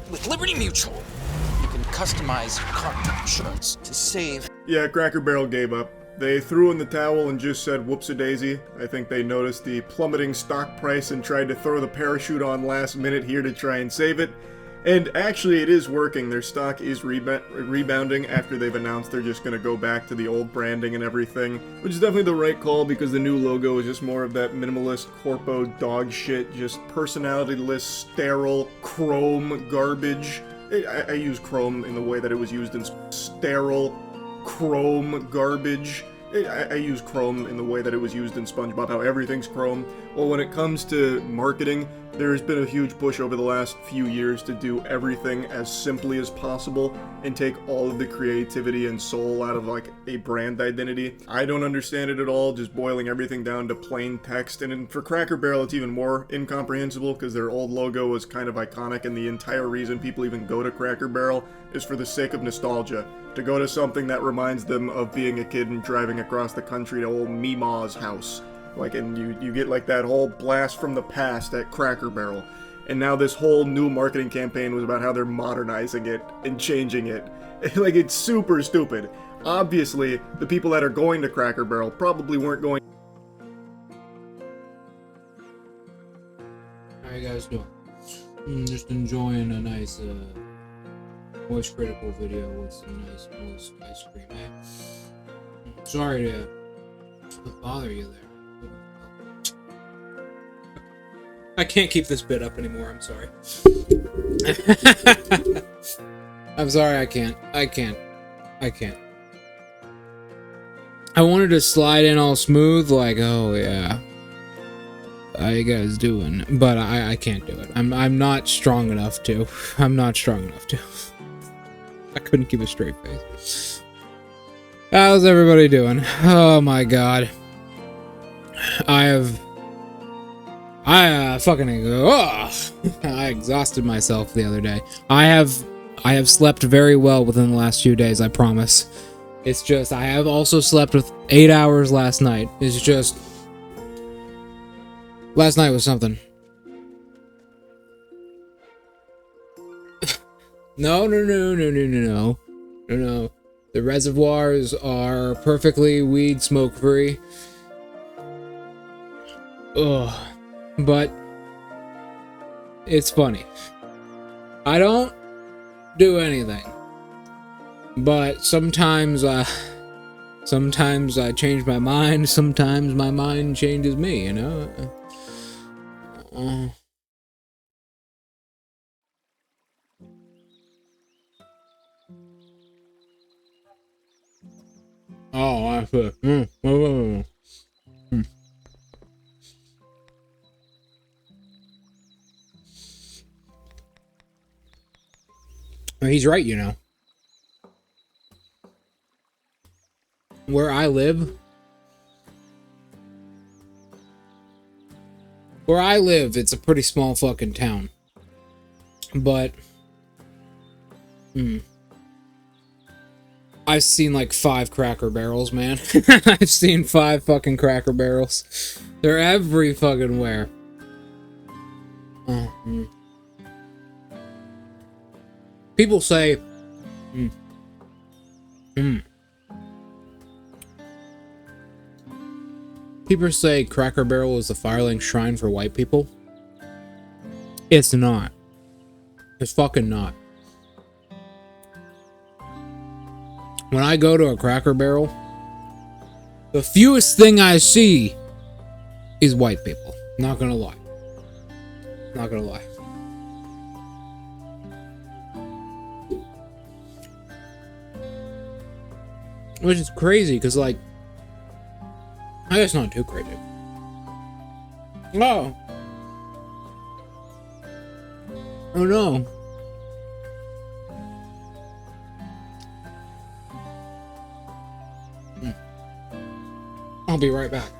With Liberty Mutual, you can customize your car insurance to save. Yeah, Cracker Barrel gave up. They threw in the towel and just said whoops-a-daisy. I think they noticed the plummeting stock price and tried to throw the parachute on last minute here to try and save it. And actually, it is working. Their stock is rebounding after they've announced they're just going to go back to the old branding and everything, which is definitely the right call because the new logo is just more of that minimalist corpo dog shit, just personality-less, sterile, chrome garbage. I use chrome in the way that it was used in sterile, chrome garbage. I use chrome in the way that it was used in SpongeBob, how everything's chrome. Well, when it comes to marketing, there's been a huge push over the last few years to do everything as simply as possible and take all of the creativity and soul out of, like, a brand identity. I don't understand it at all, just boiling everything down to plain text. And for Cracker Barrel, it's even more incomprehensible because their old logo was kind of iconic, and the entire reason people even go to Cracker Barrel is for the sake of nostalgia. To go to something that reminds them of being a kid and driving across the country to old Meemaw's house. Like, and you get like that whole blast from the past at Cracker Barrel. And now this whole new marketing campaign was about how they're modernizing it and changing it. Like, it's super stupid. Obviously, the people that are going to Cracker Barrel probably weren't going. How you guys doing? Just enjoying a nice moist critical video with some nice moist ice cream, eh? Sorry to bother you there. I can't keep this bit up anymore, I'm sorry. I'm sorry, I can't. I wanted to slide in all smooth, like, oh yeah, how you guys doing? But I can't do it. I'm not strong enough to. I couldn't keep a straight face. How's everybody doing? Oh my god. I exhausted myself the other day. I have slept very well within the last few days, I promise. It's just, I have also slept with 8 hours last night. It's just, last night was something. No. The reservoirs are perfectly weed smoke free. Ugh. But it's funny. I don't do anything. But sometimes I change my mind, sometimes my mind changes me, you know? Oh, I feel. He's right, you know. Where I live, it's a pretty small fucking town. But, I've seen like 5 Cracker Barrels, man. I've seen 5 fucking Cracker Barrels. They're every fucking where. People say, people say Cracker Barrel is the Firelink Shrine for white people. It's not. It's fucking not. When I go to a Cracker Barrel, the fewest thing I see is white people. Not gonna lie. Not gonna lie. Which is crazy, because, like, I guess not too crazy. Oh. Oh no. I'll be right back.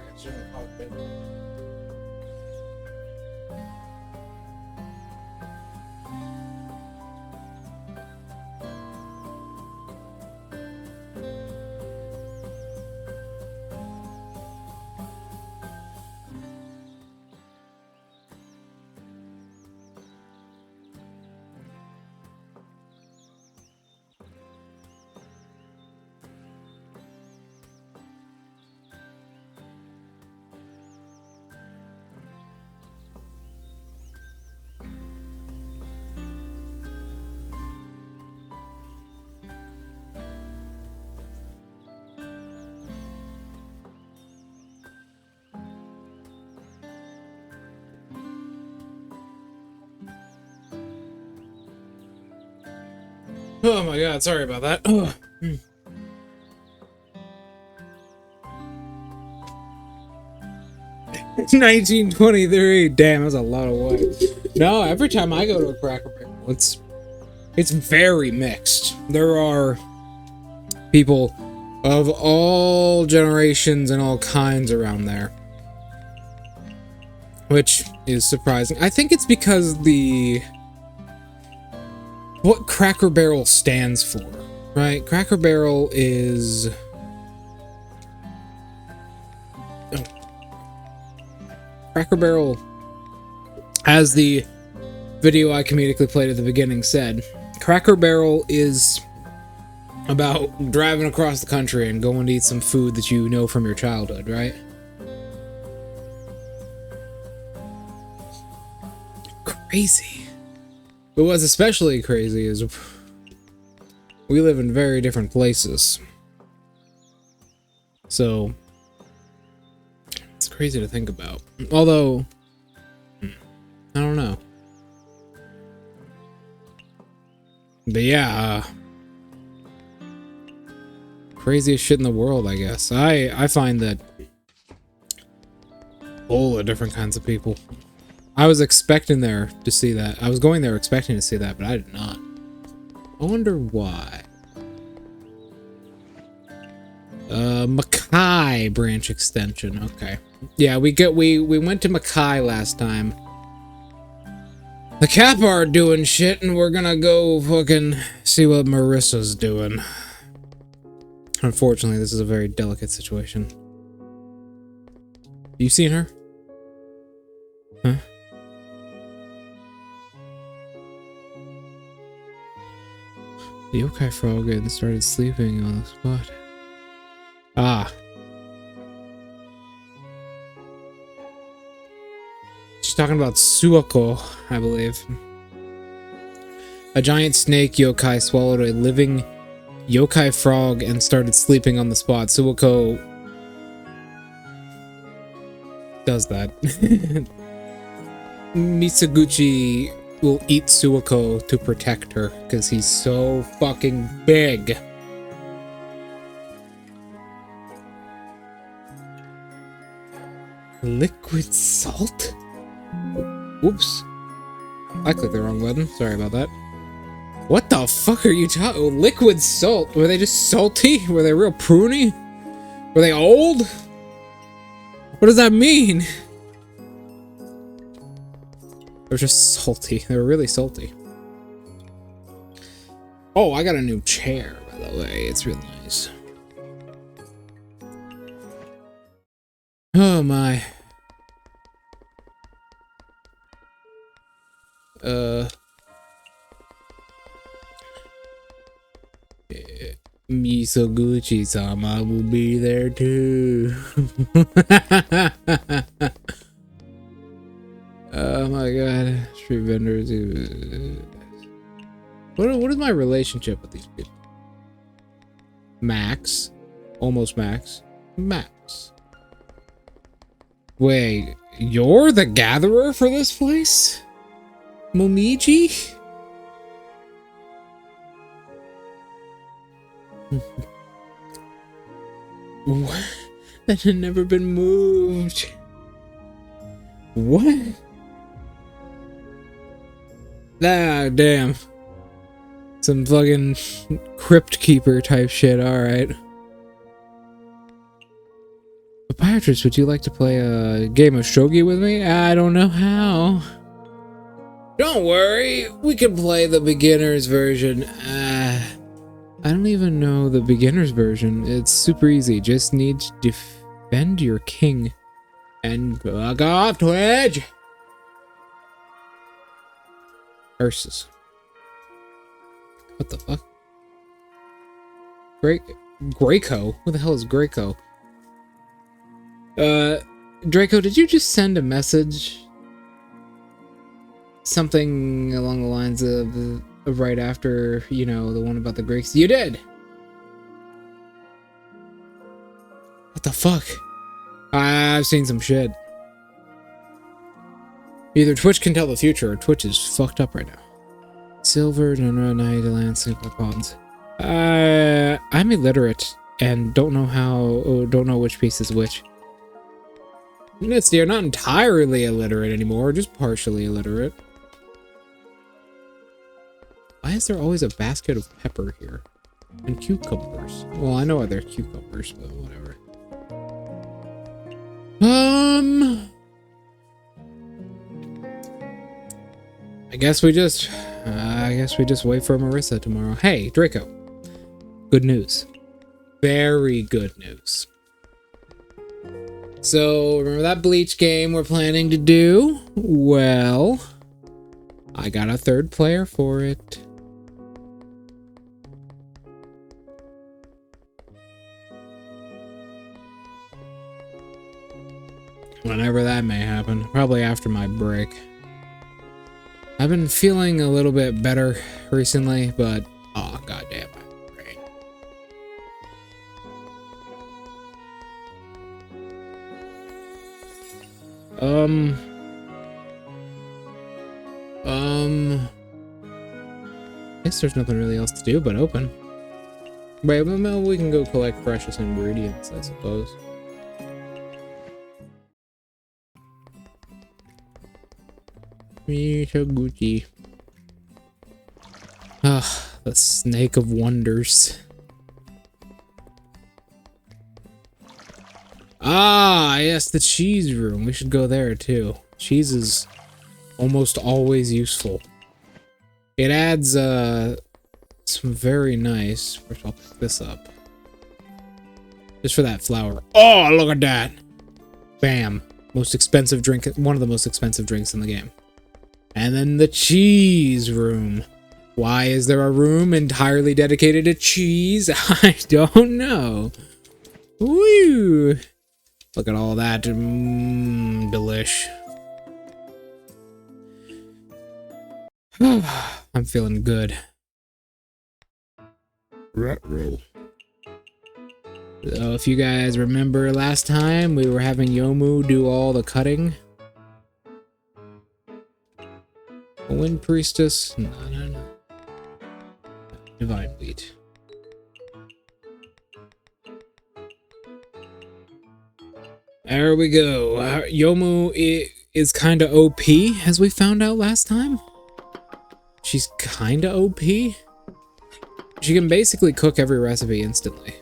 Oh my god, sorry about that. Ugh. 1923. Damn, that's a lot of white. No, every time I go to a Cracker Barrel, it's very mixed. There are people of all generations and all kinds around there, which is surprising. I think it's because what Cracker Barrel stands for, right? Cracker Barrel is... Cracker Barrel, as the video I comedically played at the beginning said, Cracker Barrel is about driving across the country and going to eat some food that you know from your childhood, right? Crazy. But what's especially crazy is we live in very different places. So it's crazy to think about. Although, I don't know. But yeah, craziest shit in the world, I guess. I find that all the different kinds of people. I was expecting there to see that. I was going there expecting to see that, but I did not. I wonder why. Mackay branch extension. Okay. Yeah, we went to Mackay last time. The Kappa are doing shit, and we're gonna go fucking see what Marissa's doing. Unfortunately, this is a very delicate situation. You seen her? Huh? The yokai frog and started sleeping on the spot. Ah. She's talking about Suako, I believe. A giant snake yokai swallowed a living yokai frog and started sleeping on the spot. Suako does that. Misaguchi will eat Suako to protect her because he's so fucking big. Liquid salt? Whoops. I clicked the wrong button. Sorry about that. What the fuck are you talking? Oh, liquid salt? Were they just salty? Were they real pruny? Were they old? What does that mean? They're just salty. They were really salty. Oh, I got a new chair, by the way. It's real nice. Oh my. Misoguchi-sama will be there too. Oh my god. Street vendors. What is my relationship with these people? Max. Almost Max. Max. Wait, you're the gatherer for this place? Momiji? What? That had never been moved. What? Ah, damn. Some fucking crypt keeper type shit, alright. Pyatrix, would you like to play a game of shogi with me? I don't know how. Don't worry, we can play the beginner's version. I don't even know the beginner's version. It's super easy. Just need to defend your king. And fuck off, Twitch! Ursus. What the fuck? Graco? What the hell is Graco? Draco, did you just send a message? Something along the lines of right after, you know, the one about the Greeks? You did! What the fuck? I've seen some shit. Either Twitch can tell the future, or Twitch is fucked up right now. Silver, night, landscape, ponds. I'm illiterate and don't know which piece is which. Mystia, not entirely illiterate anymore, just partially illiterate. Why is there always a basket of pepper here? And cucumbers. Well, I know they're cucumbers, but whatever. I guess we just wait for Marissa tomorrow. Hey, Draco. Good news. Very good news. So, remember that Bleach game we're planning to do? Well, I got a third player for it. Whenever that may happen. Probably after my break. I've been feeling a little bit better recently, but oh goddamn my brain. Guess there's nothing really else to do but open. Wait, well, we can go collect precious ingredients, I suppose. Gucci. Ah, the snake of wonders. Ah, yes, the cheese room. We should go there too. Cheese is almost always useful. It adds some very nice. First, I'll pick this up. Just for that flour. Oh, look at that! Bam. Most expensive drink. One of the most expensive drinks in the game. And then the cheese room. Why is there a room entirely dedicated to cheese? I don't know. Woo! Look at all that. Delish. I'm feeling good. Ruh-roh. So if you guys remember last time, we were having Yomu do all the cutting. Wind Priestess? No. Divine Wheat. There we go. Yomu is kind of OP, as we found out last time. She's kind of OP. She can basically cook every recipe instantly.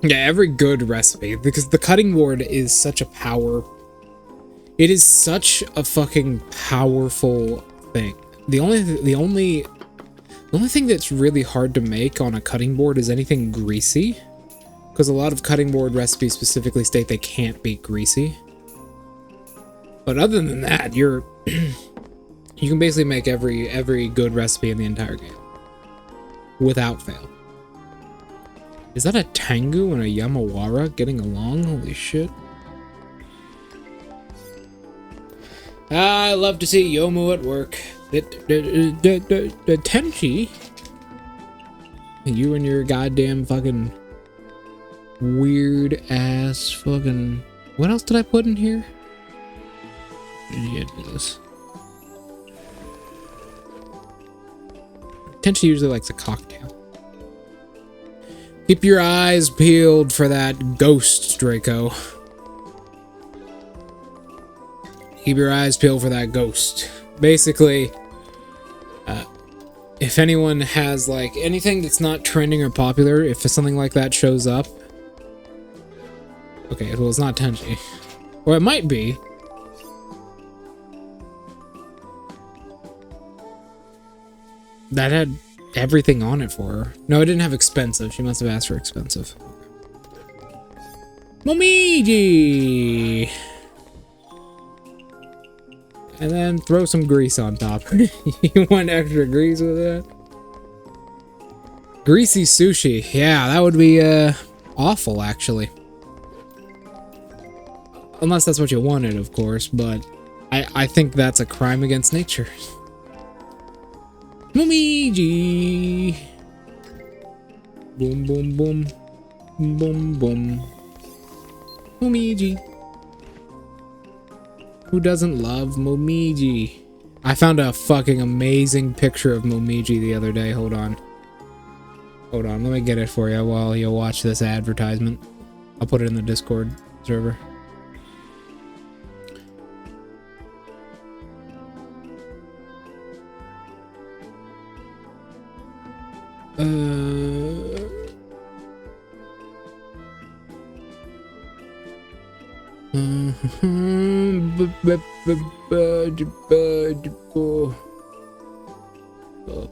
Yeah, every good recipe, because the cutting board is such a power. It is such a fucking powerful thing. The only thing that's really hard to make on a cutting board is anything greasy, because a lot of cutting board recipes specifically state they can't be greasy. But other than that, you can basically make every good recipe in the entire game without fail. Is that a Tengu and a Yamawara getting along? Holy shit. I love to see Yomu at work. Tenchi? You and your goddamn fucking weird ass fucking... What else did I put in here? What did you get to this? Tenchi usually likes a cocktail. Keep your eyes peeled for that ghost, Draco. Keep your eyes peeled for that ghost. Basically, if anyone has, like, anything that's not trending or popular, if something like that shows up... Okay, well, it's not Tenchi. Or it might be. That had everything on it for her. No, it didn't have expensive. She must have asked for expensive. Momiji! And then throw some grease on top. You want extra grease with that? Greasy sushi. Yeah, that would be awful, actually. Unless that's what you wanted, of course, but I think that's a crime against nature. Momiji! Boom, boom, boom. Boom, boom. Momiji. Who doesn't love Momiji? I found a fucking amazing picture of Momiji the other day. Hold on. Hold on, let me get it for you while you watch this advertisement. I'll put it in the Discord server.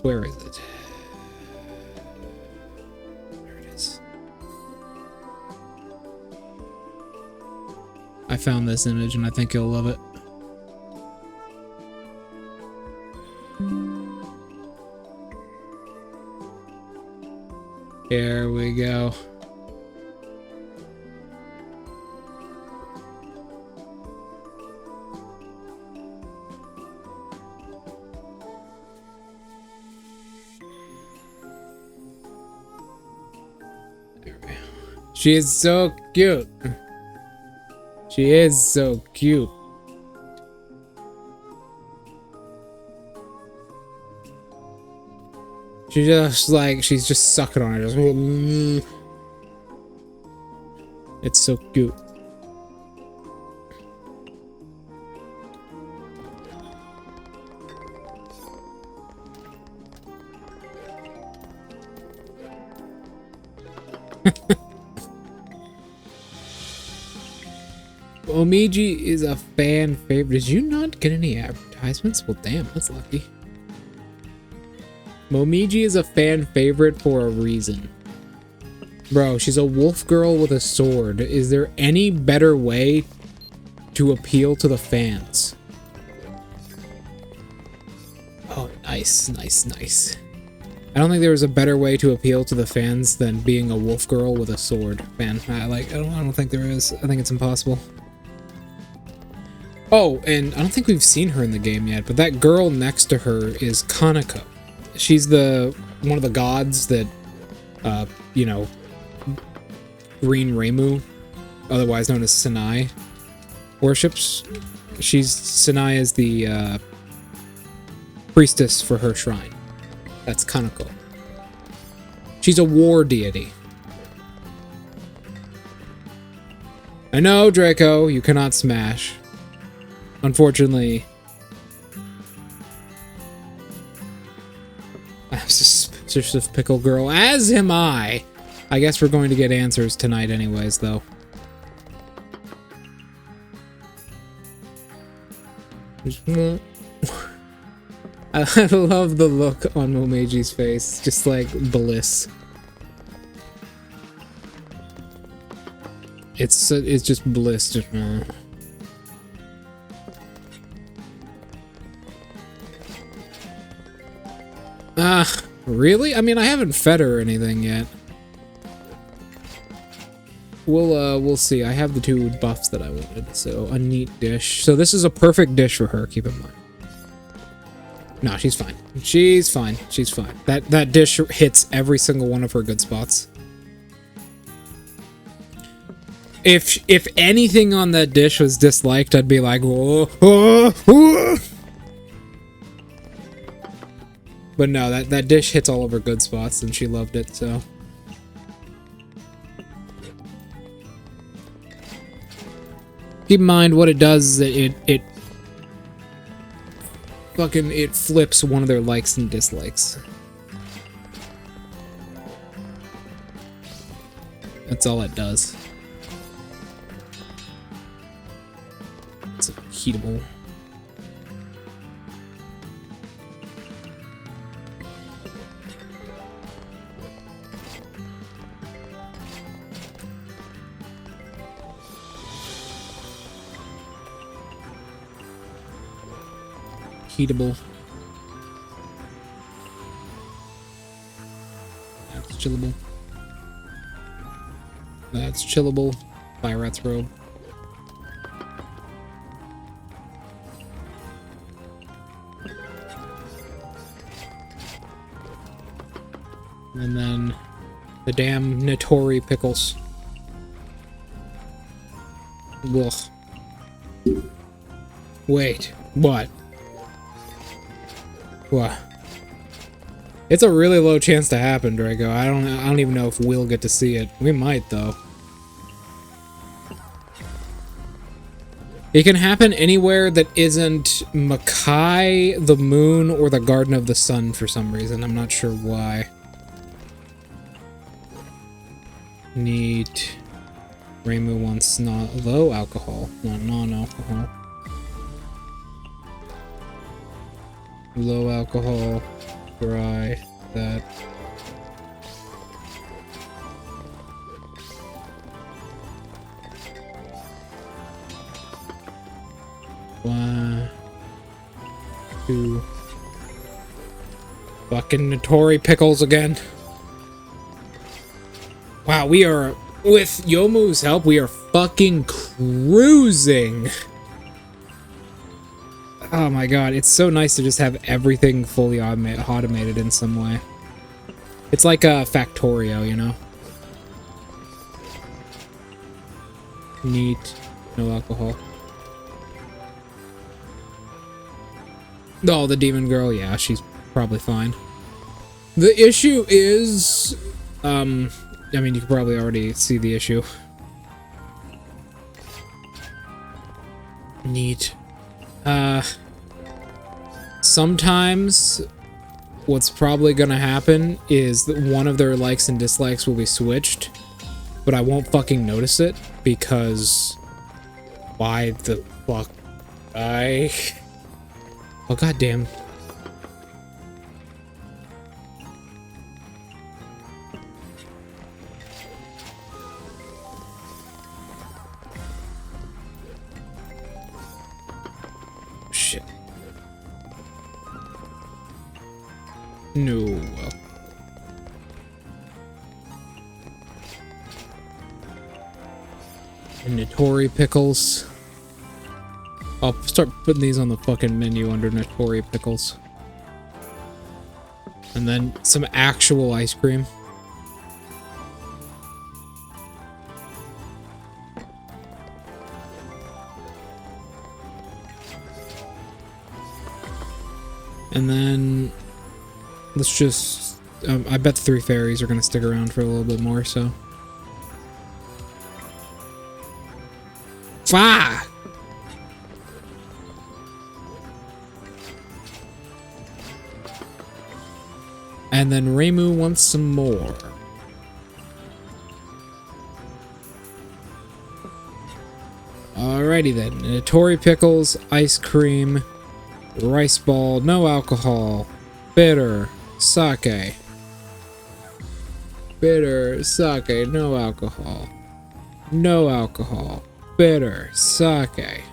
Where is it? There it is. I found this image and I think you'll love it. Here we go. She is so cute. She is so cute. She just like, she's just sucking on it. Just, it's so cute. Omiji is a fan favorite. Did you not get any advertisements? Well, damn, that's lucky. Momiji is a fan favorite for a reason. Bro, she's a wolf girl with a sword. Is there any better way to appeal to the fans? Oh, nice, nice, nice. I don't think there was a better way to appeal to the fans than being a wolf girl with a sword, man. I don't think there is. I think it's impossible. Oh, and I don't think we've seen her in the game yet, but that girl next to her is Kanako. She's one of the gods that, you know, Green Reimu, otherwise known as Sinai, worships. Sinai is the priestess for her shrine. That's Kanako. She's a war deity. I know, Draco, you cannot smash. Unfortunately, I'm suspicious of Pickle Girl, as am I. I guess we're going to get answers tonight anyways, though. I love the look on Momeji's face, just like bliss. It's just bliss. Just, really? I mean, I haven't fed her or anything yet. We'll see. I have the 2 buffs that I wanted, so a neat dish. So this is a perfect dish for her, keep in mind. No, she's fine. She's fine. She's fine. That dish hits every single one of her good spots. If anything on that dish was disliked, I'd be like, whoa, whoa, whoa. But no, that dish hits all of her good spots, and she loved it, so. Keep in mind, what it does is it flips one of their likes and dislikes. That's all it does. It's heatable. Heatable. That's chillable. That's chillable. Fire rat's robe. And then the damn Notori pickles. Ugh. Wait, what? What? It's a really low chance to happen, Drago. I don't even know if we'll get to see it. We might, though. It can happen anywhere that isn't Makai, the Moon, or the Garden of the Sun for some reason. I'm not sure why. Neat. Reimu wants low alcohol, not non-alcohol. Low alcohol, dry, that. One, two. Fucking Notori pickles again. Wow, we are, with Yomu's help, we are fucking cruising. Oh my god, it's so nice to just have everything fully automated in some way. It's like a Factorio, you know? Neat. No alcohol. Oh, the demon girl, yeah, she's probably fine. The issue is, I mean, you can probably already see the issue. Neat. Sometimes what's probably gonna happen is that one of their likes and dislikes will be switched, but I won't fucking notice it because why the fuck? Oh, goddamn. Shit. No. Notori pickles. I'll start putting these on the fucking menu under Notori pickles. And then some actual ice cream. And then let's just I bet the 3 fairies are gonna stick around for a little bit more, so. Fuck! And then Reimu wants some more. Alrighty then. Notori pickles, ice cream, rice ball, no alcohol, bitter, sake. Bitter, sake, no alcohol. No alcohol, bitter, sake.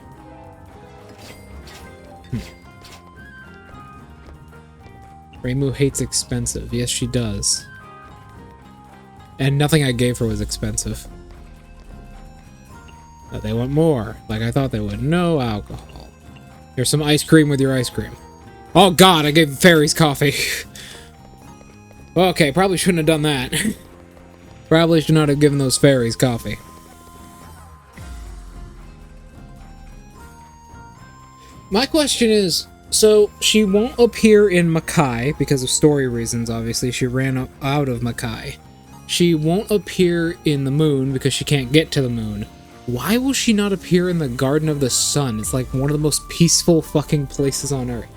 Reimu hates expensive. Yes, she does. And nothing I gave her was expensive. But they want more, like I thought they would. No alcohol. Here's some ice cream with your ice cream. Oh god, I gave fairies coffee. Okay, probably shouldn't have done that. Probably should not have given those fairies coffee. My question is, so she won't appear in Makai because of story reasons, obviously. She ran out of Makai. She won't appear in the moon because she can't get to the moon. Why will she not appear in the Garden of the Sun? It's like one of the most peaceful fucking places on Earth.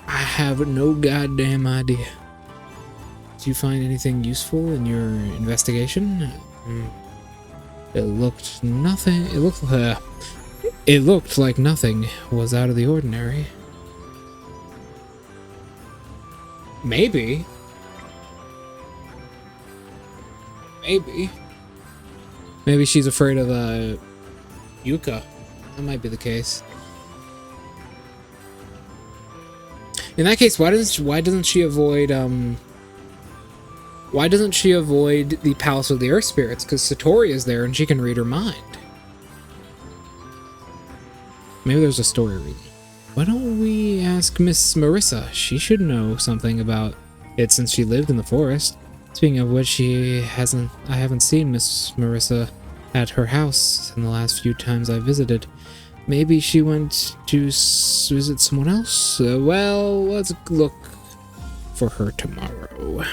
I have no goddamn idea. Did you find anything useful in your investigation? It looked nothing. It looked like nothing was out of the ordinary. Maybe. Maybe she's afraid of Yuka. That might be the case. In that case, why doesn't she avoid the Palace of the Earth Spirits? Because Satori is there and she can read her mind. Maybe there's a story reason. why don't we ask Miss Marissa? She should know something about it since she lived in the forest. Speaking of which, I haven't seen Miss Marissa at her house in the last few times I visited. Maybe she went to visit someone else? Well, let's look for her tomorrow.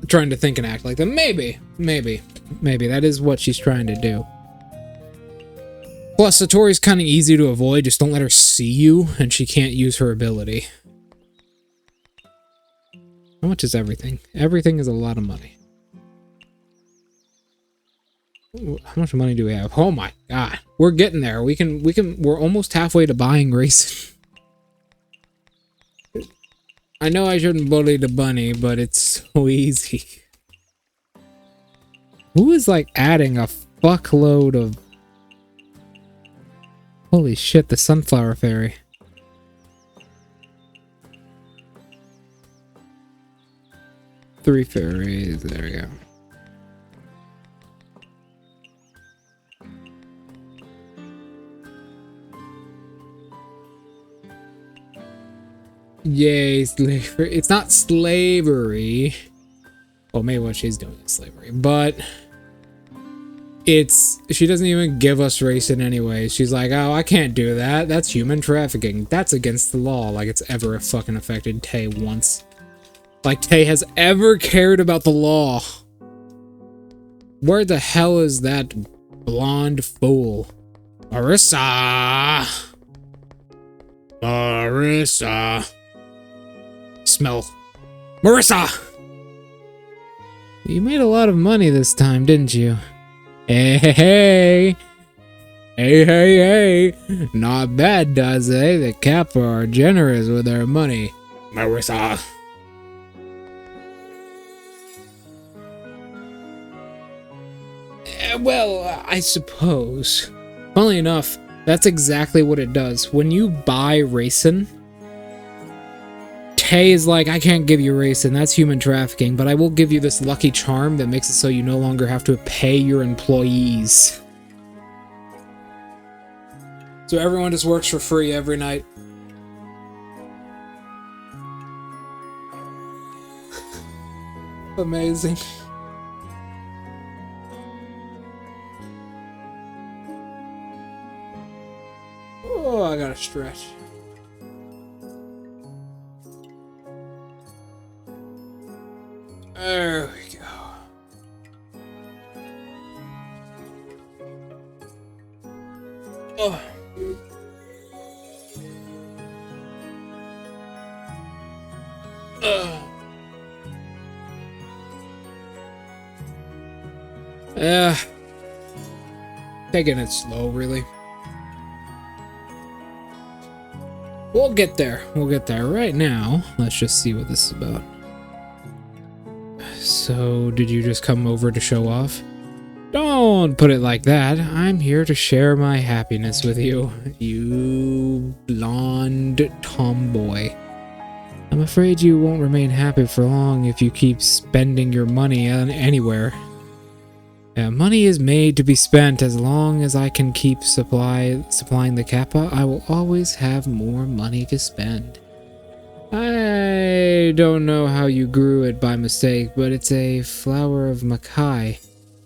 Trying to think and act like that. Maybe that is what she's trying to do. Plus, Satori's kind of easy to avoid. Just don't let her see you, and she can't use her ability. How much is everything? Everything is a lot of money. How much money do we have? Oh my god, we're getting there. We're almost halfway to buying racing. I know I shouldn't bully the bunny, but it's so easy. Who is like adding a fuckload of... Holy shit, the sunflower fairy. Three fairies, there we go. Yay, slavery. It's not slavery. Well, maybe what she's doing is slavery, but she doesn't even give us racing anyway. She's like, oh, I can't do that. That's human trafficking. That's against the law. Like it's ever fucking affected Tay once. Like Tay has ever cared about the law. Where the hell is that blonde fool? Marissa! Marissa! Smell. Marissa! You made a lot of money this time, didn't you? Hey! Not bad, does eh? The Kappa are generous with their money. Marissa! Well, I suppose. Funnily enough, that's exactly what it does. When you buy racing, Tay is like, I can't give you racing, that's human trafficking, but I will give you this lucky charm that makes it so you no longer have to pay your employees. So everyone just works for free every night. Amazing. Oh, I gotta stretch. There we go. Oh. Taking it slow, really. We'll get there. We'll get there. Right now, let's just see what this is about. So, did you just come over to show off? Don't put it like that. I'm here to share my happiness with you, you blonde tomboy. I'm afraid you won't remain happy for long if you keep spending your money anywhere. Money is made to be spent. As long as I can keep supplying the Kappa, I will always have more money to spend. I don't know how you grew it by mistake, but it's a flower of Makai.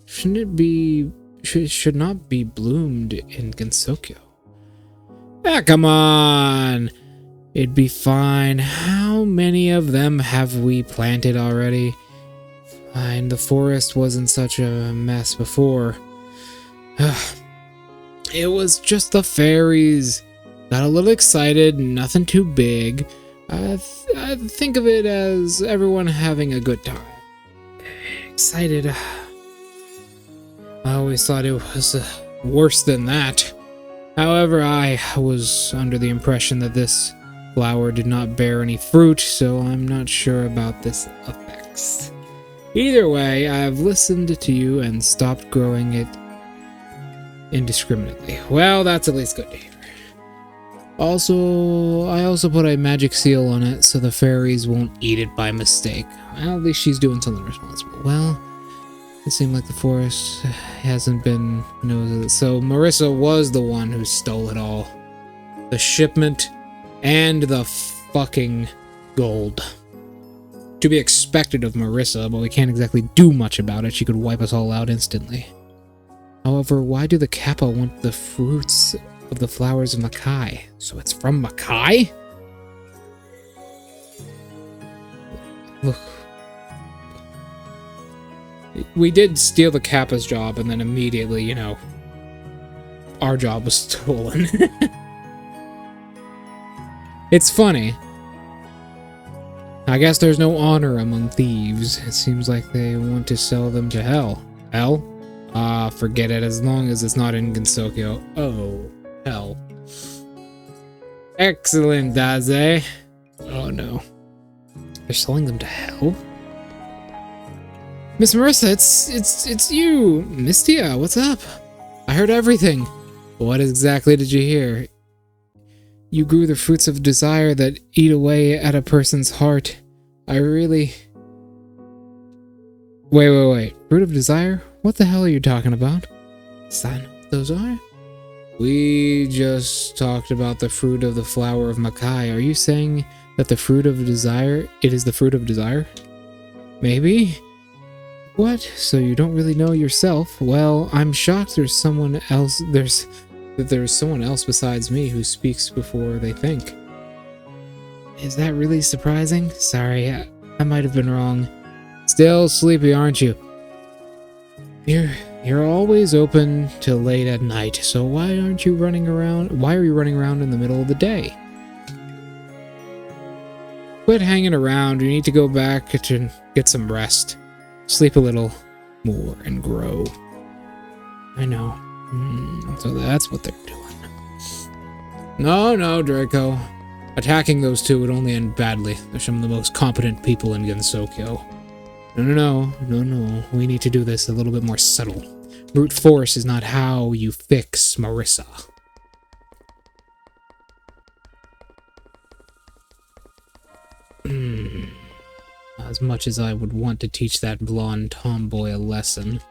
Should not be bloomed in Gensokyo. Ah, come on! It'd be fine. How many of them have we planted already? And the forest wasn't such a mess before. It was just the fairies. Got a little excited, nothing too big. I think of it as everyone having a good time. Excited. I always thought it was worse than that. However, I was under the impression that this flower did not bear any fruit, so I'm not sure about this effects. Either way, I have listened to you and stopped growing it indiscriminately. Well, that's at least good to hear. I also put a magic seal on it so the fairies won't eat it by mistake. Well, at least she's doing something responsible. Well, It seemed like the forest hasn't been noticed. So Marissa was the one who stole it all. The shipment and the fucking gold. To be expected of Marissa, but we can't exactly do much about it. She could wipe us all out instantly. However, why do the Kappa want the fruits of the flowers of Makai? So it's from Makai? Look. We did steal the Kappa's job, and then immediately, you know, our job was stolen. It's funny. I guess there's no honor among thieves. It seems like they want to sell them to hell. Hell? Forget it, as long as it's not in Gensokyo. Oh, hell. Excellent, Daze. Oh no. They're selling them to hell? Miss Marissa, it's you! Mystia, what's up? I heard everything. What exactly did you hear? You grew the fruits of desire that eat away at a person's heart. I really... Wait. Fruit of desire? What the hell are you talking about? Is that what those are? We just talked about the fruit of the flower of Makai. Are you saying that the fruit of desire... It is the fruit of desire? Maybe? What? So you don't really know yourself? Well, I'm shocked there's someone else... There's someone else besides me who speaks before they think. Is that really surprising? Sorry, I might have been wrong. Still sleepy, aren't you? You're always open till late at night, so why aren't you running around? Why are you running around in the middle of the day? Quit hanging around. You need to go back to get some rest. Sleep a little more and grow. I know. So that's what they're doing. No, Draco. Attacking those two would only end badly. They're some of the most competent people in Gensokyo. No. We need to do this a little bit more subtle. Brute force is not how you fix Marissa. As much as I would want to teach that blonde tomboy a lesson,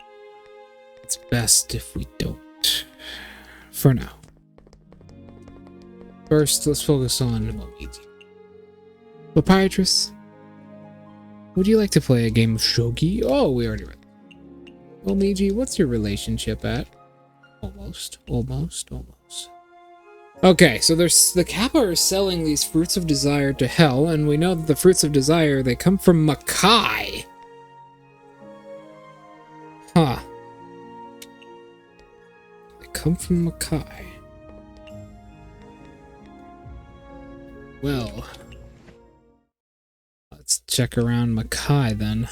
it's best if we don't. For now. First, let's focus on Momiji. Papyrus, would you like to play a game of shogi? Oh, we already read that. Momiji, what's your relationship at? Almost. Okay, so the Kappa are selling these fruits of desire to hell, and we know that the fruits of desire, they come from Makai. Huh. Come from Makai. Well, let's check around Makai then.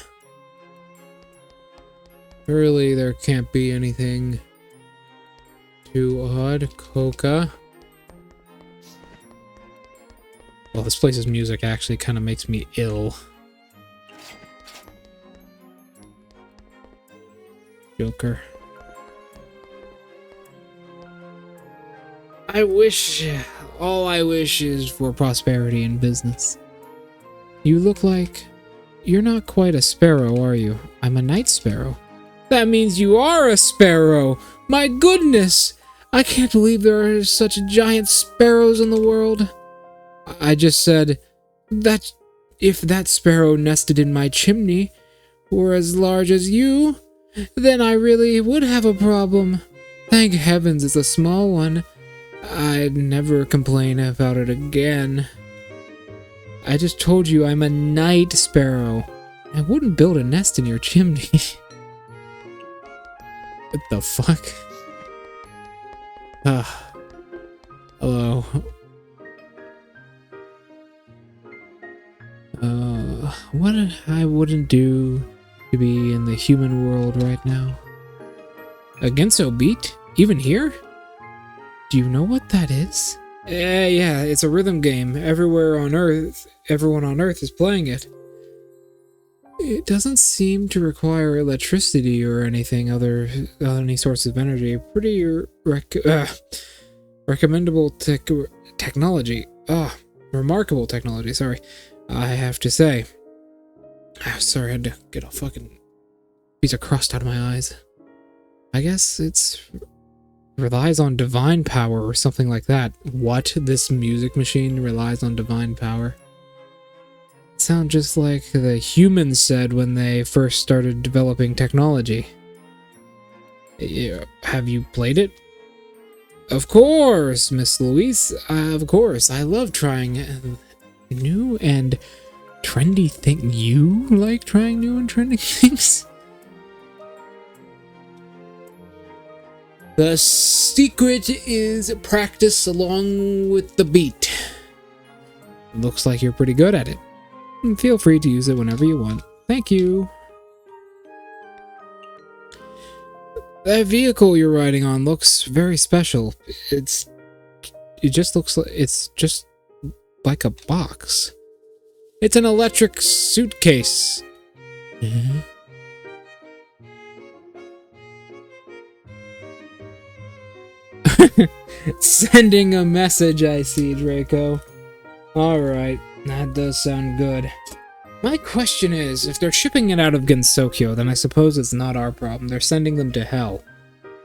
Surely there can't be anything too odd. Coca. Well, this place's music actually kind of makes me ill. Joker. All I wish is for prosperity in business. You look like... You're not quite a sparrow, are you? I'm a night sparrow. That means you are a sparrow! My goodness! I can't believe there are such giant sparrows in the world. I just said that if that sparrow nested in my chimney were as large as you, then I really would have a problem. Thank heavens it's a small one. I'd never complain about it again. I just told you I'm a night sparrow. I wouldn't build a nest in your chimney. What the fuck? Hello. What I wouldn't do to be in the human world right now. A Genso beat? Even here? Do you know what that is? Yeah, it's a rhythm game. Everyone on Earth is playing it. It doesn't seem to require electricity or anything any source of energy. Pretty recommendable technology. Remarkable technology, sorry. I have to say. Sorry, I had to get a fucking piece of crust out of my eyes. I guess it's relies on divine power or something like that. What? This music machine relies on divine power? It sounds just like the humans said when they first started developing technology. Have you played it? Of course, Miss Louise. Of course. I love trying new and trendy things. You like trying new and trendy things? The secret is practice along with the beat. Looks like you're pretty good at it. Feel free to use it whenever you want. Thank you. That vehicle you're riding on looks very special. It just looks like it's just like a box. It's an electric suitcase. Sending a message, I see, Draco. Alright, that does sound good. My question is, if they're shipping it out of Gensokyo, then I suppose it's not our problem. They're sending them to hell.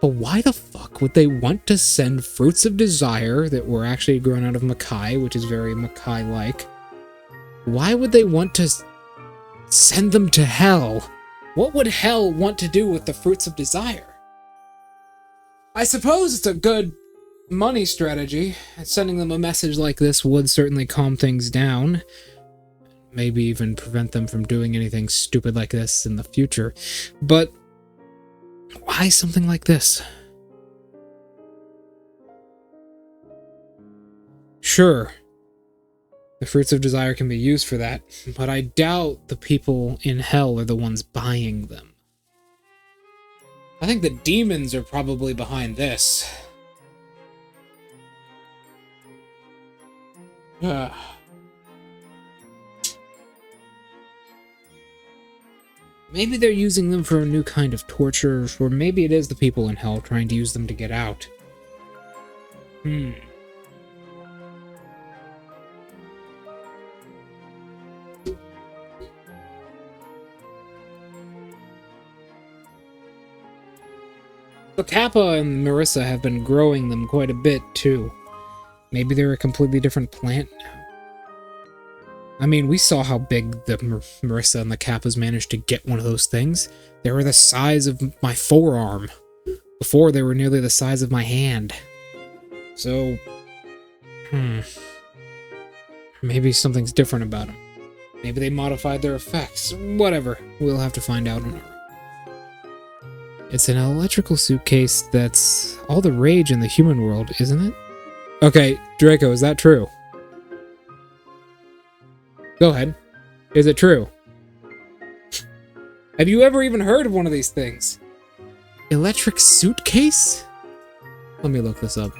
But why the fuck would they want to send fruits of desire that were actually grown out of Makai, which is very Makai-like? Why would they want to send them to hell? What would hell want to do with the fruits of desire? I suppose it's a good money strategy. Sending them a message like this would certainly calm things down. Maybe even prevent them from doing anything stupid like this in the future. But why something like this? Sure, the fruits of desire can be used for that, but I doubt the people in hell are the ones buying them. I think the demons are probably behind this. Maybe they're using them for a new kind of torture, or maybe it is the people in hell trying to use them to get out. But Kappa and Marissa have been growing them quite a bit, too. Maybe they're a completely different plant now. I mean, we saw how big the Marissa and the Kappas managed to get one of those things. They were the size of my forearm. Before, they were nearly the size of my hand. So, maybe something's different about them. Maybe they modified their effects. Whatever. We'll have to find out on our own. It's an electrical suitcase that's all the rage in the human world, isn't it? Okay, Draco, is that true? Go ahead. Is it true? Have you ever even heard of one of these things? Electric suitcase? Let me look this up.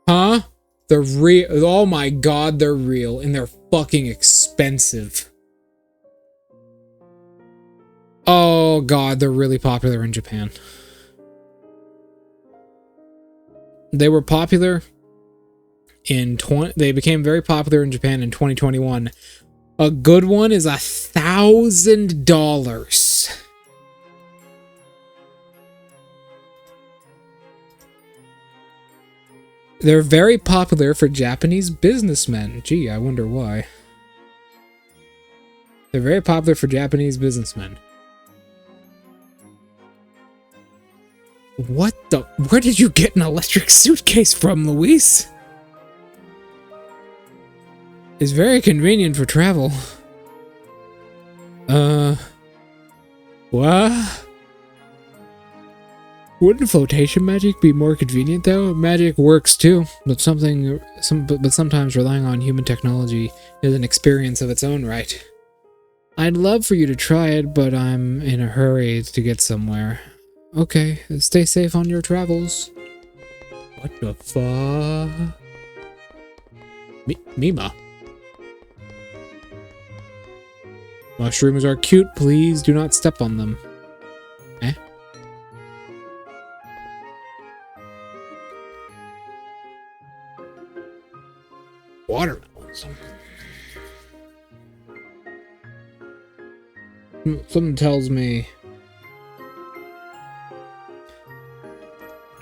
Huh? They're real. Oh my god, they're real. And they're fucking expensive. Oh god, they're really popular in Japan. They were popular in they became very popular in Japan in 2021. A good one is $1,000. They're very popular for Japanese businessmen. Gee, I wonder why. They're very popular for Japanese businessmen. What the? Where did you get an electric suitcase from, Luis? It's very convenient for travel. What? Wouldn't flotation magic be more convenient though? Magic works too, but sometimes relying on human technology is an experience of its own right. I'd love for you to try it, but I'm in a hurry to get somewhere. Okay, stay safe on your travels. What the fuck? Mima. Mushrooms are cute, please do not step on them. Eh? Something tells me...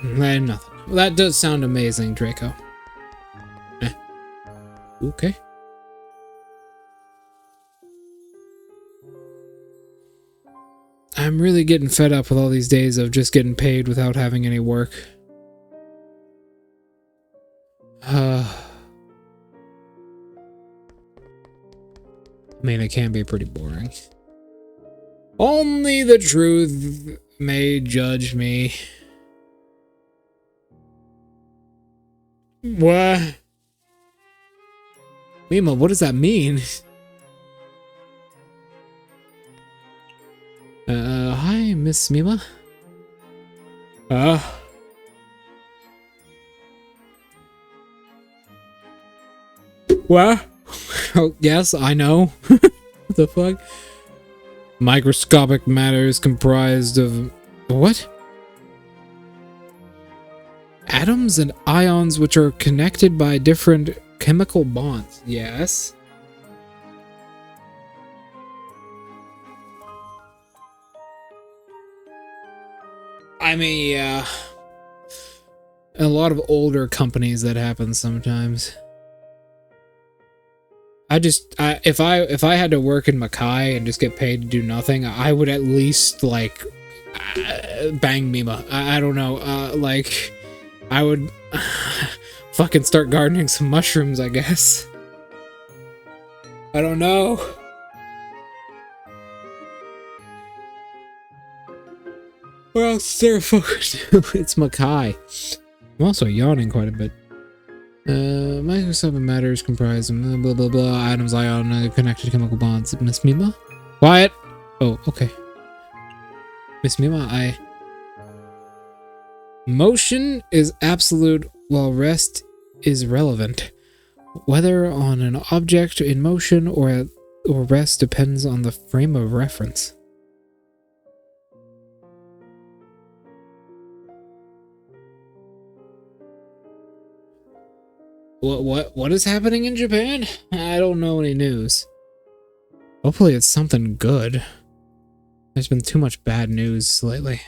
nothing. Well, that does sound amazing, Draco. Okay. I'm really getting fed up with all these days of just getting paid without having any work. I mean, it can be pretty boring. Only the truth may judge me. What? Mima, what does that mean? Hi, Miss Mima. What? Oh, yes, I know. What the fuck? Microscopic matter is comprised of... What? Atoms and ions which are connected by different chemical bonds. Yes. I mean, yeah. A lot of older companies that happen sometimes. If I had to work in Makai and just get paid to do nothing, I would at least like bang Mima. I don't know. Like I would fucking start gardening some mushrooms, I guess. I don't know. What else is there fucking do? It's Makai. I'm also yawning quite a bit. Microscopic matter is comprised of blah blah blah atoms, ion, connected chemical bonds. Miss Mima? Quiet! Oh, okay. Miss Mima, Motion is absolute while rest is relevant. Whether on an object in motion or rest depends on the frame of reference. What is happening in Japan? I don't know any news. Hopefully it's something good. There's been too much bad news lately.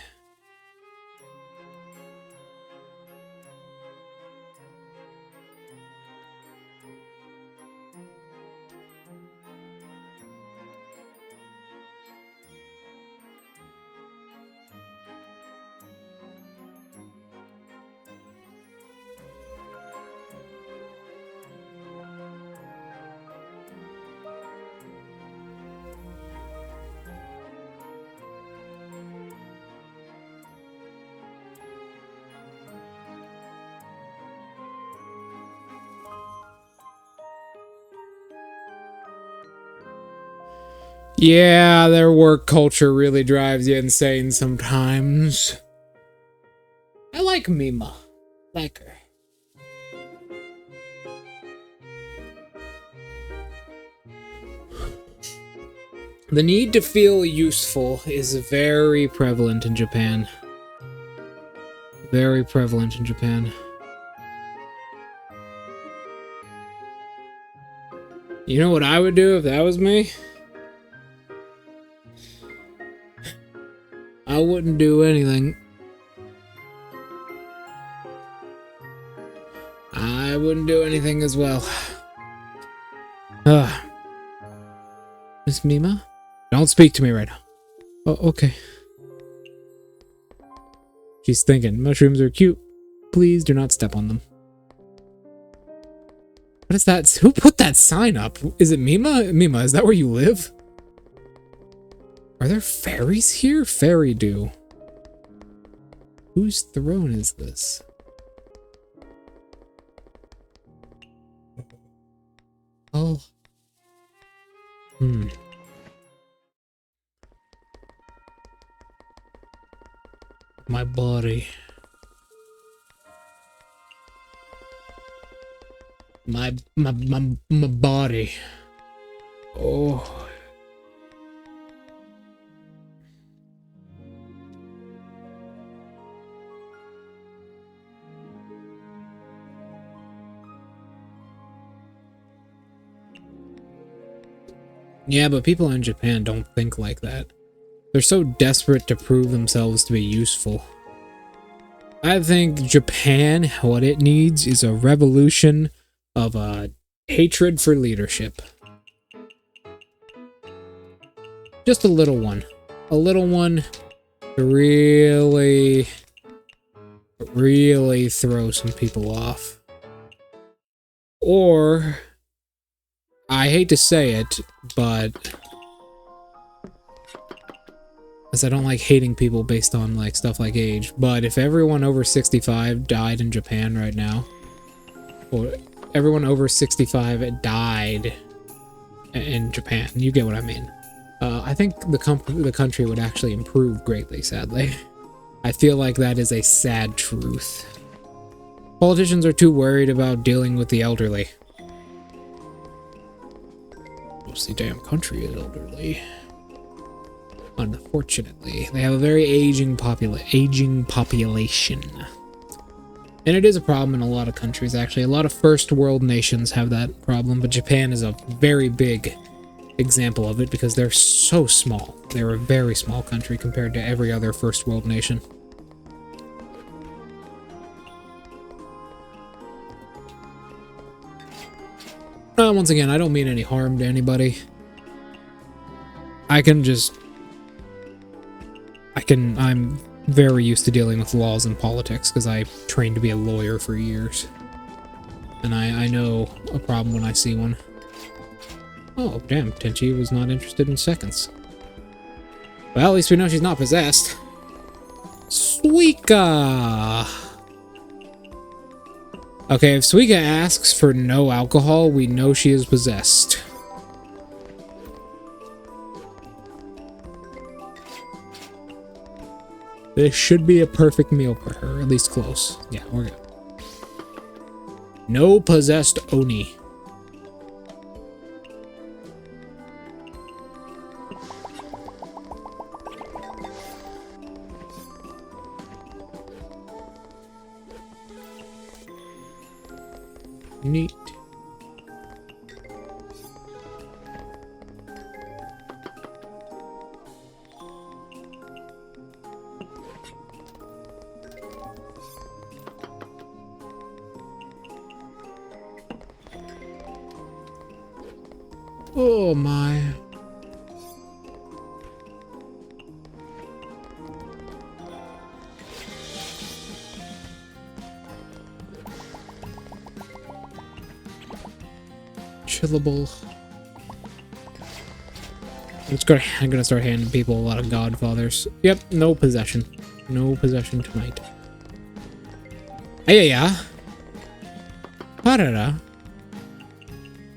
Yeah, their work culture really drives you insane sometimes. I like Mima. Like her. The need to feel useful is very prevalent in Japan. Very prevalent in Japan. You know what I would do if that was me? I wouldn't do anything. I wouldn't do anything as well. Miss Mima? Don't speak to me right now. Oh, okay. She's thinking, mushrooms are cute. Please do not step on them. What is that? Who put that sign up? Is it Mima? Mima, is that where you live? Are there fairies here? Fairy dew. Whose throne is this? Oh. My body. My body. Oh. Yeah, but people in Japan don't think like that. They're so desperate to prove themselves to be useful. I think Japan, what it needs is a revolution of hatred for leadership. Just a little one. A little one to really throw some people off. Or, I hate to say it, but as I don't like hating people based on like stuff like age, but if everyone over 65 died in Japan right now, or everyone over 65 died in Japan, you get what I mean. I think the country would actually improve greatly, sadly. I feel like that is a sad truth. Politicians are too worried about dealing with the elderly. Most of the damn country is elderly. Unfortunately, they have a very aging population. And it is a problem in a lot of countries, actually. A lot of first world nations have that problem, but Japan is a very big example of it because they're so small. They're a very small country compared to every other first world nation. Once again, I don't mean any harm to anybody. I'm very used to dealing with laws and politics because I trained to be a lawyer for years. And I know a problem when I see one. Oh, damn, Tenchi was not interested in seconds. Well, at least we know she's not possessed. Suika! Okay, if Suika asks for no alcohol, we know she is possessed. This should be a perfect meal for her, at least close. Yeah, we're good. No possessed Oni. Neat. Oh my. Chillable. I'm gonna start handing people a lot of godfathers. Yep, no possession. No possession tonight. Ayaya. Parara.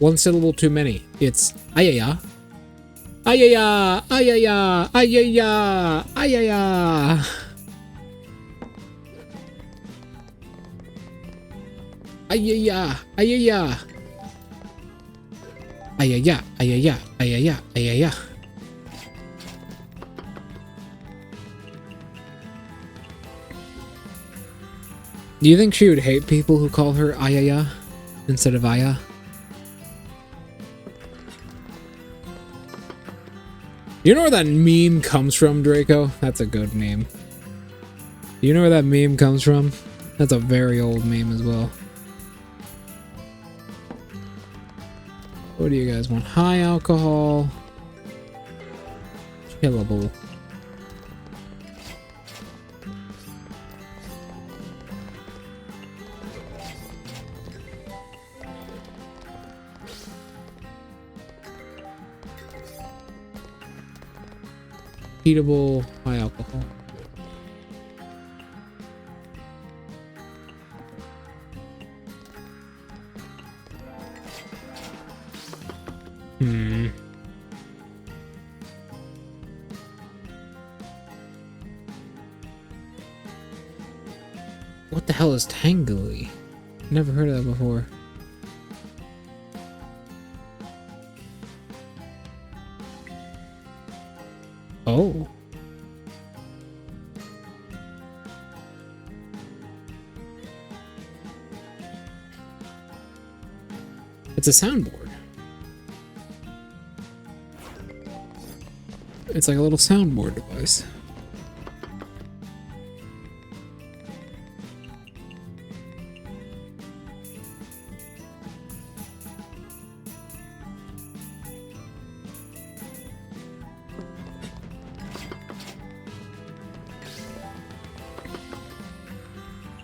One syllable too many. It's ayaya. Ayaya. Ayaya. Ayaya. Ayaya. Ayaya. Ayaya. Ayaya. Ayaya. Ayaya. Ayaya. Do you think she would hate people who call her Ayaya instead of Aya? You know where that meme comes from, Draco? That's a good meme. Do you know where that meme comes from? That's a very old meme as well. What do you guys want? High alcohol. Killable. Heatable, high alcohol. What the hell is tangly? Never heard of that before. Oh. It's a soundboard. It's like a little soundboard device.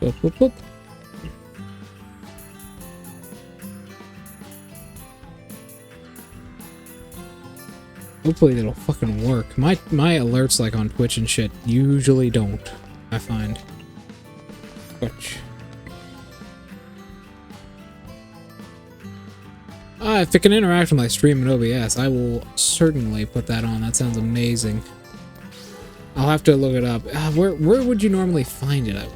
Boop, boop, boop. Hopefully it'll fucking work. My alerts like on Twitch and shit usually don't, I find. Twitch. If it can interact with my stream in OBS, I will certainly put that on. That sounds amazing. I'll have to look it up. Where would you normally find it? I wonder.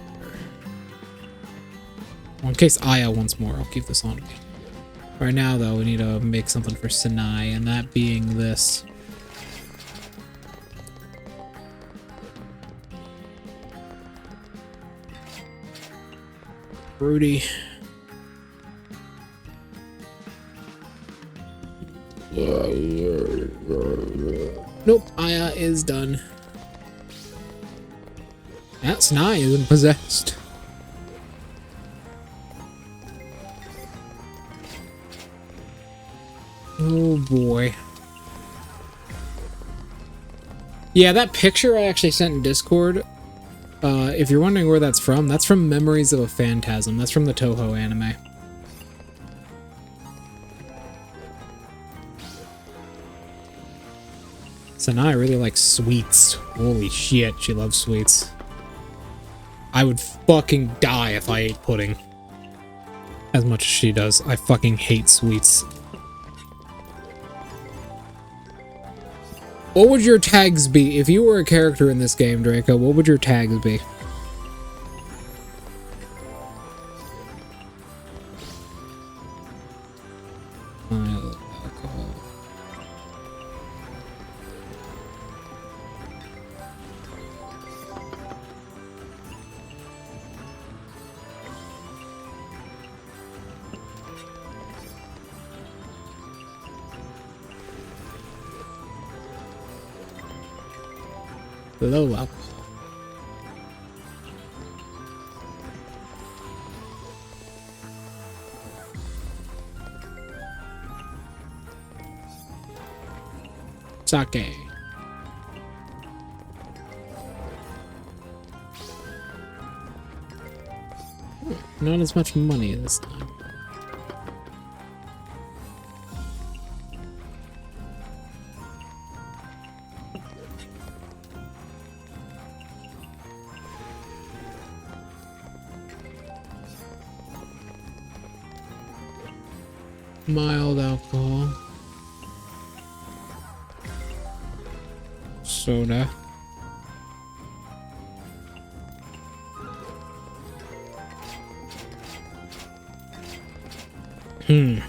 Well, in case Aya wants more, I'll keep this on. Right now, though, we need to make something for Sinai, and that being this. Rudy. Nope, Aya is done. That Sinai isn't possessed. Oh boy. Yeah, that picture I actually sent in Discord, if you're wondering where that's from Memories of a Phantasm. That's from the Touhou anime. Sanai really likes sweets. Holy shit, she loves sweets. I would fucking die if I ate pudding. As much as she does. I fucking hate sweets. What would your tags be? If you were a character in this game, Draco, what would your tags be? Alcohol. Low alcohol. Sake. Not as much money this time. Mild alcohol. Soda. Yeah,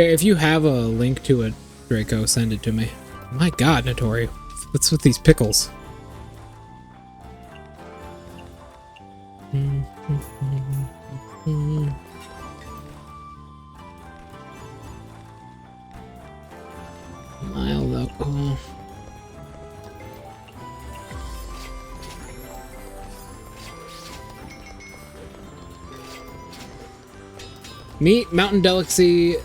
if you have a link to it, Draco, send it to me. My god, Notori. What's with these pickles? Mild alcohol. Meat, mountain delicacy,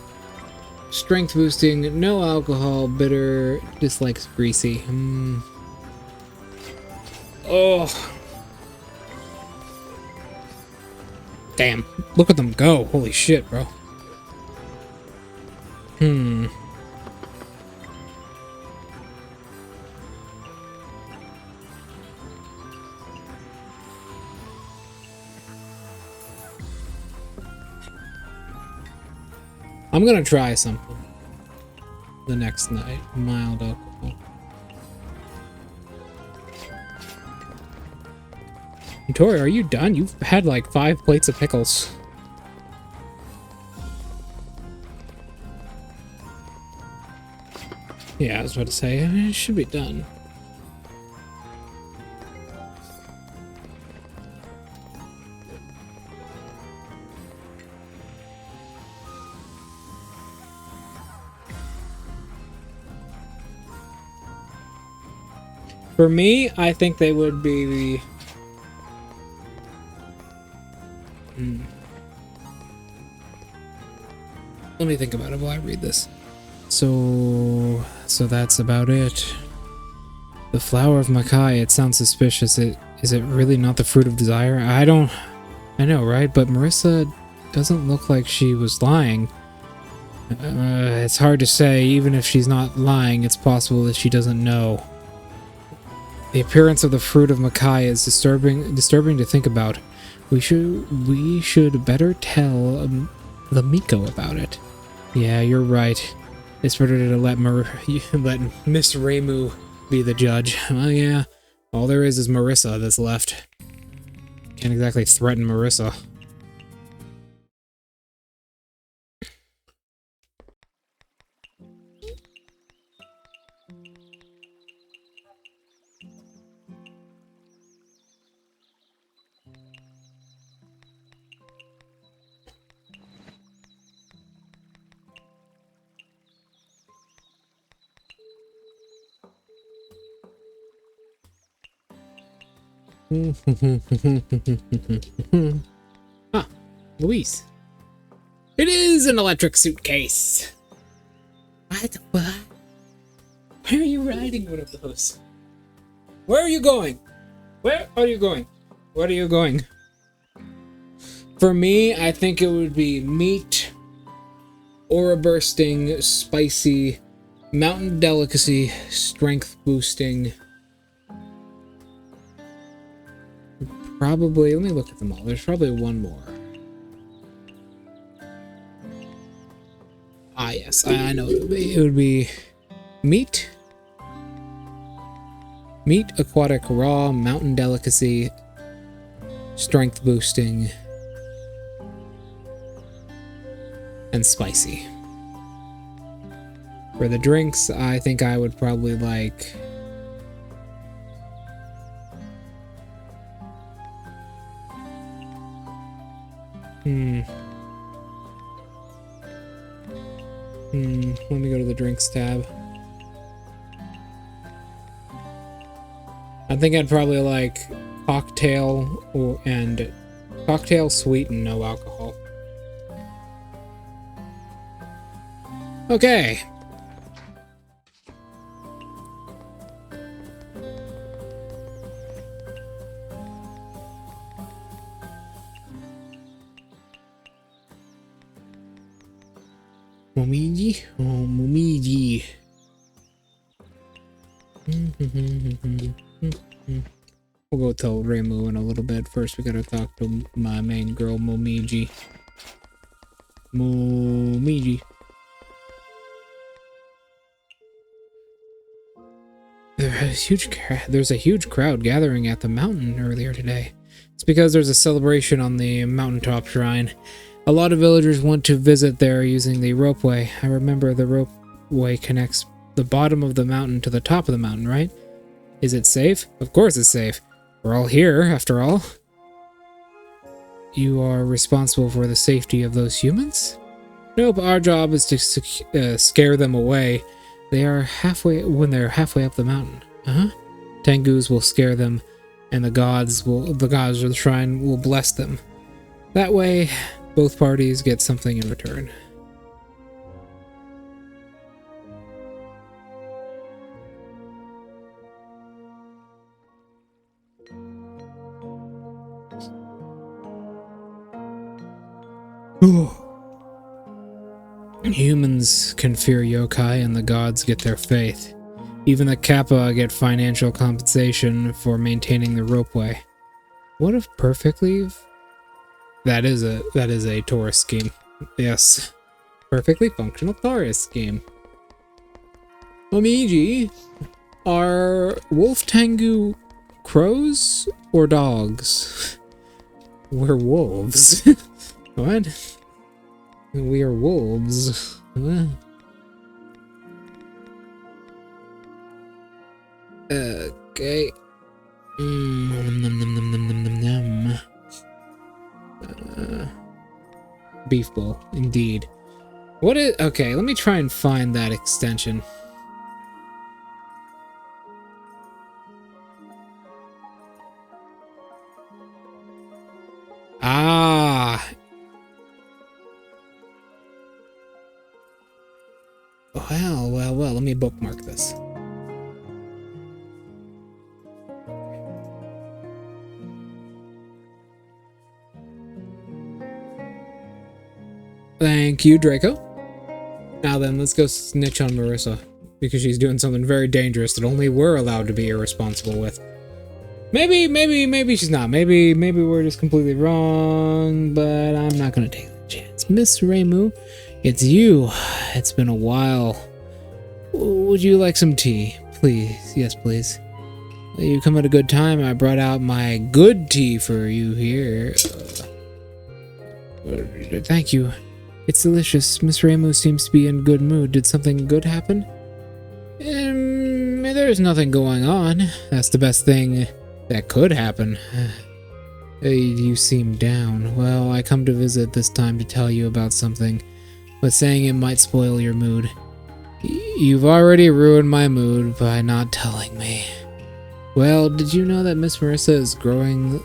strength boosting, no alcohol, bitter, dislikes greasy. Oh. Damn. Look at them go. Holy shit, bro. I'm gonna try something the next night. Mild alcohol. Tori, are you done? You've had like 5 plates of pickles. Yeah, I was about to say, it should be done. For me, I think they would be... Let me think about it while I read this. So that's about it. The flower of Makai, it sounds suspicious. Is it really not the fruit of desire? I know, right? But Marissa doesn't look like she was lying. It's hard to say. Even if she's not lying, it's possible that she doesn't know. The appearance of the fruit of Makai is disturbing to think about. We should better tell the Miko about it. Yeah, you're right. It's better to let Miss Reimu be the judge. Well, yeah. All there is Marissa that's left. Can't exactly threaten Marissa. Ah, Luis. It is an electric suitcase. What? Why are you riding one of those? Where are you going? Where are you going? Where are you going? For me, I think it would be meat, aura bursting, spicy, mountain delicacy, strength boosting. Probably, let me look at them all. There's probably one more. Ah, yes, I know. It would be meat, aquatic, raw, mountain delicacy, strength boosting, and spicy. For the drinks, I think I would probably like... Let me go to the drinks tab. I think I'd probably like cocktail and cocktail sweet and no alcohol. Okay. Momiji? Oh, Momiji. We'll go tell Reimu in a little bit. First, we gotta talk to my main girl, Momiji. Momiji. There's a huge crowd gathering at the mountain earlier today. It's because there's a celebration on the mountaintop shrine. A lot of villagers want to visit there using the ropeway. I remember the ropeway connects the bottom of the mountain to the top of the mountain, right? Is it safe? Of course it's safe. We're all here, after all. You are responsible for the safety of those humans? Nope, our job is to scare them away. When they're halfway up the mountain. Tengus will scare them, and the gods of the shrine will bless them. That way, both parties get something in return. Humans can fear yokai and the gods get their faith. Even the Kappa get financial compensation for maintaining the ropeway. What if perfectly... That is a tourist scheme. Yes. Perfectly functional tourist scheme. Momiji, are wolf tengu crows or dogs? We're wolves. What? We are wolves. Okay. Beef bowl, indeed. What is... Okay, let me try and find that extension. Well, let me bookmark this. Thank you, Draco. Now then, let's go snitch on Marissa, because she's doing something very dangerous that only we're allowed to be irresponsible with. Maybe she's not. Maybe we're just completely wrong, but I'm not gonna take the chance. Miss Reimu, it's you. It's been a while. Would you like some tea? Please. Yes, please. You come at a good time. I brought out my good tea for you here. Thank you. It's delicious. Miss Reimu seems to be in good mood. Did something good happen? There's nothing going on. That's the best thing that could happen. You seem down. Well, I come to visit this time to tell you about something, but saying it might spoil your mood. You've already ruined my mood by not telling me. Well, did you know that Miss Marissa is growing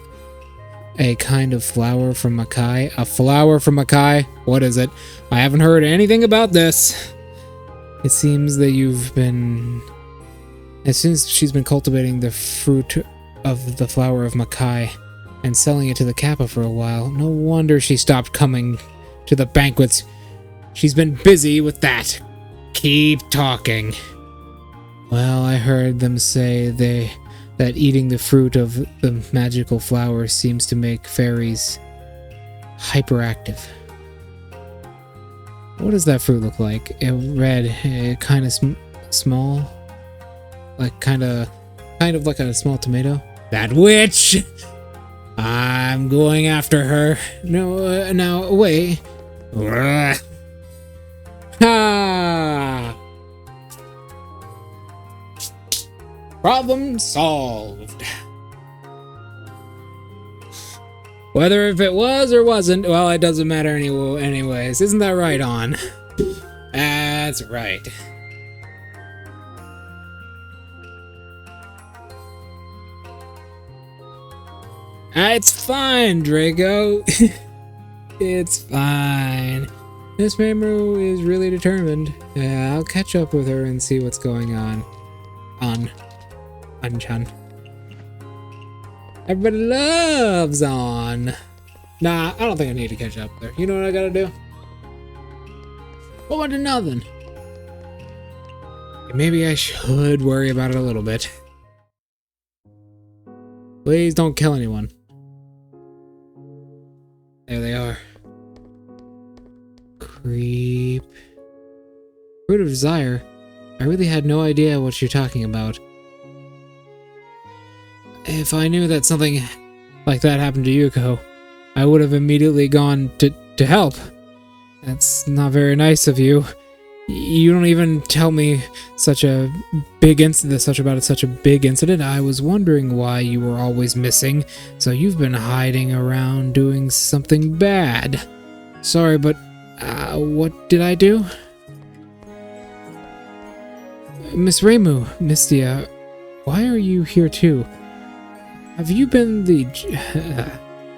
a kind of flower from Makai? A flower from Makai? What is it? I haven't heard anything about this. It seems that she's been cultivating the fruit of the flower of Makai and selling it to the Kappa for a while. No wonder she stopped coming to the banquets. She's been busy with that. Keep talking. Well, I heard them say that eating the fruit of the magical flower seems to make fairies hyperactive. What does that fruit look like? Red, kind of small, like kind of like a small tomato. That witch! I'm going after her. No, now wait. Ha! Problem solved. Whether if it was or wasn't, well, it doesn't matter anyways. Isn't that right, On? That's right. It's fine, Draco. It's fine. Miss Mamoru is really determined. I'll catch up with her and see what's going on. On-chan. Everybody loves On. Nah, I don't think I need to catch up there. You know what I gotta do? Whole bunch of nothing. Maybe I should worry about it a little bit. Please don't kill anyone. There they are. Creep. Fruit of Desire? I really had no idea what you're talking about. If I knew that something like that happened to Yuko, I would have immediately gone to help. That's not very nice of you. You don't even tell me such a big incident. I was wondering why you were always missing, so you've been hiding around doing something bad. Sorry, but what did I do? Miss Reimu, Mystia, why are you here too? Have you been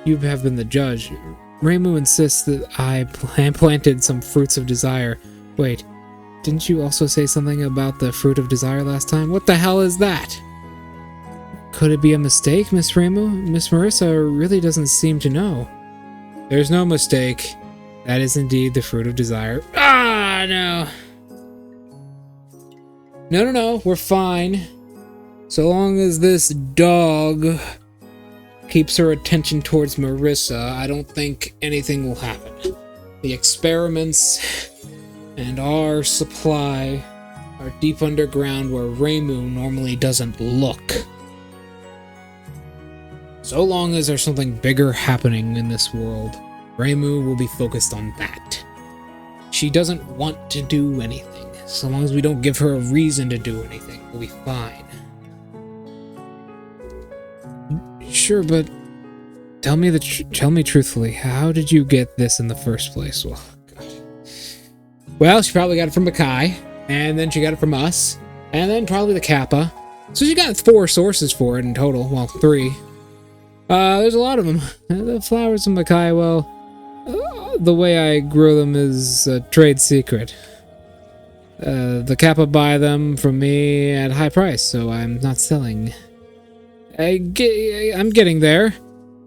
you have been the judge. Reimu insists that I planted some fruits of desire. Wait, didn't you also say something about the fruit of desire last time? What the hell is that? Could it be a mistake, Miss Reimu? Miss Marissa really doesn't seem to know. There's no mistake. That is indeed the fruit of desire. Ah, no. No, we're fine. So long as this dog keeps her attention towards Marissa, I don't think anything will happen. The experiments and our supply are deep underground where Reimu normally doesn't look. So long as there's something bigger happening in this world, Reimu will be focused on that. She doesn't want to do anything. So long as we don't give her a reason to do anything, we'll be fine. Sure, but tell me truthfully, how did you get this in the first place? Well, God. Well, she probably got it from Makai, and then she got it from us, and then probably the Kappa. So she got 4 sources for it in total. Well, 3. There's a lot of them. The flowers of Makai, well, the way I grow them is a trade secret. The Kappa buy them from me at high price, so I'm not selling. I'm getting there.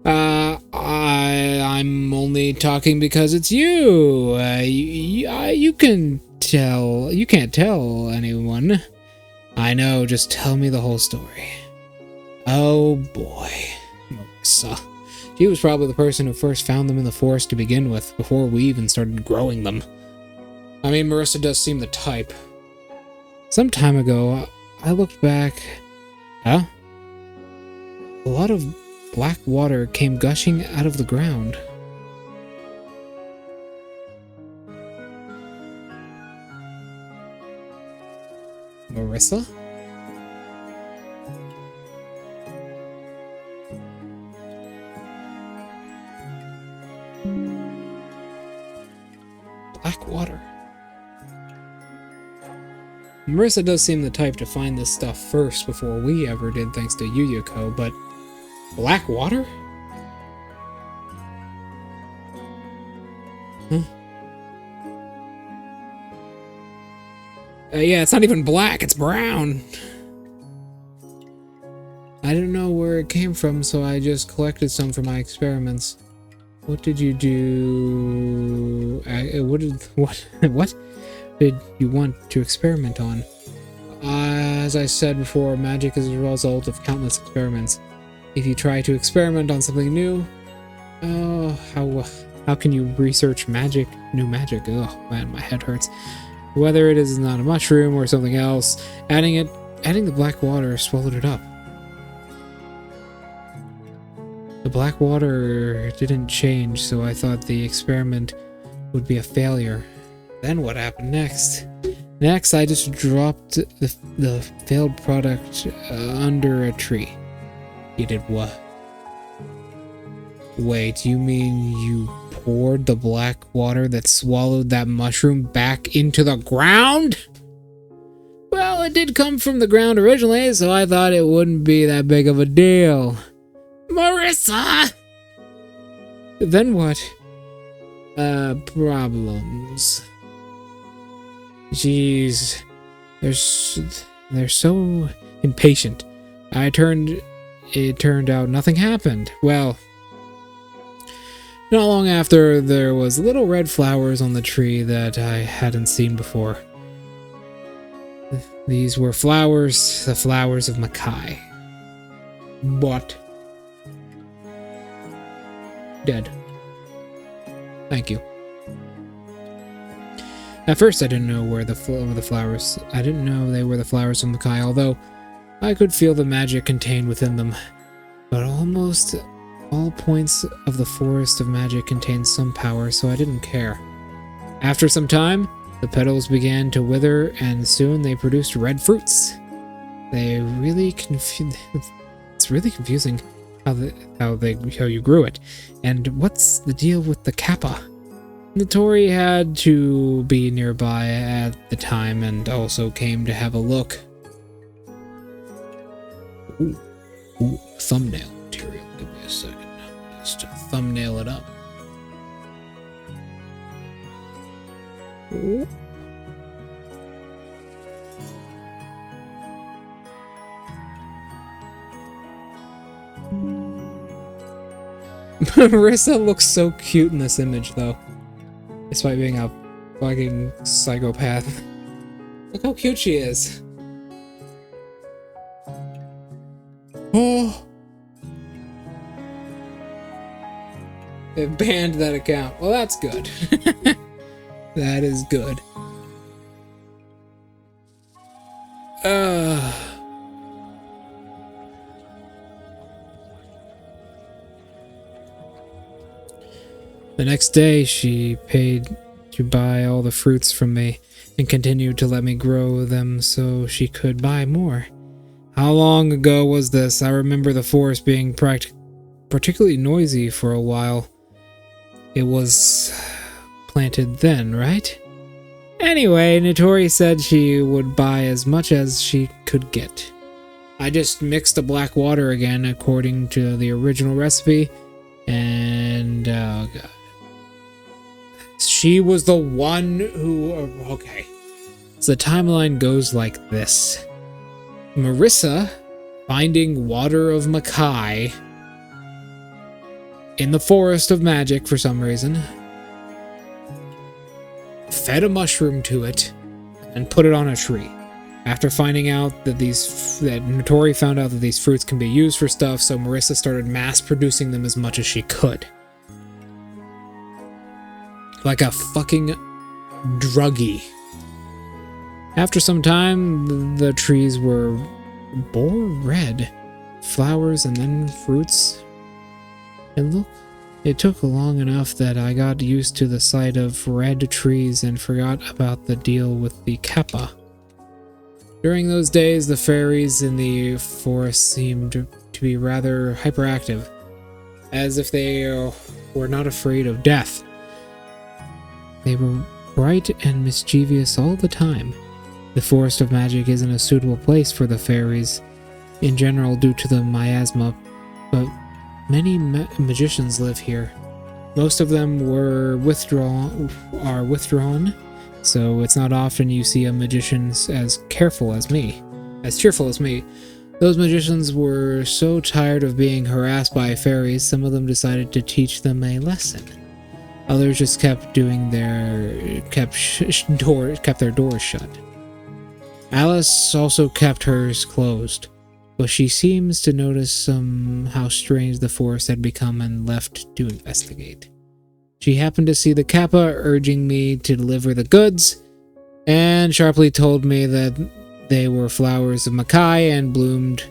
I'm only talking because it's you. You can tell. You can't tell anyone. I know. Just tell me the whole story. Oh boy, Marissa. She was probably the person who first found them in the forest to begin with, before we even started growing them. I mean, Marissa does seem the type. Some time ago, I looked back. Huh? A lot of black water came gushing out of the ground. Marissa? Black water. Marissa does seem the type to find this stuff first before we ever did, thanks to Yuyuko, but black water? Huh? Yeah, it's not even black, it's brown. I didn't know where it came from, so I just collected some for my experiments. What did you do? What did you want to experiment on? As I said before, magic is a result of countless experiments. If you try to experiment on something new, how can you research new magic? Oh man, my head hurts. Whether it is not a mushroom or something else, adding the black water swallowed it up. The black water didn't change, so I thought the experiment would be a failure. Then what happened next? Next, I just dropped the failed product under a tree. You did what? Wait, you mean you poured the black water that swallowed that mushroom back into the ground? Well, it did come from the ground originally, so I thought it wouldn't be that big of a deal. Marissa! Then what? Problems. Jeez. They're so impatient. It turned out nothing happened. Well, not long after, there was little red flowers on the tree that I hadn't seen before. These were flowers, the flowers of Makai. But dead. Thank you. At first, I didn't know where the flowers. I didn't know they were the flowers of Makai, although I could feel the magic contained within them. But almost all points of the forest of magic contained some power, so I didn't care. After some time, the petals began to wither, and soon they produced red fruits. It's really confusing how you grew it. And what's the deal with the kappa? Notori had to be nearby at the time and also came to have a look. Ooh, thumbnail material. Give me a second. Just thumbnail it up. Ooh. Marissa looks so cute in this image, though. Despite being a fucking psychopath. Look how cute she is. Oh. It banned that account. Well, that's good. That is good. The next day, she paid to buy all the fruits from me and continued to let me grow them so she could buy more. How long ago was this? I remember the forest being particularly noisy for a while. It was planted then, right? Anyway, Notori said she would buy as much as she could get. I just mixed the black water again according to the original recipe, and oh god. She was the one who... Okay. So the timeline goes like this. Marissa finding water of Makai in the forest of magic for some reason, fed a mushroom to it, and put it on a tree. After finding out that Notori found out that these fruits can be used for stuff, so Marissa started mass producing them as much as she could. Like a fucking druggie. After some time, the trees bore red flowers and then fruits. And look, it took long enough that I got used to the sight of red trees and forgot about the deal with the kappa. During those days, the fairies in the forest seemed to be rather hyperactive, as if they were not afraid of death. They were bright and mischievous all the time. The Forest of Magic isn't a suitable place for the fairies in general due to the miasma, but many magicians live here. Most of them are withdrawn, so it's not often you see a magician as cheerful as me. Those magicians were so tired of being harassed by fairies, some of them decided to teach them a lesson. Others just kept their doors shut. Alice also kept hers closed, but she seems to notice how strange the forest had become and left to investigate. She happened to see the kappa urging me to deliver the goods, and sharply told me that they were flowers of Makai and bloomed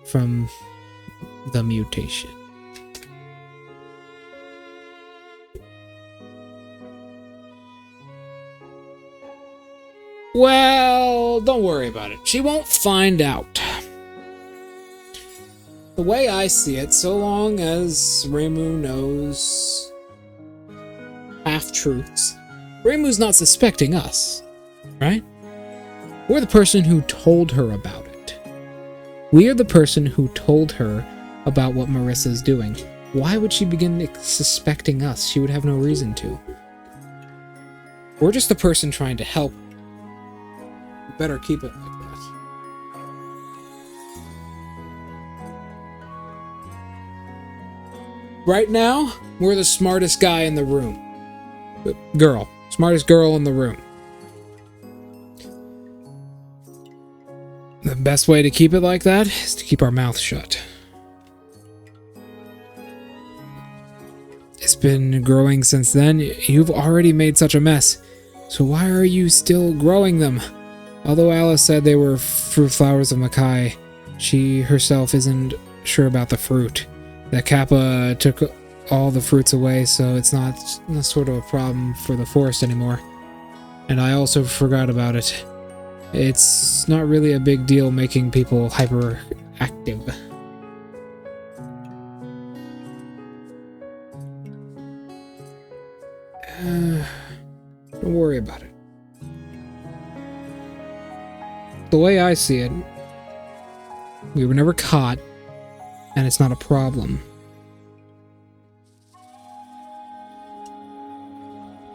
from the mutation. Well, don't worry about it. She won't find out. The way I see it, so long as Reimu knows half-truths, Reimu's not suspecting us, right? We're the person who told her about it. We are the person who told her about what Marissa's doing. Why would she begin suspecting us? She would have no reason to. We're just the person trying to help. Better keep it like that. Right now, we're the smartest guy in the room. Smartest girl in the room. The best way to keep it like that is to keep our mouth shut. It's been growing since then. You've already made such a mess. So why are you still growing them? Although Alice said they were fruit flowers of Makai, she herself isn't sure about the fruit. The kappa took all the fruits away, so it's not sort of a problem for the forest anymore. And I also forgot about it. It's not really a big deal making people hyperactive. Don't worry about it. The way I see it, we were never caught, and it's not a problem.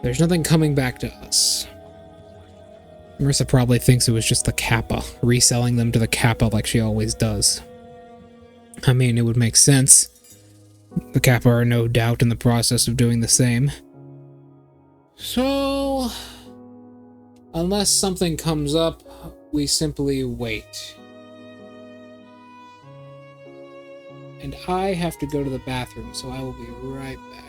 There's nothing coming back to us. Marissa probably thinks it was just the kappa, reselling them to the kappa like she always does. I mean, it would make sense. The kappa are no doubt in the process of doing the same. So, unless something comes up, we simply wait. And I have to go to the bathroom, so I will be right back.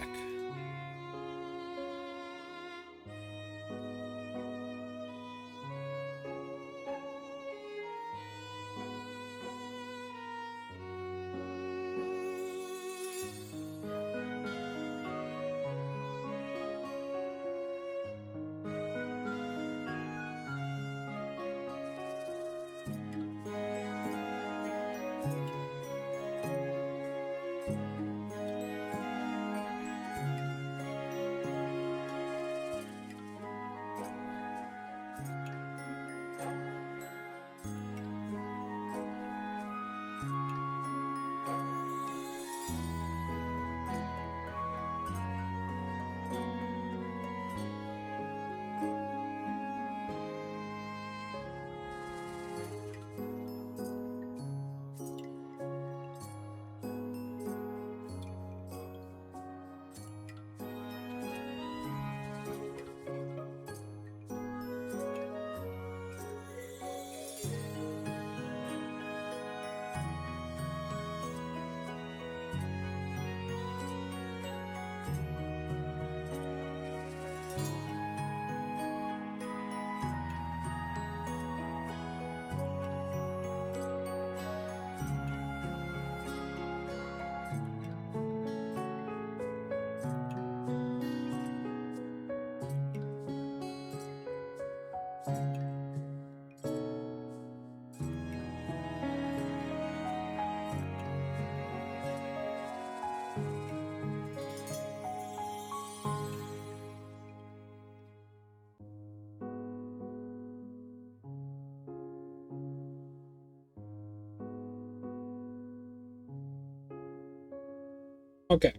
Okay.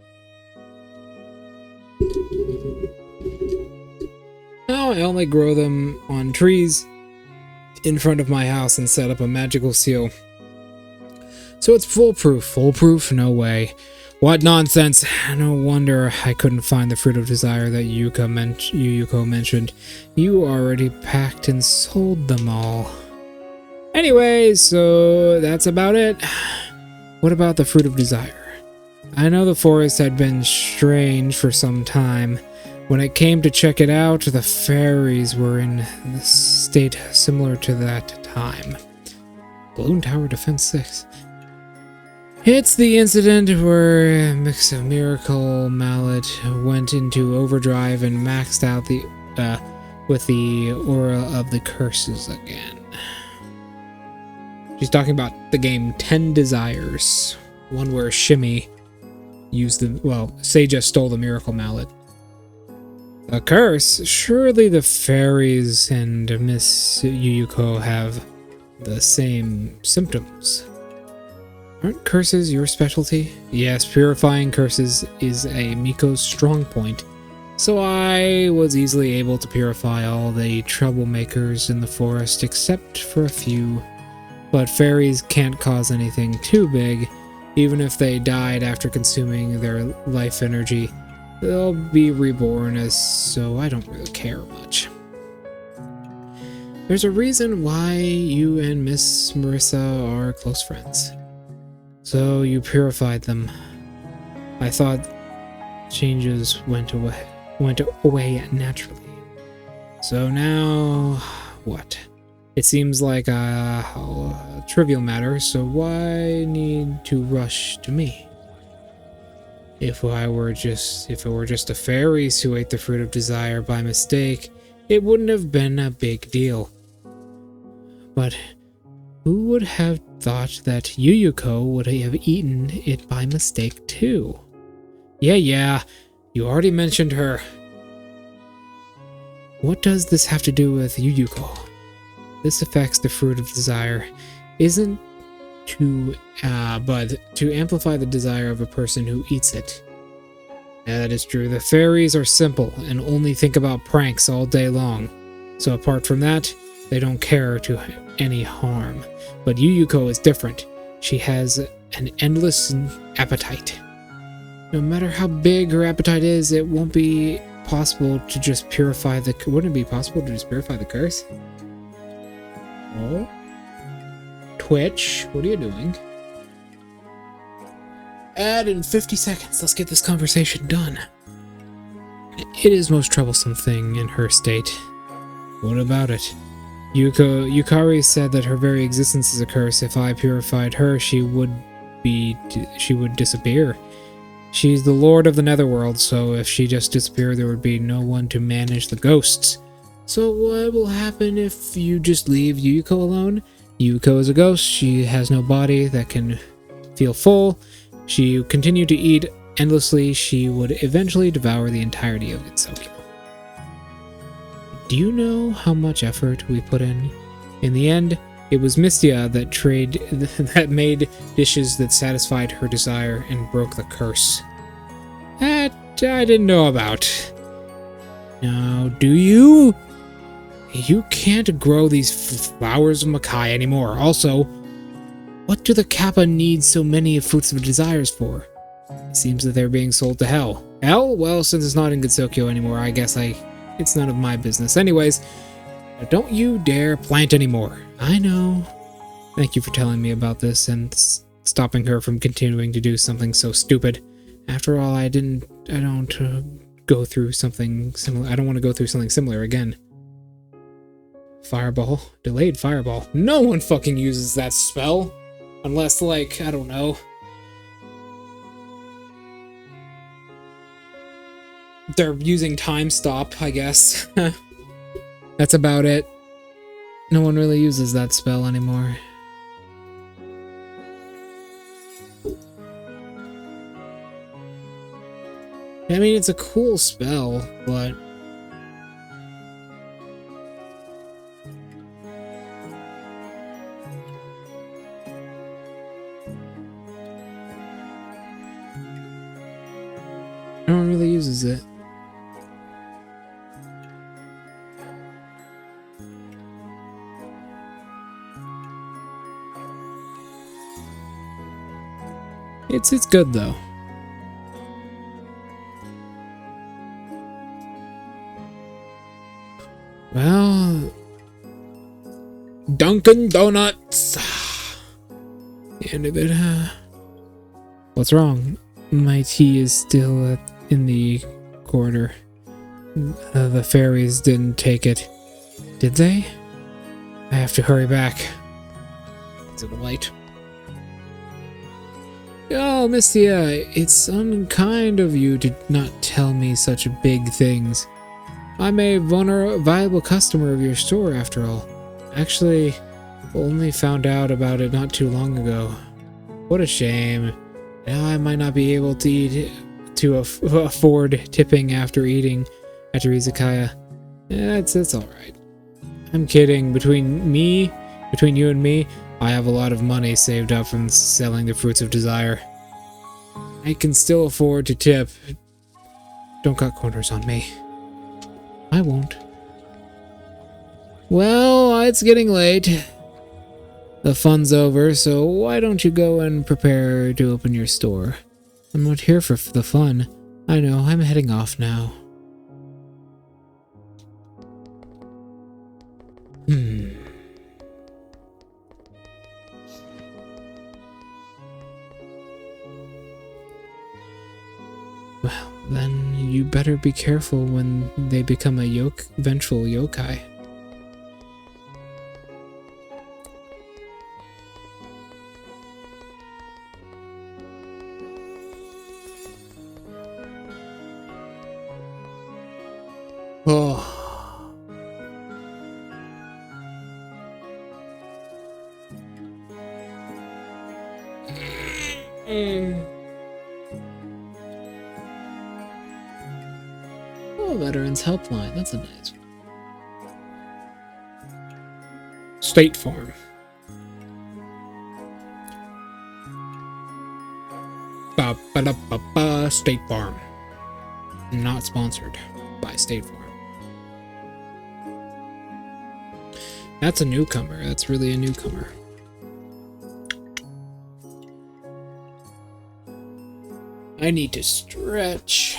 Now I only grow them on trees in front of my house and set up a magical seal. So it's foolproof. Foolproof? No way. What nonsense. No wonder I couldn't find the fruit of desire that Yuyuko mentioned. You already packed and sold them all. Anyway, so that's about it. What about the fruit of desire? I know the forest had been strange for some time. When it came to check it out, the fairies were in a state similar to that time. Balloon Tower Defense 6. It's the incident where Mix of Miracle Mallet went into overdrive and maxed out the with the aura of the curses again. She's talking about the game 10 Desires, one where Shimmy used the, well, Seija stole the Miracle Mallet. A curse? Surely the fairies and Miss Yuyuko have the same symptoms. Aren't curses your specialty? Yes, purifying curses is a Miko's strong point, so I was easily able to purify all the troublemakers in the forest except for a few. But fairies can't cause anything too big. Even if they died after consuming their life energy, they'll be reborn, so I don't really care much. There's a reason why you and Miss Marissa are close friends. So you purified them. I thought changes went away naturally. So now, what? It seems like a trivial matter, so why need to rush to me? If it were just the fairies who ate the fruit of desire by mistake, it wouldn't have been a big deal. But who would have thought that Yuyuko would have eaten it by mistake too? Yeah, you already mentioned her. What does this have to do with Yuyuko? This affects the fruit of desire. Isn't but to amplify the desire of a person who eats it. Yeah, that is true. The fairies are simple and only think about pranks all day long. So apart from that, they don't care to any harm. But Yuyuko is different. She has an endless appetite. No matter how big her appetite is, it won't be possible to just purify the... Wouldn't it be possible to just purify the curse? Oh? Twitch, what are you doing? Add in 50 seconds. Let's get this conversation done. It is most troublesome thing in her state. What about it? Yukari said that her very existence is a curse. If I purified her, she would disappear. She's the lord of the netherworld, so if she just disappeared, there would be no one to manage the ghosts. So what will happen if you just leave Yuyuko alone? Yuyuko is a ghost. She has no body that can feel full. She continued to eat endlessly. She would eventually devour the entirety of Izakaya. Do you know how much effort we put in? In the end, it was Mystia that made dishes that satisfied her desire and broke the curse. That I didn't know about. Now, do you? You can't grow these flowers of Makai anymore. Also, what do the Kappa need so many fruits of desires for? It seems that they're being sold to Hell. Hell? Well, since it's not in Gitsokyo anymore, I guess it's none of my business. Anyways, don't you dare plant anymore. I know. Thank you for telling me about this and stopping her from continuing to do something so stupid. After all, I don't go through something similar. I don't want to go through something similar again. Fireball. Delayed fireball. No one fucking uses that spell. Unless, like, I don't know. They're using time stop, I guess. That's about it. No one really uses that spell anymore. I mean, it's a cool spell, but... No one really uses it. It's good though. Well, Dunkin' Donuts. The end of it. What's wrong? My tea is still in the corridor. The fairies didn't take it. Did they? I have to hurry back. Is it light? Oh, Mystia, it's unkind of you to not tell me such big things. I'm a viable customer of your store, after all. Actually, only found out about it not too long ago. What a shame. Now I might not be able to afford tipping after eating at your Izakaya. It's alright. I'm kidding. Between you and me, I have a lot of money saved up from selling the fruits of desire. I can still afford to tip. Don't cut corners on me. I won't. Well, it's getting late. The fun's over, so why don't you go and prepare to open your store? I'm not here for the fun. I know, I'm heading off now. Well, then you better be careful when they become a vengeful yokai. Oh. Oh, Veterans Helpline. That's a nice one. State Farm. Ba-ba-da-ba-ba, State Farm. Not sponsored by State Farm. That's a newcomer. That's really a newcomer. I need to stretch.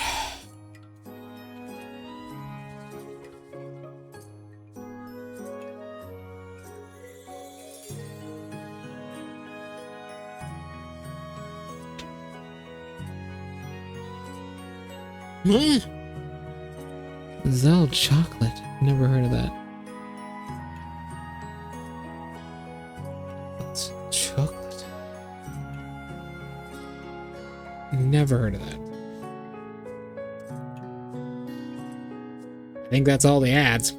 Zell chocolate. Never heard of that. That's chocolate. Never heard of that. I think that's all the ads.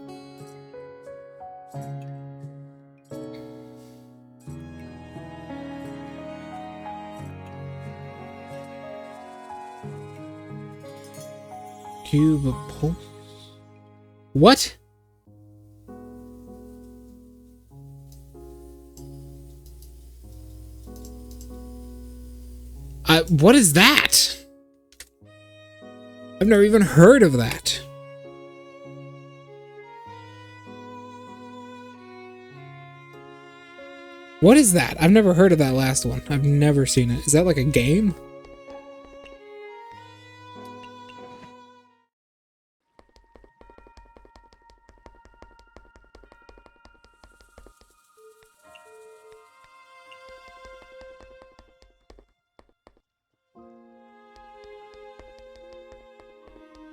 Cube of pulse. What? What is that? I've never even heard of that. What is that? I've never heard of that last one. I've never seen it. Is that like a game?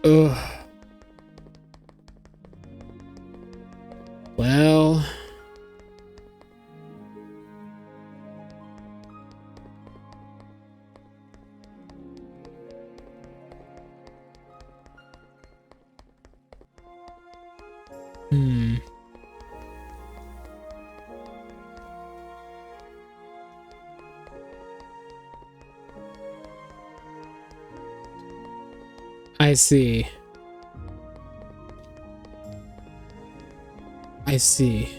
Ugh. Well. I see. I see.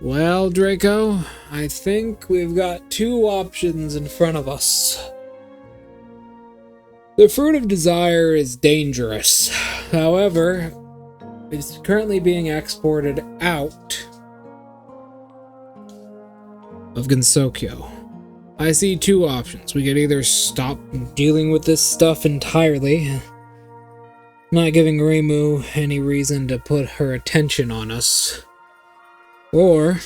Well, Draco, I think we've got two options in front of us. The fruit of desire is dangerous. However, it's currently being exported out of Gensokyo. I see two options. We could either stop dealing with this stuff entirely, not giving Reimu any reason to put her attention on us, or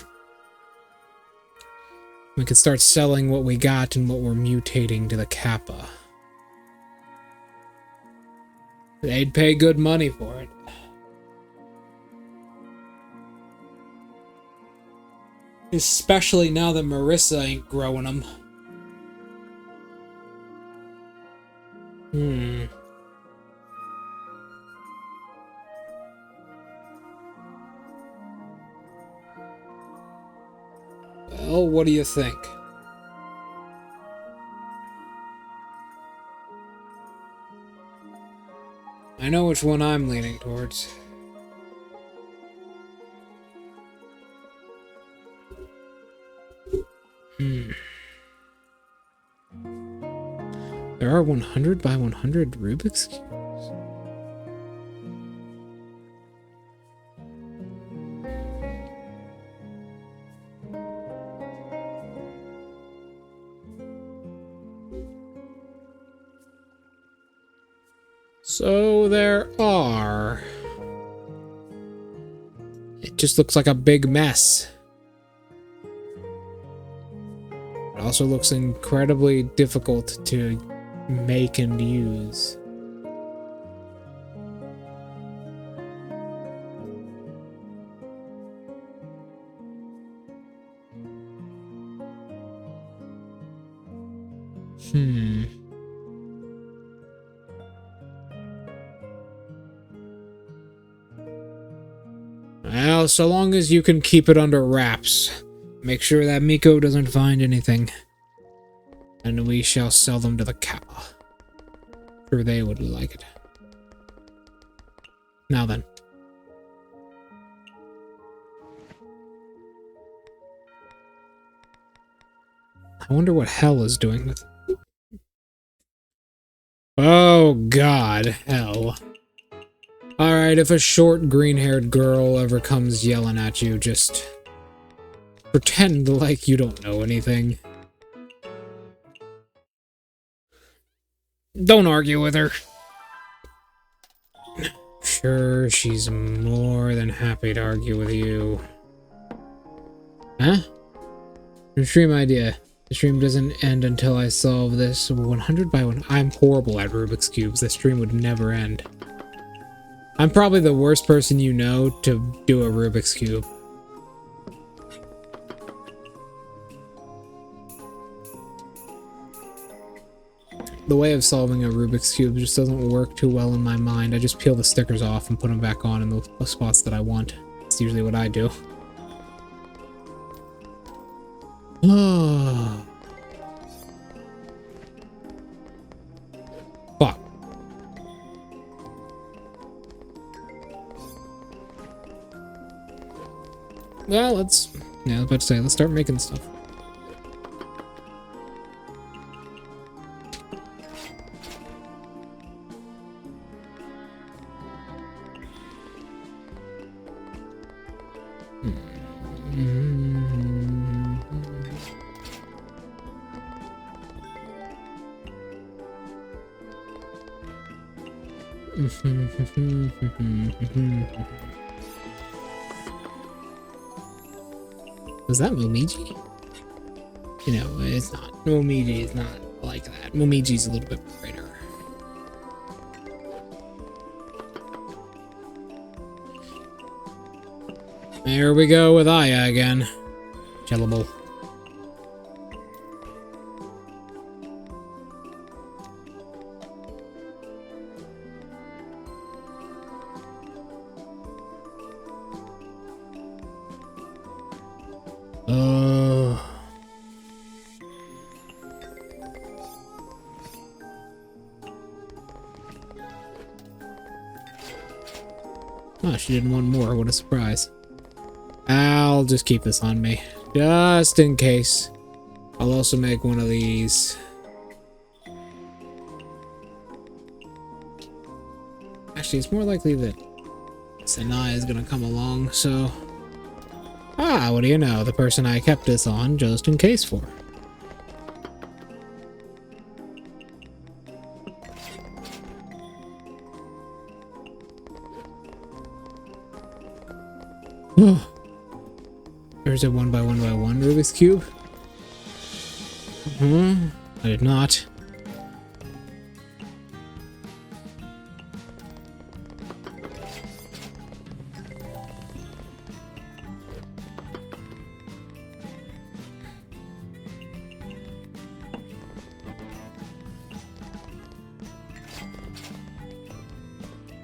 we could start selling what we got and what we're mutating to the Kappa. They'd pay good money for it. Especially now that Marissa ain't growing them. Well, what do you think? I know which one I'm leaning towards. There are 100 by 100 Rubik's Cubes. So there are. It just looks like a big mess. It also looks incredibly difficult to make and use. Well, so long as you can keep it under wraps. Make sure that Miko doesn't find anything. And we shall sell them to the Kappa. Sure they would like it. Now then. I wonder what Hell is doing with it. Oh god, Hell. Alright, if a short green-haired girl ever comes yelling at you, just pretend like you don't know anything. Don't argue with her. Sure, she's more than happy to argue with you. Huh? Stream idea. The stream doesn't end until I solve this 100 by 1. I'm horrible at Rubik's Cubes. The stream would never end. I'm probably the worst person you know to do a Rubik's Cube. The way of solving a Rubik's Cube just doesn't work too well in my mind. I just peel the stickers off and put them back on in the spots that I want. That's usually what I do. Fuck. Well, let's... Yeah, I was about to say, let's start making stuff. Was that Momiji? You know, it's not. Momiji is not like that. Momiji's a little bit brighter. There we go with Aya again. Killable. Oh, she didn't want more. What a surprise. I'll just keep this on me. Just in case. I'll also make one of these. actually, it's more likely that Senai is gonna come along, so... Ah, what do you know? The person I kept this on just in case for. There's a 1x1x1 Rubik's Cube. I did not.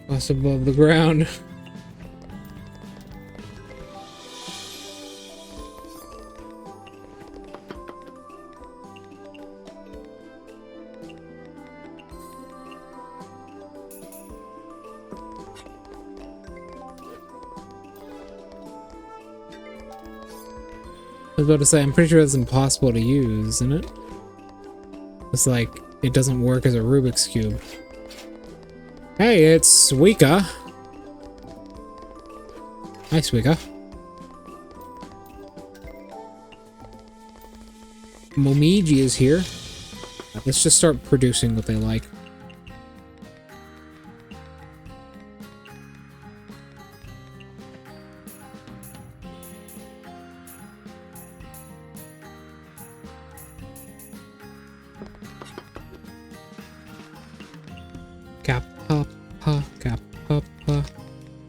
Plus above the ground. I was about to say, I'm pretty sure it's impossible to use, isn't it? It's like, it doesn't work as a Rubik's Cube. Hey, it's Suika. Hi, Suika. Momiji is here. Let's just start producing what they like.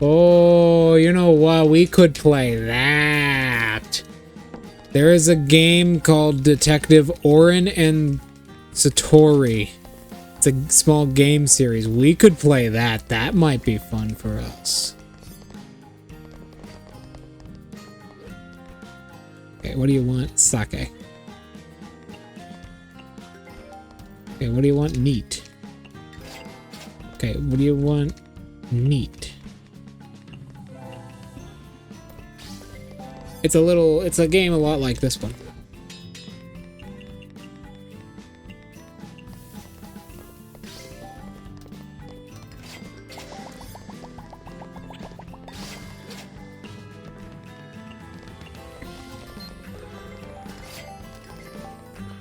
Oh, you know what? We could play that. There is a game called Detective Orin and Satori. It's a small game series. We could play that. That might be fun for us. Okay, what do you want? Sake. Okay, what do you want? Neat. Okay, what do you want? Neat. It's a game a lot like this one.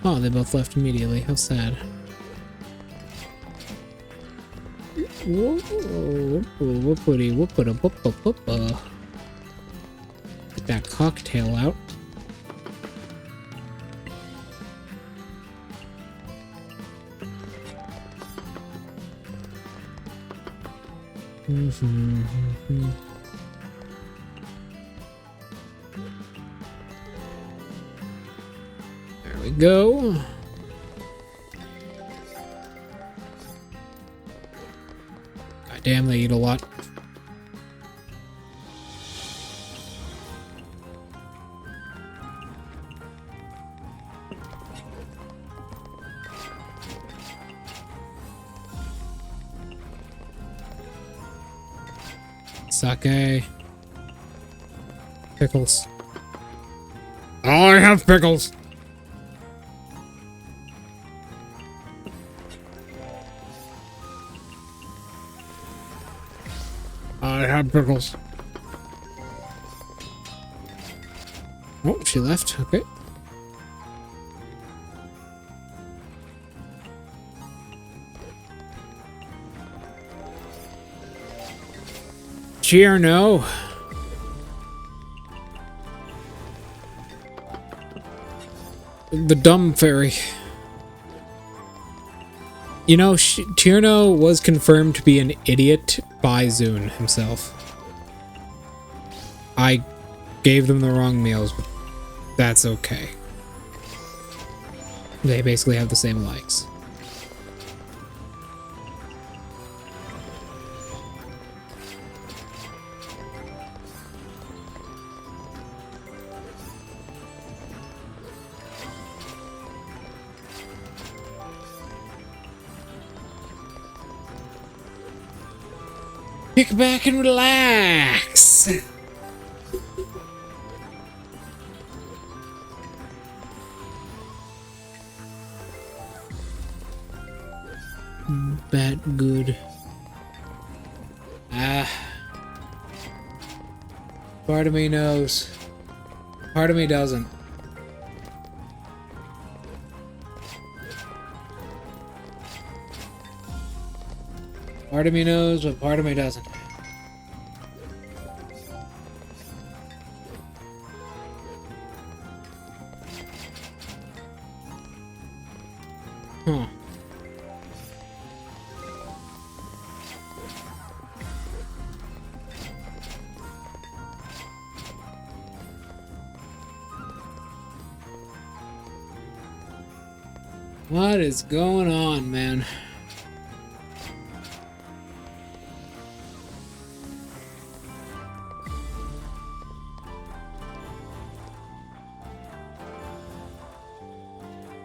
Oh, they both left immediately. How sad. Whoa, whoopity, whoopita, whoopa, whoopa. Get that cocktail out. There we go. God damn, they eat a lot. Sake. Pickles. I have pickles. I have pickles. Oh, she left. Okay. Cheer, no. The dumb fairy. You know, Tierno was confirmed to be an idiot by Zune himself. I gave them the wrong meals, but that's okay. They basically have the same likes. Kick back and relax. Bad good. Part of me knows. Part of me doesn't. Part of me knows, but part of me doesn't. Huh. What is going on, man?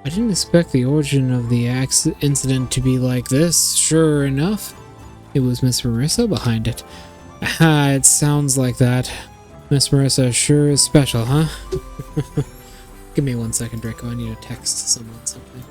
I didn't expect the origin of the incident to be like this. Sure enough, it was Miss Marissa behind it. Ah, it sounds like that. Miss Marissa sure is special, huh? Give me 1 second, Draco. I need to text someone something.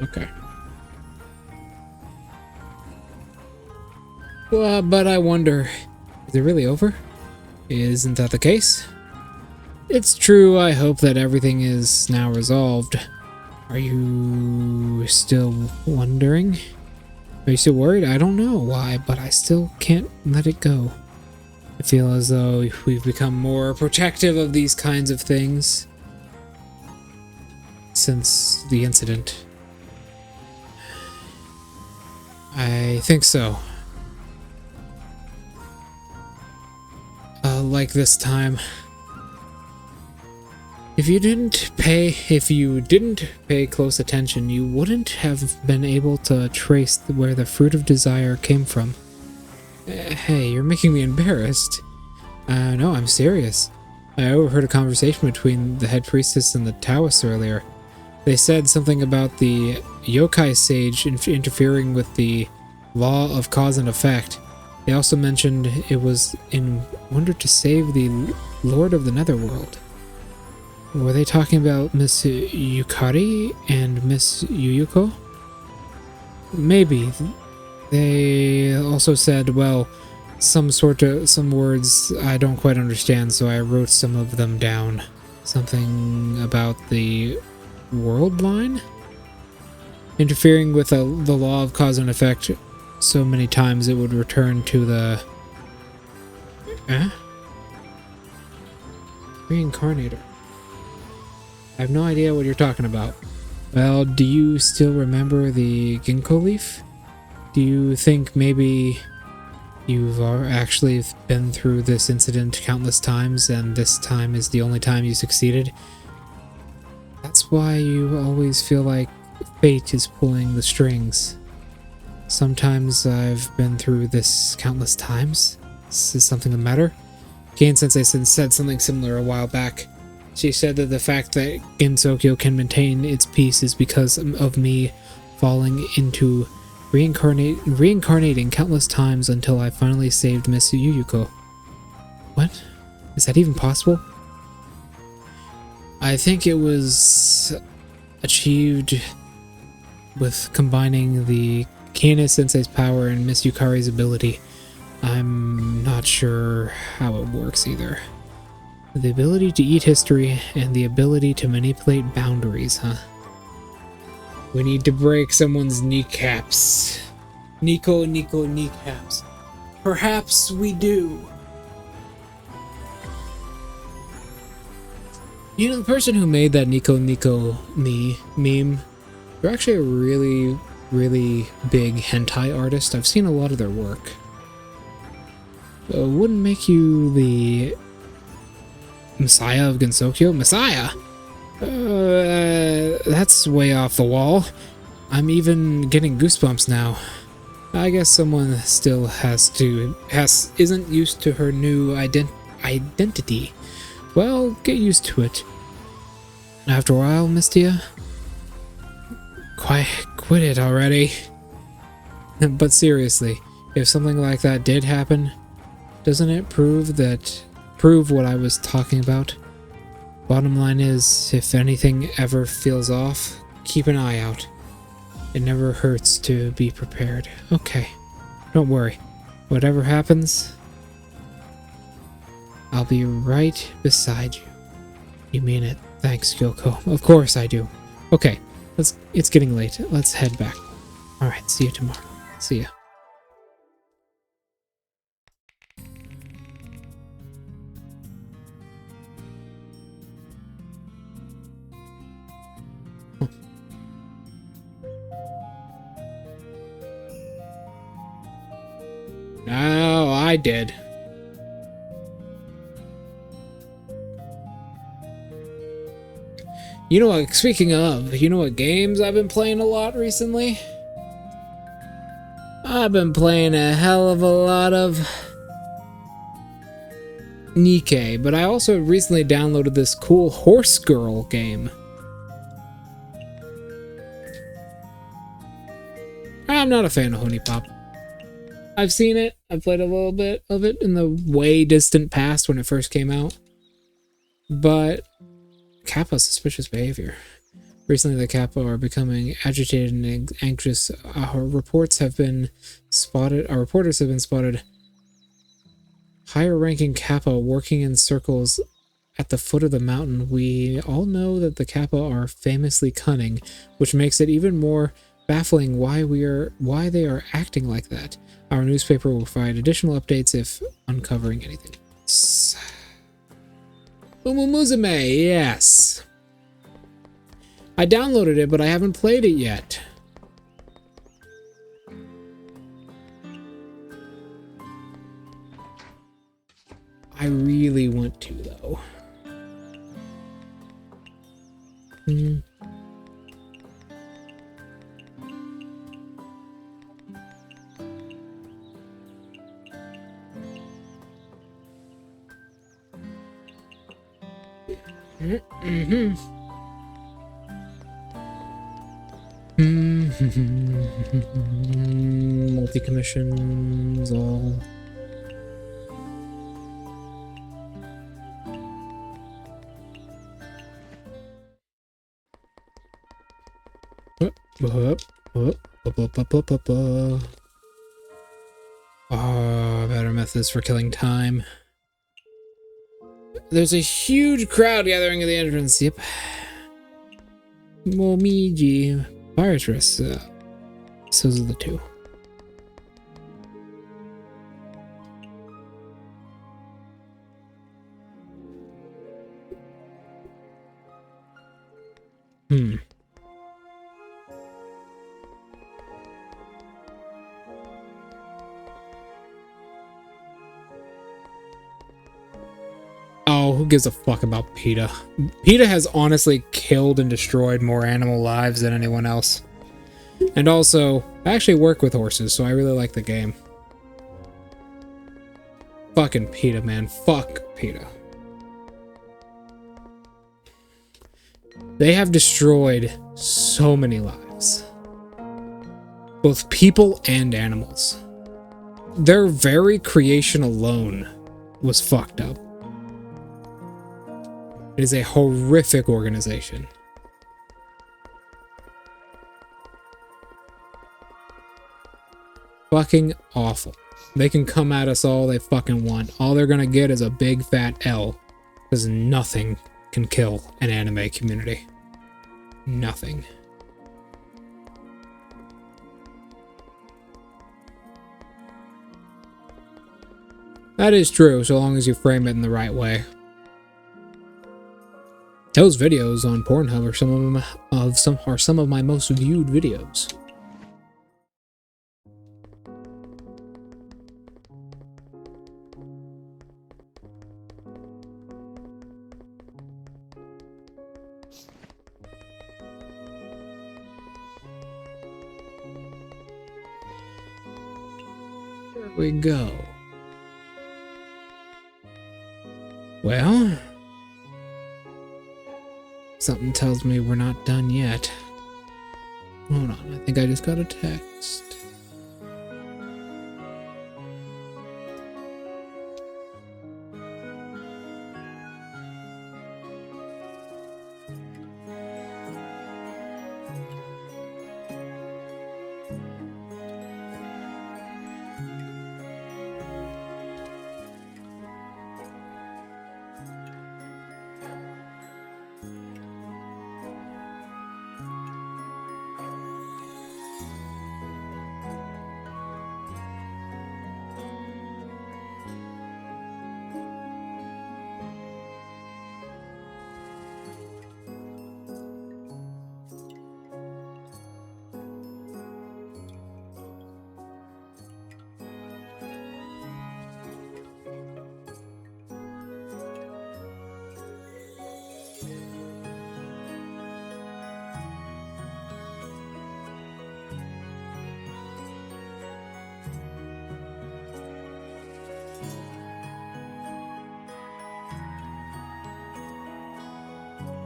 Okay. Well, but I wonder, is it really over? Isn't that the case? It's true, I hope that everything is now resolved. Are you still wondering? Are you still worried? I don't know why, but I still can't let it go. I feel as though we've become more protective of these kinds of things since the incident. I think so. Like this time. If you didn't pay close attention, you wouldn't have been able to trace where the fruit of desire came from. Hey, you're making me embarrassed. No, I'm serious. I overheard a conversation between the head priestess and the Taoists earlier. They said something about the yokai sage interfering with the law of cause and effect. They also mentioned it was in wonder to save the Lord of the Netherworld. Were they talking about Miss Yukari and Miss Yuyuko? Maybe. They also said, well, some words I don't quite understand, so I wrote some of them down. Something about the world line? Interfering with the law of cause and effect so many times it would return to the... Reincarnator. I have no idea what you're talking about. Well, do you still remember the ginkgo leaf? Do you think maybe you've actually been through this incident countless times and this time is the only time you succeeded? That's why you always feel like fate is pulling the strings. Sometimes I've been through this countless times. Is something the matter? Kane Sensei said something similar a while back. She said that the fact that Gensokyo can maintain its peace is because of me falling into reincarnating countless times until I finally saved Miss Yuyuko. What? Is that even possible? I think it was achieved with combining the Kane Sensei's power and Miss Yukari's ability. I'm not sure how it works either. The ability to eat history and the ability to manipulate boundaries, huh? We need to break someone's kneecaps. Nico kneecaps. Perhaps we do. You know, the person who made that Nico knee meme, they're actually a really, really big hentai artist. I've seen a lot of their work. Wouldn't make you the Messiah of Gensokyo? Messiah? That's way off the wall. I'm even getting goosebumps now. I guess someone still isn't used to her new identity. Well, get used to it. After a while, Mystia, quit it already. But seriously, if something like that did happen, doesn't it prove what I was talking about? Bottom line is, if anything ever feels off, keep an eye out. It never hurts to be prepared. Okay, don't worry. Whatever happens, I'll be right beside you. You mean it. Thanks, Kyoko. Of course I do. Okay, it's getting late. Let's head back. Alright, see you tomorrow. See ya. No, I did. You know what, speaking of, you know what games I've been playing a lot recently? I've been playing a hell of a lot of Nikkei, but I also recently downloaded this cool Horse Girl game. I'm not a fan of Honeypop. I've seen it, I've played a little bit of it in the way distant past when it first came out. But Kappa suspicious behavior. Recently the Kappa are becoming agitated and anxious. Our reporters have been spotted higher ranking Kappa working in circles at the foot of the mountain. We all know that the Kappa are famously cunning, which makes it even more baffling why they are acting like that. Our newspaper will provide additional updates if uncovering anything. Umumuzume, yes. I downloaded it, but I haven't played it yet. I really want to, though. Multi-commissions, all. Better methods for killing time. There's a huge crowd gathering at the entrance. Yep. Momiji. Piratress. Those are the two. Oh, who gives a fuck about PETA? PETA has honestly killed and destroyed more animal lives than anyone else. And also, I actually work with horses, so I really like the game. Fucking PETA, man. Fuck PETA. They have destroyed so many lives. Both people and animals. Their very creation alone was fucked up. It is a horrific organization. Fucking awful. They can come at us all they fucking want. All they're gonna get is a big fat L. Because nothing can kill an anime community. Nothing. That is true, so long as you frame it in the right way. Those videos on Pornhub are some of my most viewed videos. There we go. Well, something tells me we're not done yet. Hold on, I think I just got a text.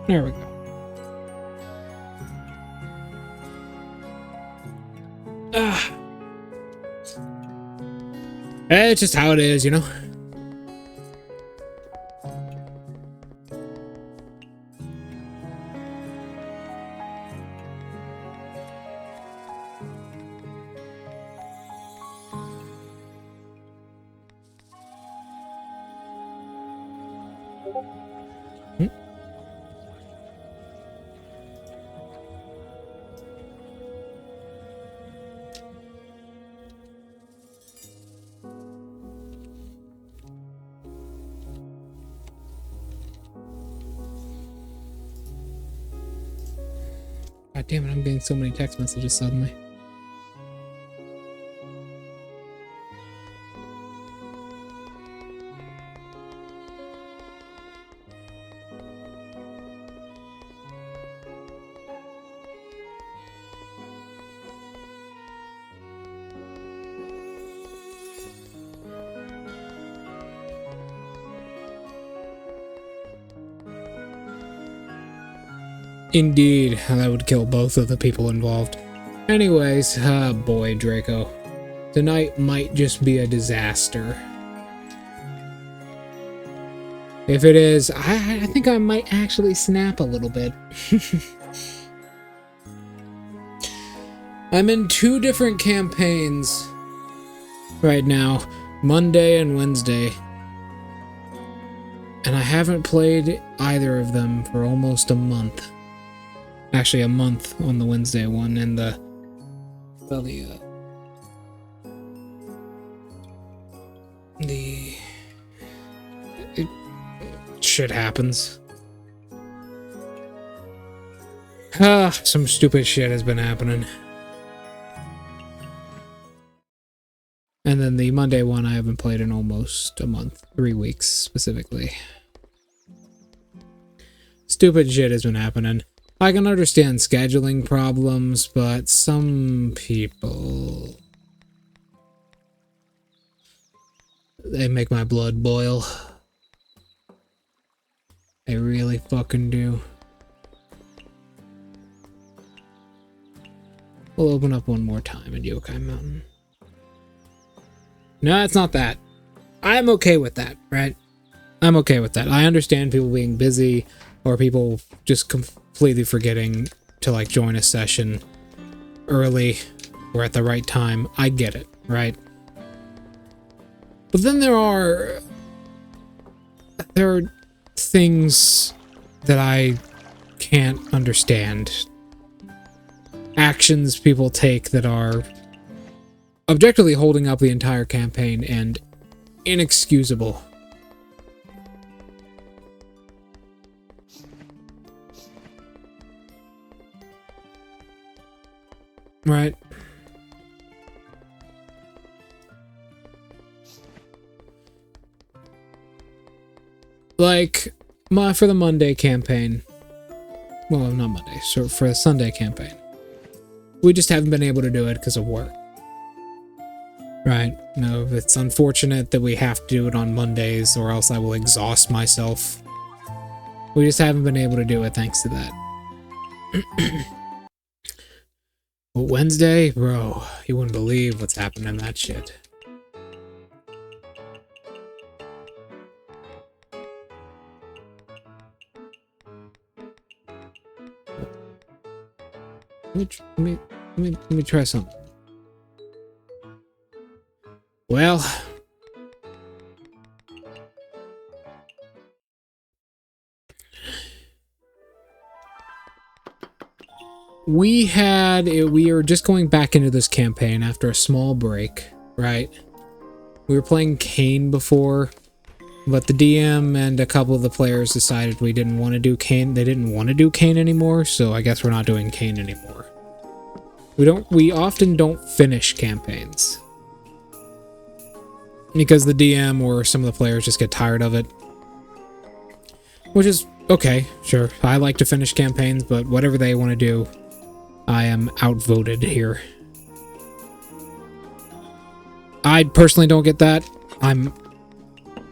There we go. It's just how it is, you know? God damn it, I'm getting so many text messages suddenly. Indeed, that would kill both of the people involved. Anyways, boy, Draco. Tonight might just be a disaster. If it is, I think I might actually snap a little bit. I'm in 2 different campaigns right now, Monday and Wednesday. And I haven't played either of them for almost a month. Actually, a month on the Wednesday one, and shit happens. Some stupid shit has been happening. And then the Monday one I haven't played in almost a month, 3 weeks specifically. Stupid shit has been happening. I can understand scheduling problems, but some people... they make my blood boil. They really fucking do. We'll open up one more time at Yokai Mountain. No, it's not that. I'm okay with that, right? I'm okay with that. I understand people being busy, or people just completely forgetting to, like, join a session early or at the right time. I get it, right? But then there are things that I can't understand. Actions people take that are objectively holding up the entire campaign and inexcusable. Right. Like, for the Monday campaign. Well, not Monday, so for the Sunday campaign. We just haven't been able to do it because of work. Right? No, it's unfortunate that we have to do it on Mondays, or else I will exhaust myself. We just haven't been able to do it thanks to that. But Wednesday, bro, you wouldn't believe what's happening in that shit. Let me try something. Well, we are just going back into this campaign after a small break, right? We were playing Kane before, but the DM and a couple of the players decided we didn't want to do Kane. They didn't want to do Kane anymore, so I guess we're not doing Kane anymore. We often don't finish campaigns because the DM or some of the players just get tired of it, which is okay, sure. I like to finish campaigns, but whatever they want to do, I am outvoted here. I personally don't get that.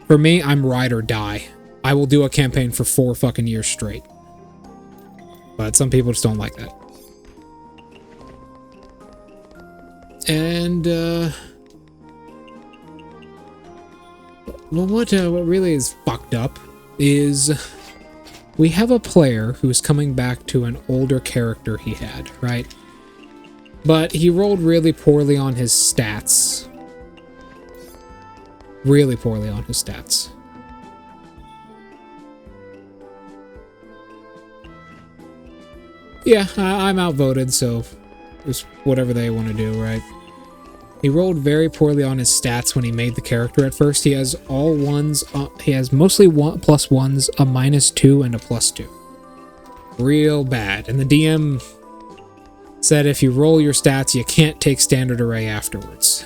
For me, I'm ride or die. I will do a campaign for 4 fucking years straight. But some people just don't like that. And, well, what really is fucked up is we have a player who's coming back to an older character he had, right? But he rolled really poorly on his stats. Really poorly on his stats. Yeah, I'm outvoted, so it's whatever they want to do, right? He rolled very poorly on his stats when he made the character at first. He has all ones. He has mostly +1s, a -2, and a +2. Real bad. And the DM said if you roll your stats, you can't take standard array afterwards.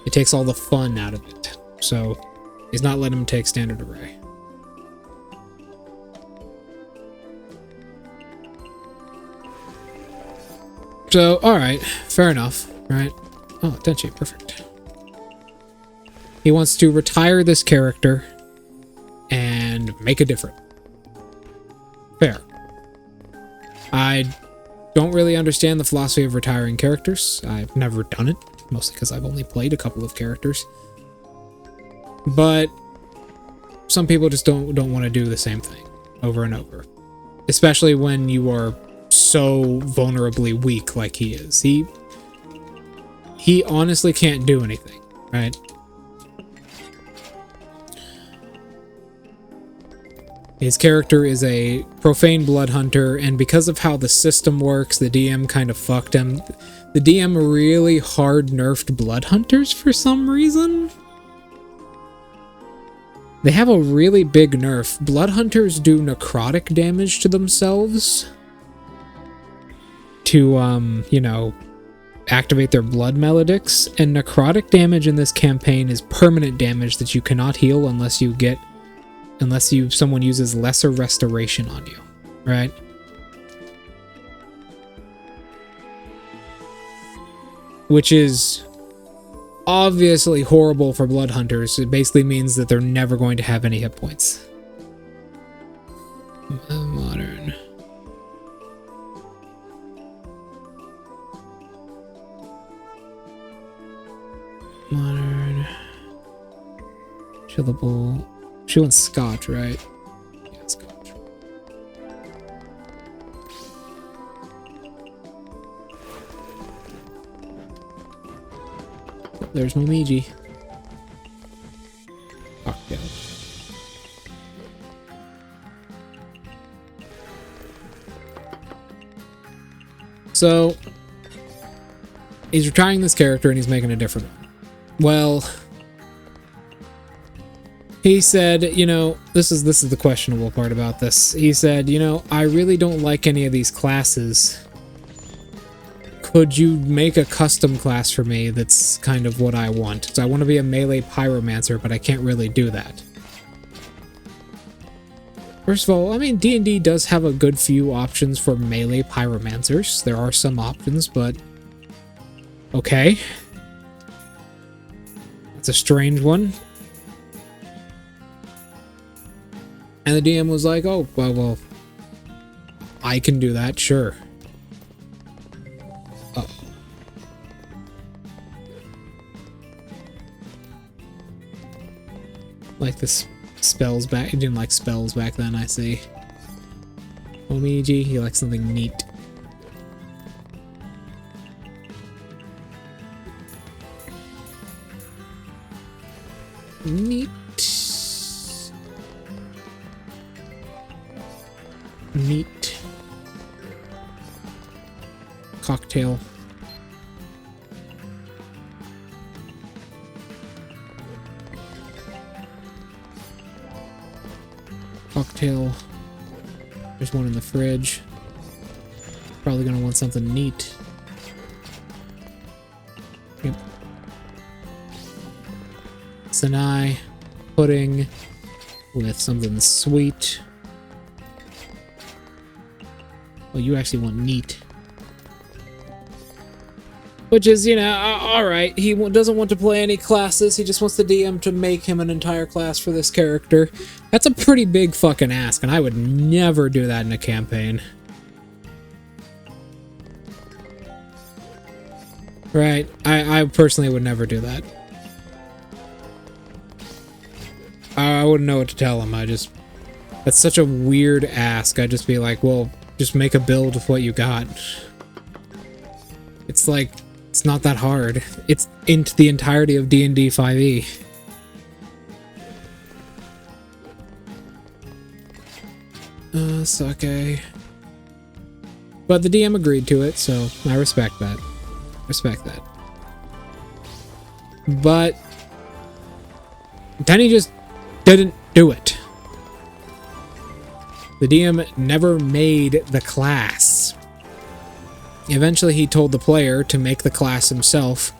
It takes all the fun out of it. So he's not letting him take standard array. So, alright, fair enough, right? Oh, Denchi, perfect. He wants to retire this character and make a different. Fair. I don't really understand the philosophy of retiring characters. I've never done it, mostly because I've only played a couple of characters. But some people just don't want to do the same thing over and over. Especially when you are so vulnerably weak like he is. He honestly can't do anything, right? His character is a profane blood hunter, and because of how the system works, the DM kind of fucked him. The DM really hard nerfed blood hunters for some reason. They have a really big nerf. Blood hunters do necrotic damage to themselves to, you know, activate their blood melodics, and necrotic damage in this campaign is permanent damage that you cannot heal unless someone uses lesser restoration on you, right? Which is obviously horrible for blood hunters. It basically means that they're never going to have any hit points. Modern. Modern. Chillable. She wants Scotch, right? Yeah, Scotch. There's Momiji. Fuck yeah. So, he's retiring this character and he's making a different one. Well, he said, you know, this is the questionable part about this. He said, you know, I really don't like any of these classes. Could you make a custom class for me that's kind of what I want? So I want to be a melee pyromancer, but I can't really do that. First of all, I mean, D&D does have a good few options for melee pyromancers. There are some options, but okay. That's a strange one. And the DM was like, oh, well, I can do that, sure. Oh. Like this spells back. He didn't like spells back then, I see. Omiji, he likes something neat. Neat. Neat. Cocktail. Cocktail. There's one in the fridge. Probably gonna want something neat. Yep. Sanai. Pudding. With something sweet. Well, you actually want neat. Which is, you know, alright. He doesn't want to play any classes. He just wants the DM to make him an entire class for this character. That's a pretty big fucking ask, and I would never do that in a campaign. Right. I personally would never do that. I wouldn't know what to tell him. That's such a weird ask. I'd just be like, well, just make a build with what you got. It's like, it's not that hard. It's into the entirety of D&D 5e. Sake. But the DM agreed to it, so I respect that. Respect that. But then he just didn't do it. The DM never made the class. Eventually he told the player to make the class himself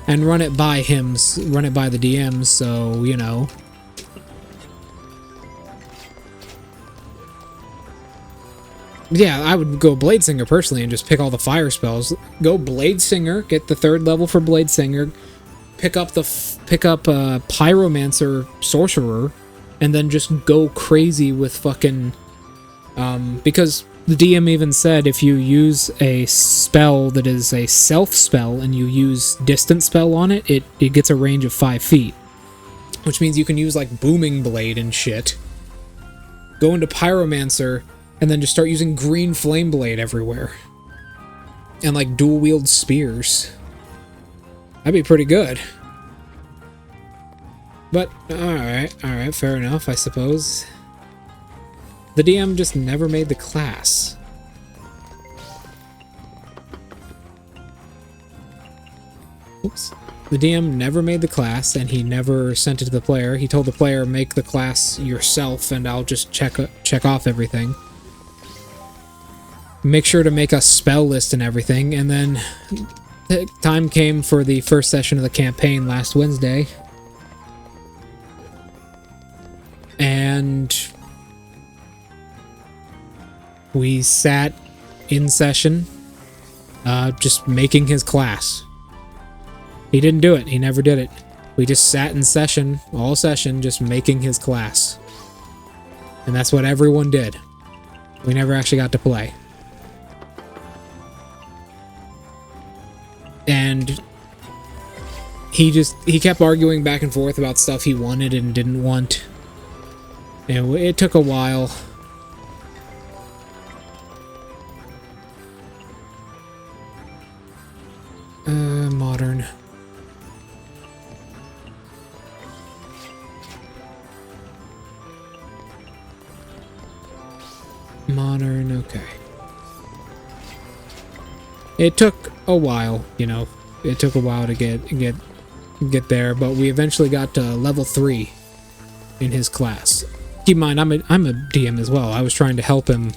and run it by the DM, so, you know. Yeah, I would go Bladesinger personally and just pick all the fire spells. Go Bladesinger, get the 3rd level for Bladesinger, pick up Pyromancer Sorcerer, and then just go crazy with fucking because the DM even said if you use a spell that is a self spell and you use distant spell on it, it gets a range of 5 feet. Which means you can use like Booming Blade and shit. Go into Pyromancer and then just start using green Flame Blade everywhere. And like dual wield spears. That'd be pretty good. But alright, fair enough, I suppose. The DM just never made the class. Oops. The DM never made the class, and he never sent it to the player. He told the player, make the class yourself, and I'll just check off everything. Make sure to make a spell list and everything, and then the time came for the first session of the campaign last Wednesday. And we sat in session, just making his class. He didn't do it. He never did it. We just sat in session, all session, just making his class. And that's what everyone did. We never actually got to play. And he kept arguing back and forth about stuff he wanted and didn't want. And it took a while. Modern. Modern, okay. It took a while, you know. It took a while to get there, but we eventually got to level 3 in his class. Keep in mind, I'm a DM as well. I was trying to help him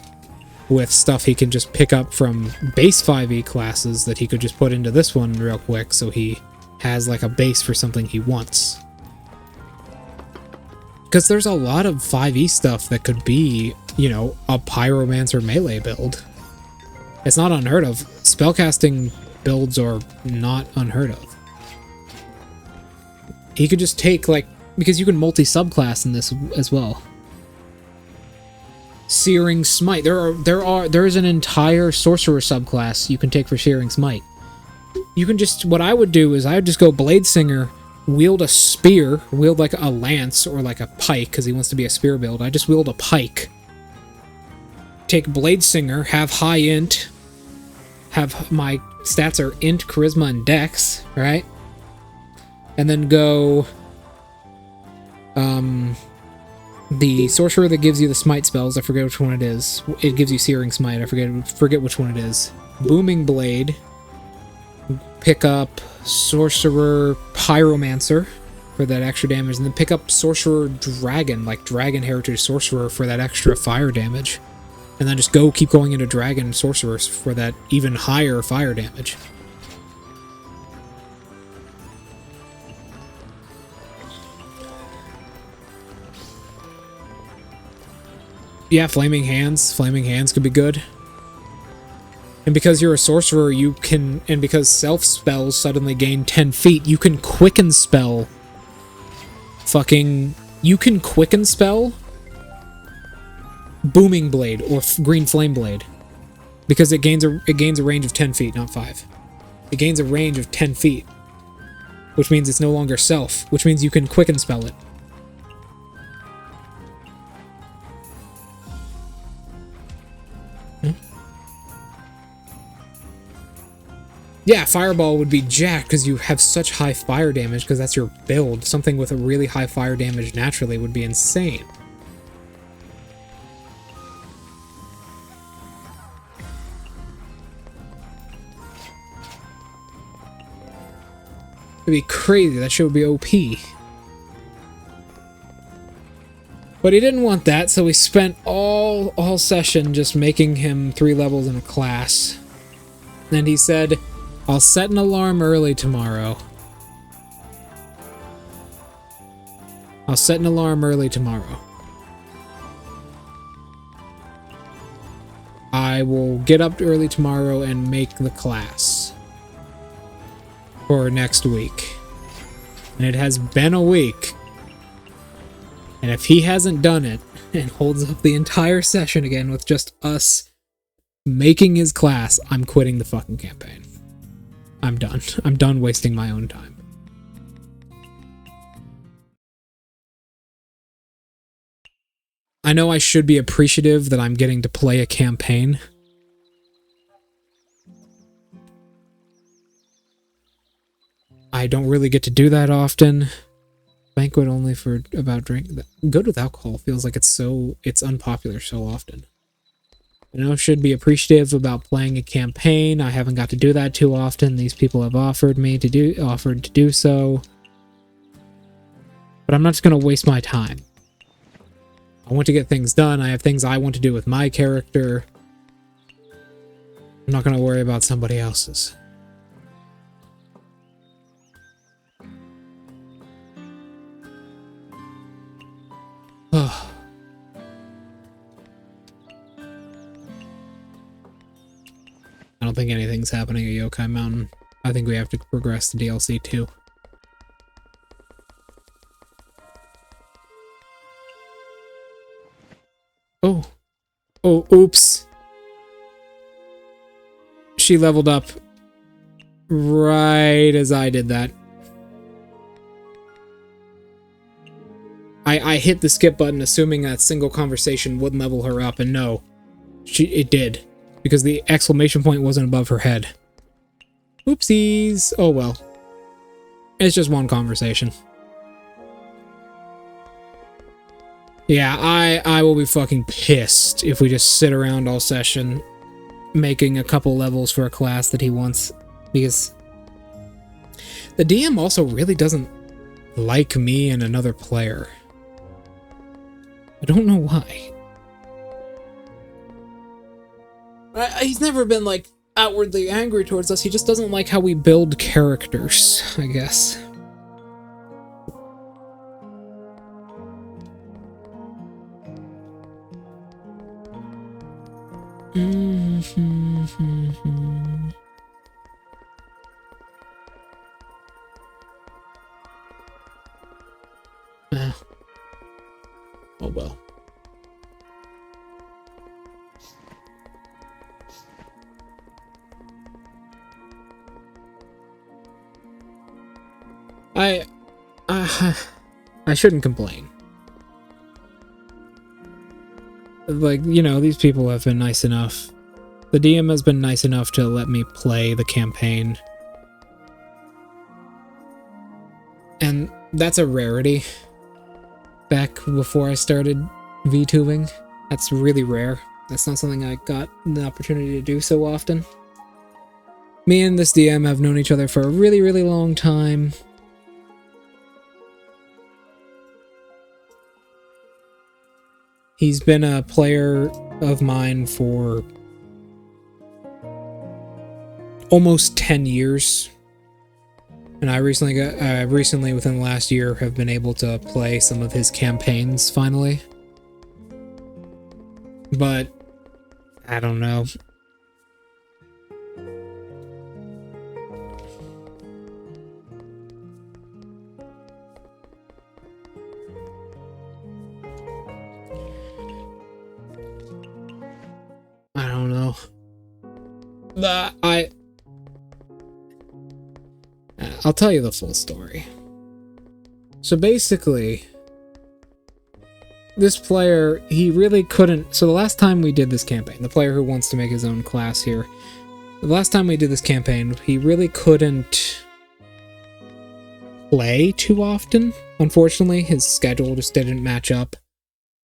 with stuff he can just pick up from base 5e classes that he could just put into this one real quick, so he has like a base for something he wants. Because there's a lot of 5e stuff that could be, you know, a Pyromancer melee build. It's not unheard of. Spellcasting builds are not unheard of. He could just take, like, because you can multi-subclass in this as well. Searing Smite. There is an entire sorcerer subclass you can take for Searing Smite. You can just, what I would do is I would just go Blade Singer, wield a spear, wield like a lance or like a pike because he wants to be a spear build. I just wield a pike. Take Blade Singer, have high int, have my stats are int, charisma, and dex, right? And then go the sorcerer that gives you the smite spells, I forget which one it is. It gives you Searing Smite, I forget which one it is. Booming Blade. Pick up Sorcerer Pyromancer for that extra damage, and then pick up Sorcerer Dragon, like Dragon Heritage Sorcerer for that extra fire damage. And then just keep going into Dragon Sorcerers for that even higher fire damage. Yeah, Flaming Hands. Flaming Hands could be good. And because you're a sorcerer, you can, and because self spells suddenly gain 10 feet, you can quicken spell. You can quicken spell Booming Blade or Green Flame Blade, because it gains a range of 10 feet, not 5. It gains a range of 10 feet, which means it's no longer self, which means you can quicken spell it. Yeah, Fireball would be jacked because you have such high fire damage because that's your build. Something with a really high fire damage naturally would be insane. It'd be crazy. That shit would be OP. But he didn't want that, so we spent all session just making him 3 levels in a class. And he said, I'll set an alarm early tomorrow. I'll set an alarm early tomorrow. I will get up early tomorrow and make the class for next week. And it has been a week. And if he hasn't done it and holds up the entire session again with just us making his class, I'm quitting the fucking campaign. I'm done. I'm done wasting my own time. I know I should be appreciative that I'm getting to play a campaign. I don't really get to do that often. Banquet only for about drink. Good with alcohol feels like it's unpopular so often. I know I should be appreciative about playing a campaign. I haven't got to do that too often. These people have offered to do so. But I'm not just going to waste my time. I want to get things done. I have things I want to do with my character. I'm not going to worry about somebody else's. I don't think anything's happening at Yokai Mountain. I think we have to progress the DLC too. Oh, oops. She leveled up right as I did that. I hit the skip button assuming that single conversation would level her up, and no, it did. Because the exclamation point wasn't above her head. Oopsies. Oh well. It's just one conversation. Yeah, I will be fucking pissed if we just sit around all session making a couple levels for a class that he wants. Because the DM also really doesn't like me and another player. I don't know why. He's never been, like, outwardly angry towards us. He just doesn't like how we build characters, I guess. well. I shouldn't complain. Like, you know, these people have been nice enough. The DM has been nice enough to let me play the campaign. And that's a rarity. Back before I started VTubing. That's really rare. That's not something I got the opportunity to do so often. Me and this DM have known each other for a really, really long time. He's been a player of mine for almost 10 years. And I recently within the last year have been able to play some of his campaigns finally. But I don't know. I'll tell you the full story. So basically, this player, he really couldn't... So the last time we did this campaign, the player who wants to make his own class here, the last time we did this campaign, he really couldn't play too often. Unfortunately, his schedule just didn't match up.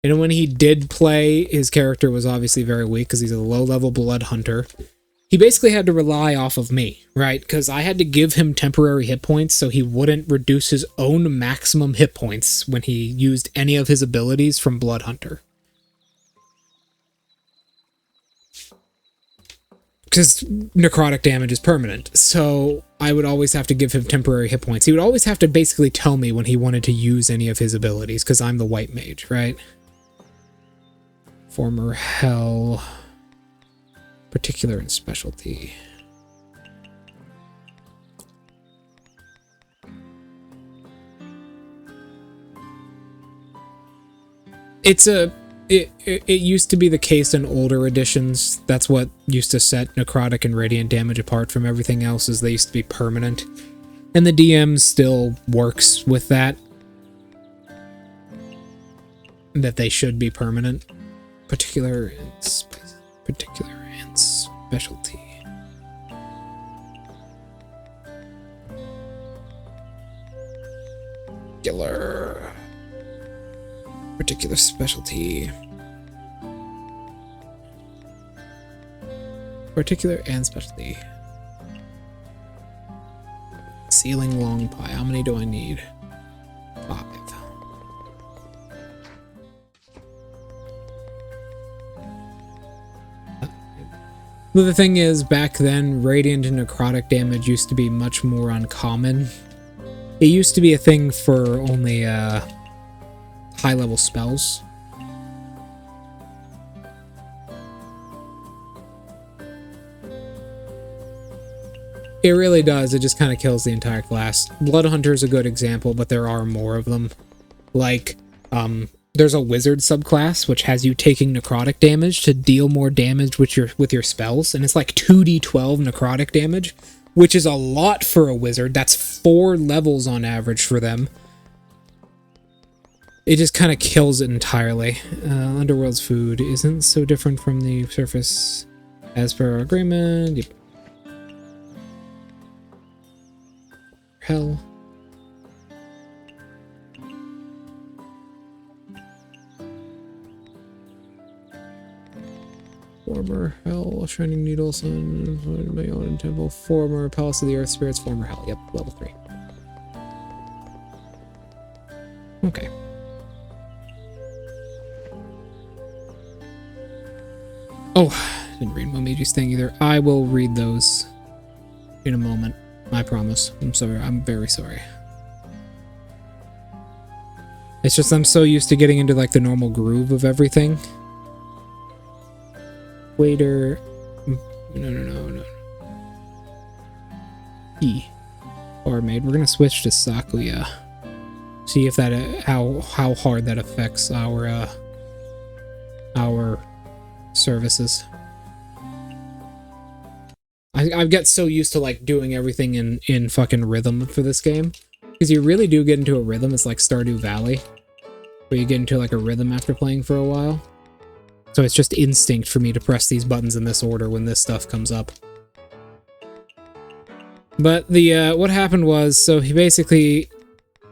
And when he did play, his character was obviously very weak because he's a low-level blood hunter. He basically had to rely off of me, right? Because I had to give him temporary hit points so he wouldn't reduce his own maximum hit points when he used any of his abilities from Blood Hunter. Because necrotic damage is permanent, so I would always have to give him temporary hit points. He would always have to basically tell me when he wanted to use any of his abilities, because I'm the white mage, right? Former Hell... Particular and specialty. It used to be the case in older editions. That's what used to set necrotic and radiant damage apart from everything else, is they used to be permanent. And the DM still works with that. That they should be permanent. Particular and specialty. Particular specialty. Particular and specialty. Ceiling long pie. How many do I need? 5. But the thing is, back then, radiant and necrotic damage used to be much more uncommon. It used to be a thing for only high-level spells. It really does. It just kind of kills the entire class. Blood Hunter is a good example, but there are more of them. Like, there's a wizard subclass which has you taking necrotic damage to deal more damage with your spells, and it's like 2d12 necrotic damage, which is a lot for a wizard. That's 4 levels on average for them. It just kind of kills it entirely. Underworld's food isn't so different from the surface as per our agreement. Yep. Hell. Former Hell, Shining Needle, Sun, Mayon Temple, former Palace of the Earth Spirits, former Hell. Yep, level 3. Okay. Oh, didn't read Momiji's thing either. I will read those in a moment. I promise. I'm sorry. I'm very sorry. It's just I'm so used to getting into like the normal groove of everything. Waiter. No. E. Barmaid. We're gonna switch to Sakuya. See if that how hard that affects our our services. I get so used to like doing everything in fucking rhythm for this game, because you really do get into a rhythm. It's like Stardew Valley, where you get into like a rhythm after playing for a while. So it's just instinct for me to press these buttons in this order when this stuff comes up. But the what happened was, so he basically,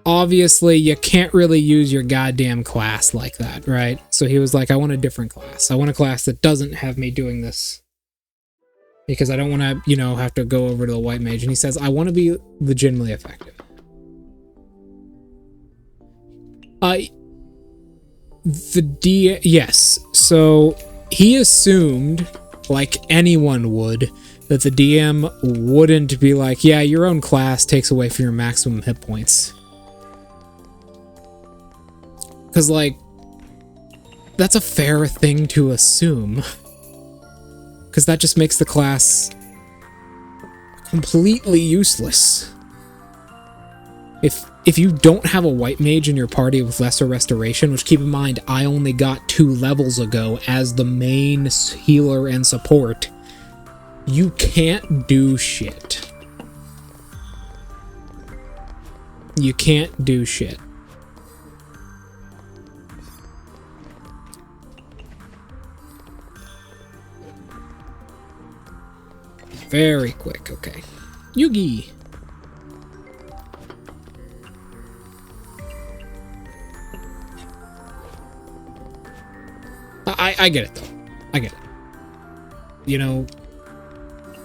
obviously you can't really use your goddamn class like that, right? So he was like, I want a different class. I want a class that doesn't have me doing this, because I don't want to, you know, have to go over to the white mage. And he says, I want to be legitimately effective. Yes. So he assumed, like anyone would, that the DM wouldn't be like, yeah, your own class takes away from your maximum hit points. Because, like, that's a fair thing to assume. Because that just makes the class completely useless. If you don't have a white mage in your party with lesser restoration, which, keep in mind, I only got 2 levels ago as the main healer and support, you can't do shit. You can't do shit. Very quick, okay. Yugi! I get it, though. I get it. You know,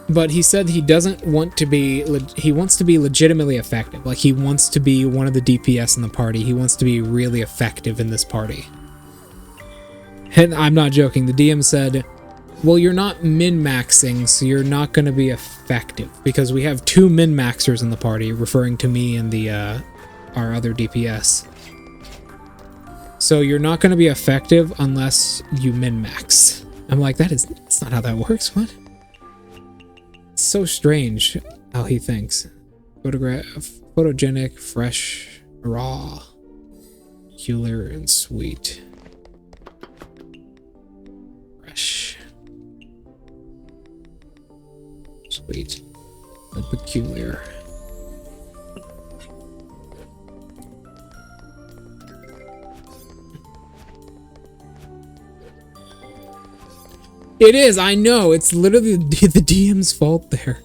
but he said he doesn't want to be, he wants to be legitimately effective. Like, he wants to be one of the DPS in the party. He wants to be really effective in this party. And I'm not joking. The DM said, well, you're not min-maxing, so you're not going to be effective. Because we have 2 min-maxers in the party, referring to me and the our other DPS. So you're not going to be effective unless you min-max. I'm like, that's not how that works. What? It's so strange how he thinks. Photogenic, fresh, raw, peculiar, and sweet. Fresh, sweet, and peculiar. It is, I know. It's literally the DM's fault there.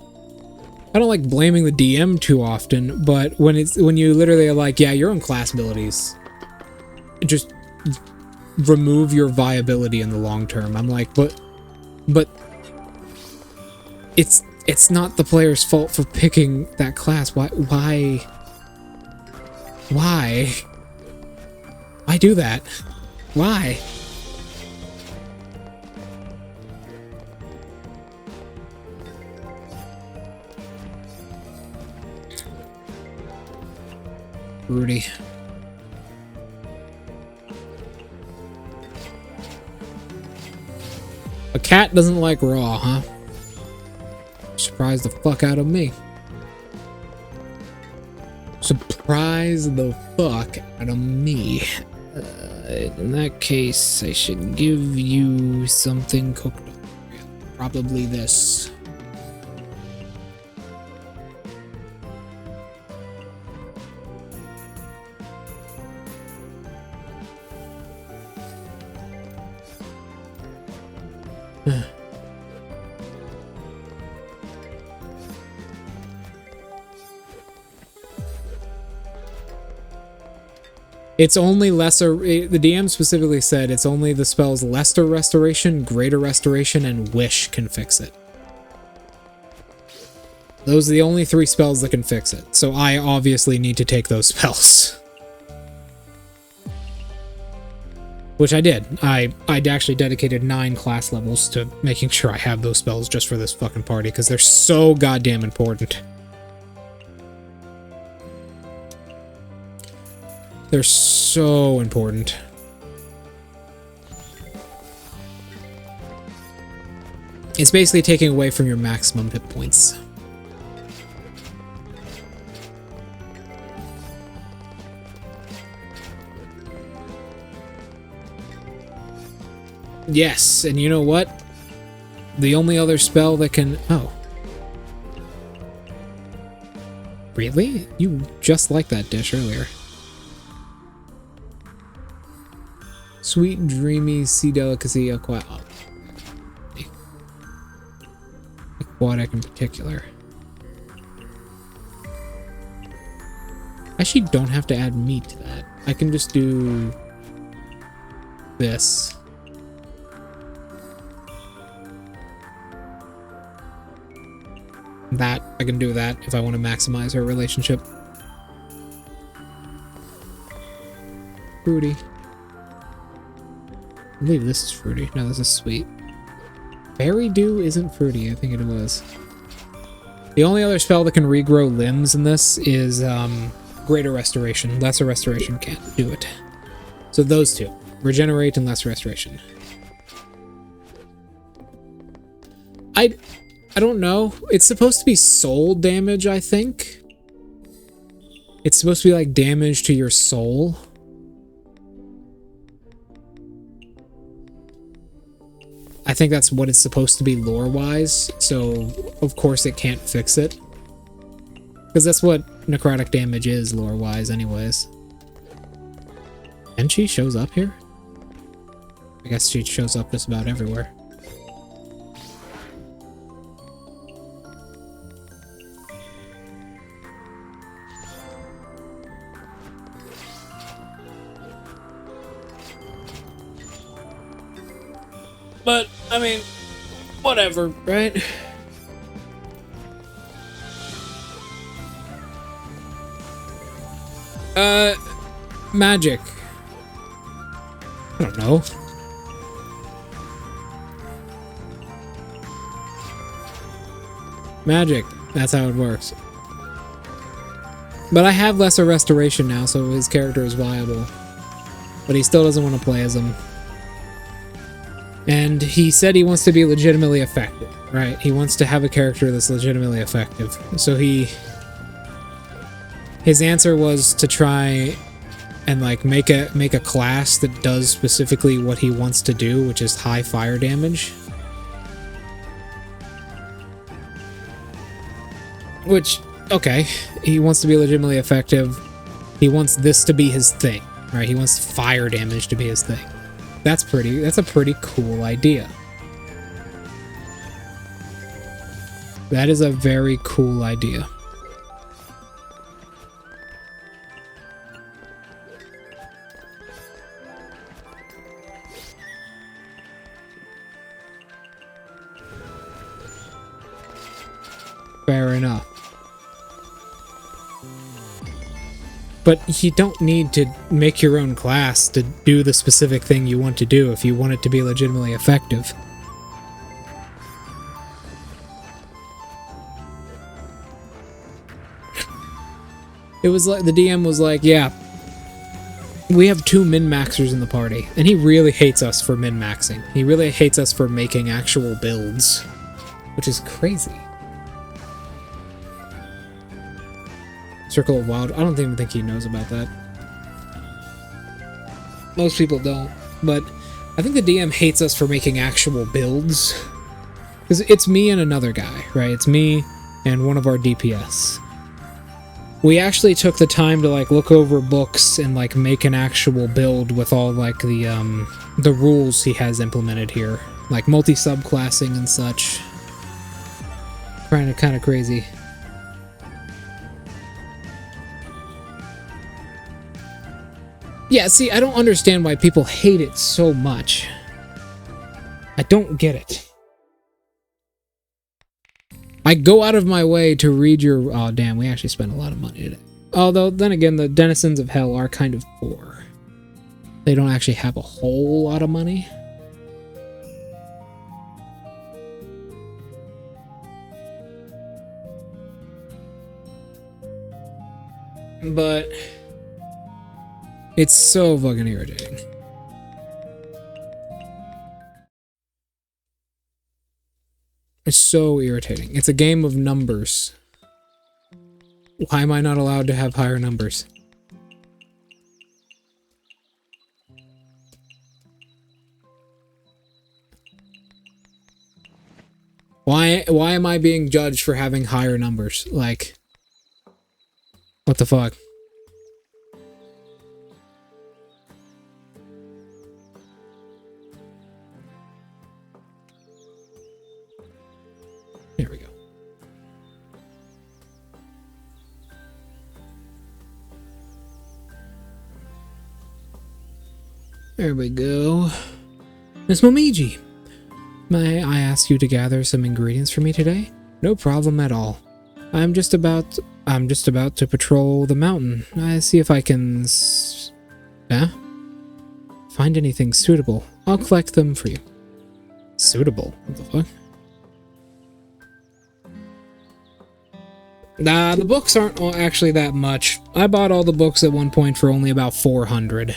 I don't like blaming the DM too often, but when you literally are like, yeah, your own class abilities just remove your viability in the long term. I'm like, but it's not the player's fault for picking that class. Why do that? Why? Rudy. A cat doesn't like raw, huh? Surprise the fuck out of me. Surprise the fuck out of me. In that case, I should give you something cooked up. Probably this. It's only lesser, the DM specifically said it's only the spells Lesser Restoration, Greater Restoration, and Wish can fix it. Those are the only 3 spells that can fix it, so I obviously need to take those spells. Which I did. I actually dedicated 9 class levels to making sure I have those spells just for this fucking party, because they're so goddamn important. They're so important. It's basically taking away from your maximum hit points. Yes, and you know what? The only other spell that can... Oh. Really? You just liked that dish earlier. Sweet, dreamy sea delicacy, aquatic in particular. I actually don't have to add meat to that. I can just do this. That, I can do that if I want to maximize our relationship. Fruity. I believe this is fruity. No, this is sweet. Berry Dew isn't fruity, I think it was. The only other spell that can regrow limbs in this is Greater Restoration. Lesser Restoration can't do it. So those two. Regenerate and Lesser Restoration. I don't know. It's supposed to be soul damage, I think. It's supposed to be like damage to your soul. I think that's what it's supposed to be lore-wise, so of course it can't fix it. Because that's what necrotic damage is lore-wise anyways. And she shows up here? I guess she shows up just about everywhere. But, I mean, whatever, right? Magic. I don't know. Magic. That's how it works. But I have Lesser Restoration now, so his character is viable. But he still doesn't want to play as him. And he said he wants to be legitimately effective, right? He wants to have a character that's legitimately effective. So his answer was to try and like make a class that does specifically what he wants to do, which is high fire damage. Which, okay, he wants to be legitimately effective. He wants this to be his thing, right? He wants fire damage to be his thing. That's a pretty cool idea. That is a very cool idea. Fair enough. But you don't need to make your own class to do the specific thing you want to do if you want it to be legitimately effective. It was like, the DM was like, yeah, we have 2 min-maxers in the party, and he really hates us for min-maxing. He really hates us for making actual builds, which is crazy. Circle of Wild. I don't even think he knows about that. Most people don't. But I think the DM hates us for making actual builds. Because it's me and another guy, right? It's me and one of our DPS. We actually took the time to like look over books and like make an actual build with all like the rules he has implemented here. Like multi-subclassing and such. Kind of crazy. Yeah, see, I don't understand why people hate it so much. I don't get it. I go out of my way to read your... Oh, damn, we actually spent a lot of money today. Although, then again, the Denizens of Hell are kind of poor. They don't actually have a whole lot of money. But... it's so fucking irritating. It's so irritating. It's a game of numbers. Why am I not allowed to have higher numbers? Why am I being judged for having higher numbers? Like, what the fuck? There we go. There we go. Miss Momiji, may I ask you to gather some ingredients for me today? No problem at all. I'm just about to patrol the mountain. I see if I can find anything suitable. I'll collect them for you. Suitable? What the fuck? Nah, the books aren't actually that much. I bought all the books at one point for only about 400.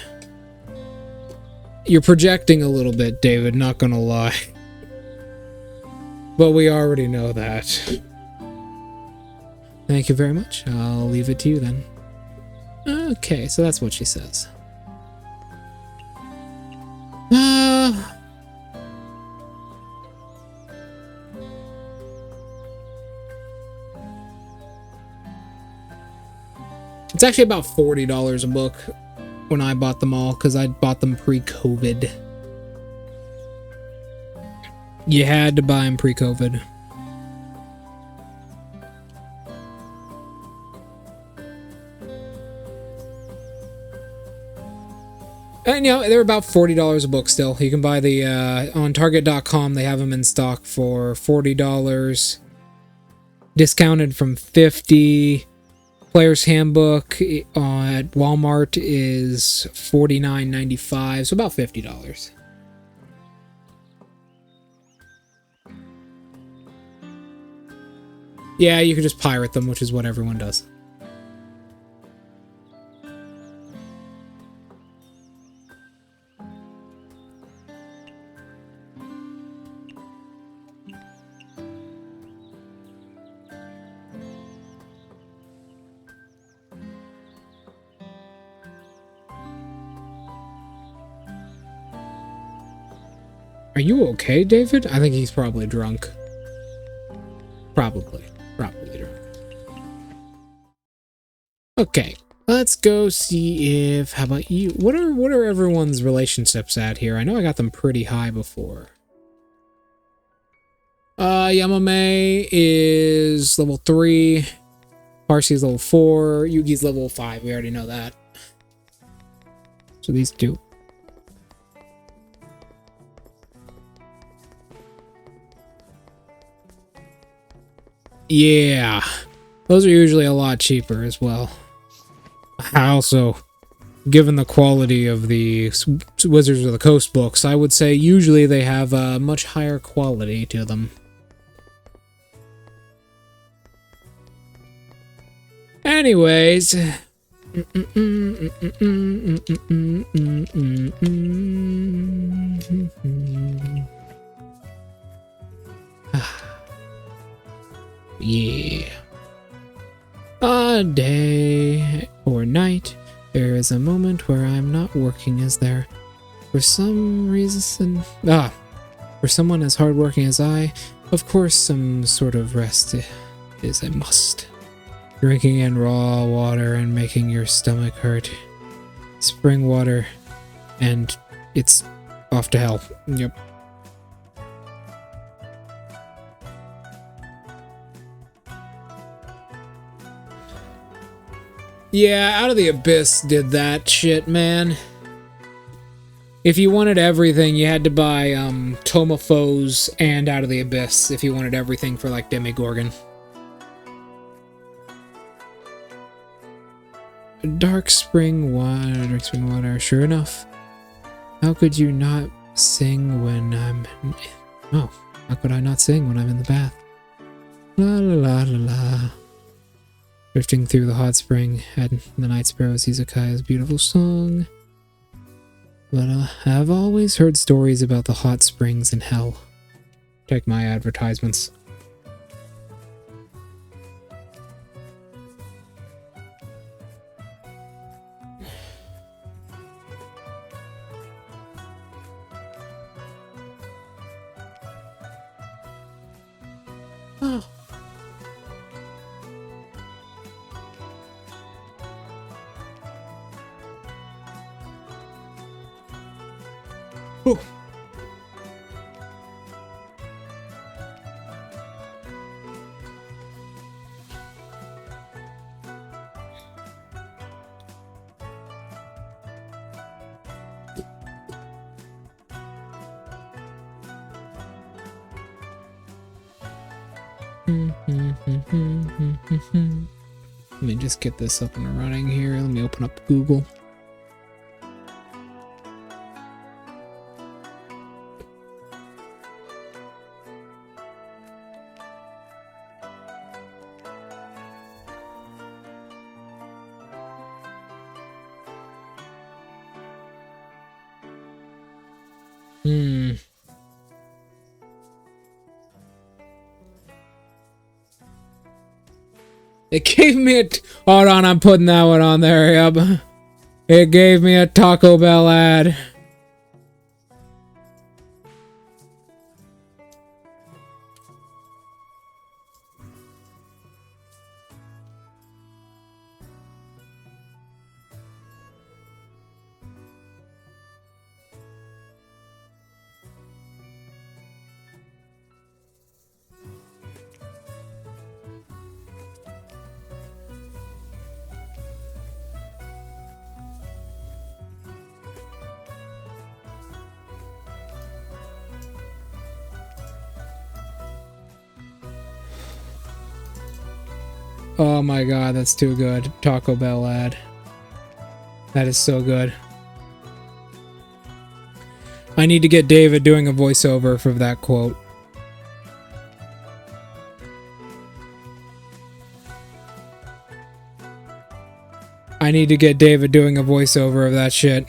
You're projecting a little bit, David, not gonna lie. But we already know that. Thank you very much. I'll leave it to you then. Okay, so that's what she says. It's actually about $40 a book when I bought them all, because I bought them pre-COVID. You had to buy them pre-COVID. And, you know, they're about $40 a book still. You can buy the, on Target.com, they have them in stock for $40. Discounted from $50. Player's Handbook at Walmart is $49.95, so about $50. Yeah, you could just pirate them, which is what everyone does. Are you okay, David? I think he's probably drunk. Probably drunk. Okay, let's go see if... How about you? What are everyone's relationships at here? I know I got them pretty high before. Yamame is level 3. Parsi's level 4. Yugi's level 5. We already know that. So these two. Yeah, those are usually a lot cheaper as well. Also, given the quality of the Wizards of the Coast books, I would say usually they have a much higher quality to them. Anyways... Yeah. A day or night, there is a moment where I'm not working, is there? For some reason... for someone as hardworking as I, of course some sort of rest is a must. Drinking in raw water and making your stomach hurt. Spring water, and it's off to hell. Yep. Yeah, Out of the Abyss did that shit, man. If you wanted everything, you had to buy Tomophos and Out of the Abyss if you wanted everything for, like, Demigorgon. Dark spring water, sure enough. How could you not sing when I'm... Oh, how could I not sing when I'm in the bath? La la la la la. Drifting through the hot spring, and the Night Sparrow's Izakaya's beautiful song. But I've always heard stories about the hot springs in hell. Check my advertisements. Whew. Let me just get this up and running here. Let me open up Google. It gave me a... Hold on, I'm putting that one on there, yep. It gave me a Taco Bell ad. Oh my god, that's too good. Taco Bell ad. That is so good. I need to get David doing a voiceover for that quote. I need to get David doing a voiceover of that shit.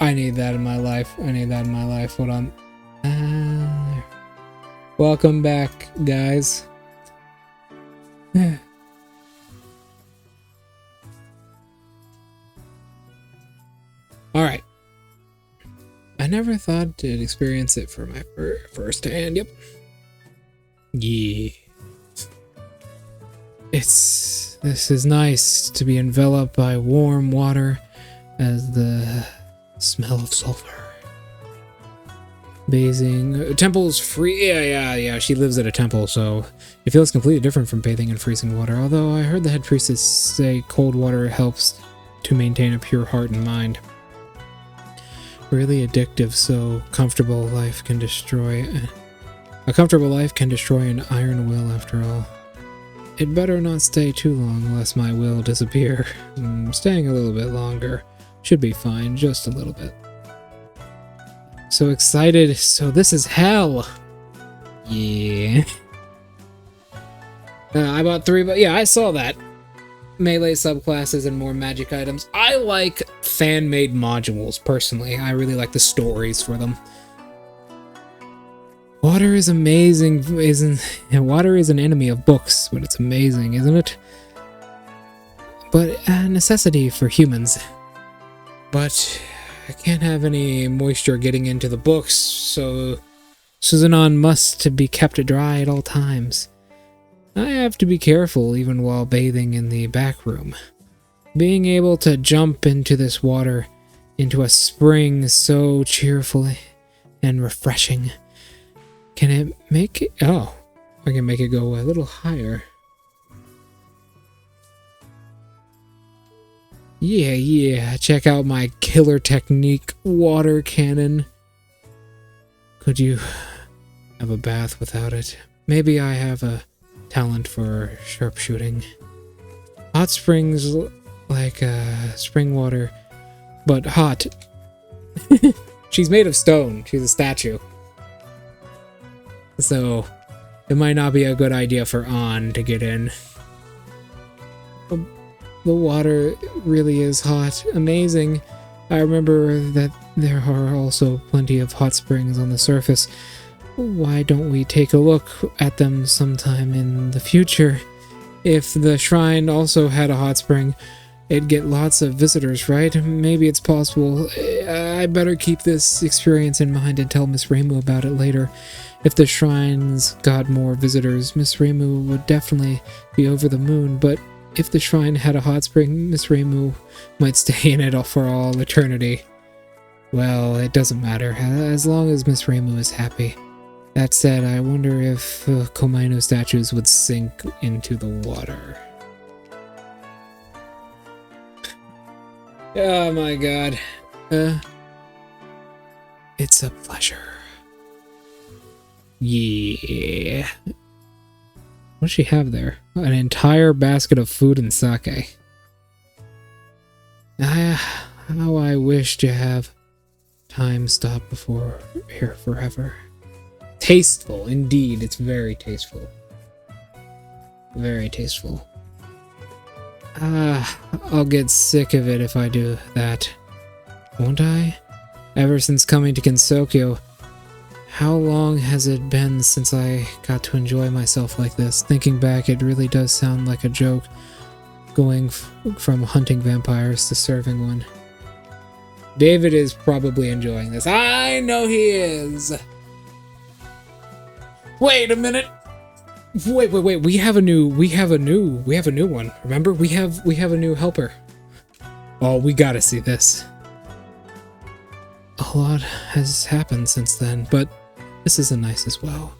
I need that in my life. I need that in my life. Hold on. Welcome back, guys. Alright. I never thought to experience it for my first hand. Yep. Yeah. This is nice to be enveloped by warm water as the smell of sulfur. Bathing. Temple's free. Yeah. She lives at a temple, so it feels completely different from bathing in freezing water. Although I heard the head priestess say cold water helps to maintain a pure heart and mind. Really addictive, so a comfortable life can destroy an iron will after all. It better not stay too long, lest my will disappear. Staying a little bit longer should be fine, just a little bit. So excited. So this is hell. Yeah. I bought 3, but yeah, I saw that. Melee subclasses and more magic items. I like fan-made modules, personally. I really like the stories for them. Water is amazing, water is an enemy of books, but it's amazing, isn't it? But a necessity for humans. But I can't have any moisture getting into the books, so Suzanon must be kept dry at all times. I have to be careful even while bathing in the back room. Being able to jump into this water, into a spring so cheerful and refreshing. Can it make it? Oh, I can make it go a little higher. Yeah, check out my killer technique water cannon. Could you have a bath without it? Maybe I have a talent for sharpshooting. Hot springs like spring water, but hot. She's made of stone. She's a statue. So, it might not be a good idea for An to get in. The water really is hot. Amazing. I remember that there are also plenty of hot springs on the surface. Why don't we take a look at them sometime in the future? If the shrine also had a hot spring, it'd get lots of visitors, right? Maybe it's possible. I better keep this experience in mind and tell Miss Rainbow about it later. If the shrine's got more visitors, Miss Rainbow would definitely be over the moon, but if the shrine had a hot spring, Miss Rainbow might stay in it for all eternity. Well, it doesn't matter, as long as Miss Rainbow is happy. That said, I wonder if Komaino statues would sink into the water. Oh my god. It's a pleasure. Yeah. What does she have there? An entire basket of food and sake. How I wish to have time stop before here forever. Tasteful, indeed. It's very tasteful. Very tasteful. I'll get sick of it if I do that. Won't I? Ever since coming to Kinsokyo, how long has it been since I got to enjoy myself like this? Thinking back, it really does sound like a joke, going from hunting vampires to serving one. David is probably enjoying this. I know he is! Wait a minute! Wait, we have a new one. Remember? We have a new helper. Oh, we gotta see this. A lot has happened since then, but this isn't nice as well.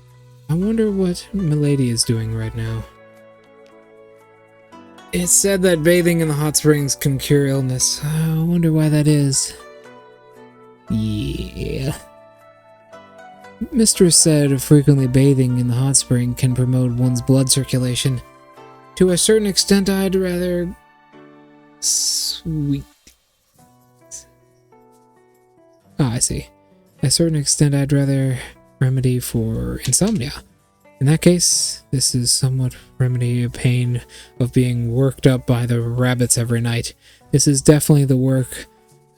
I wonder what Milady is doing right now. It's said that bathing in the hot springs can cure illness. I wonder why that is. Yeah. Mistress said frequently bathing in the hot spring can promote one's blood circulation. To a certain extent, I'd rather... Sweet. Ah, I see. A certain extent, I'd rather remedy for insomnia. In that case, this is somewhat remedy a pain of being worked up by the rabbits every night. This is definitely the work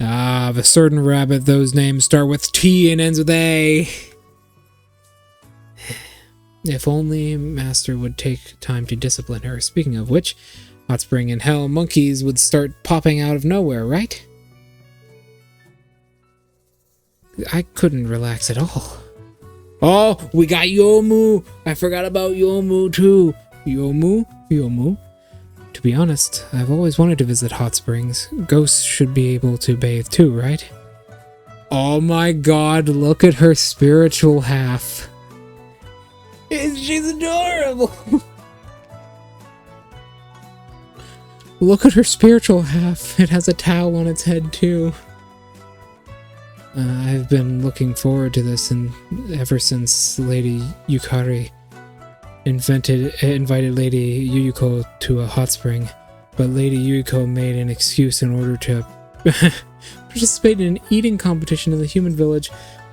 of a certain rabbit. Those names start with T and ends with A. If only Master would take time to discipline her. Speaking of which, hot spring in hell, monkeys would start popping out of nowhere, right? I couldn't relax at all. Oh, we got Yomu! I forgot about Yomu too. Yomu. To be honest, I've always wanted to visit hot springs. Ghosts should be able to bathe too, right? Oh my god, look at her spiritual half. She's adorable! Look at her spiritual half. It has a towel on its head too. I've been looking forward to this ever since Lady Yukari invited Lady Yuyuko to a hot spring, but Lady Yuyuko made an excuse in order to participate in an eating competition in the human village,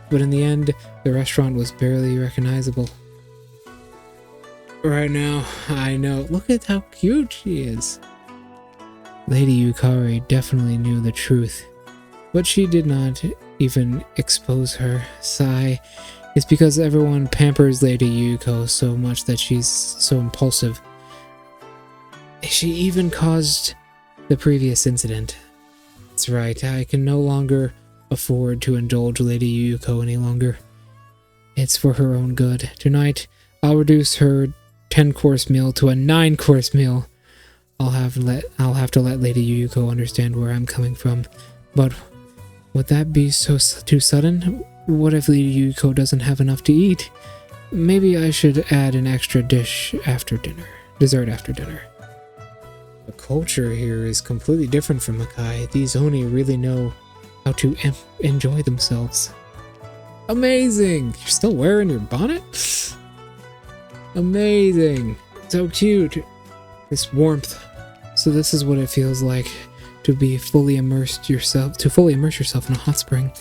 but in the end, the restaurant was barely recognizable. Right now, I know. Look at how cute she is. Lady Yukari definitely knew the truth, but she did not even expose her. Sigh. It's because everyone pampers Lady Yuyuko so much that she's so impulsive. She even caused the previous incident. That's right, I can no longer afford to indulge Lady Yuyuko any longer. It's for her own good. Tonight, I'll reduce her 10-course meal to a 9-course meal. I'll have to let Lady Yuyuko understand where I'm coming from. But would that be too sudden? What if Lady Yuyuko doesn't have enough to eat? Maybe I should add an extra dessert after dinner. The culture here is completely different from Makai. These Oni really know how to enjoy themselves. Amazing! You're still wearing your bonnet? Amazing! So cute! This warmth. So this is what it feels like to fully immerse yourself in a hot spring.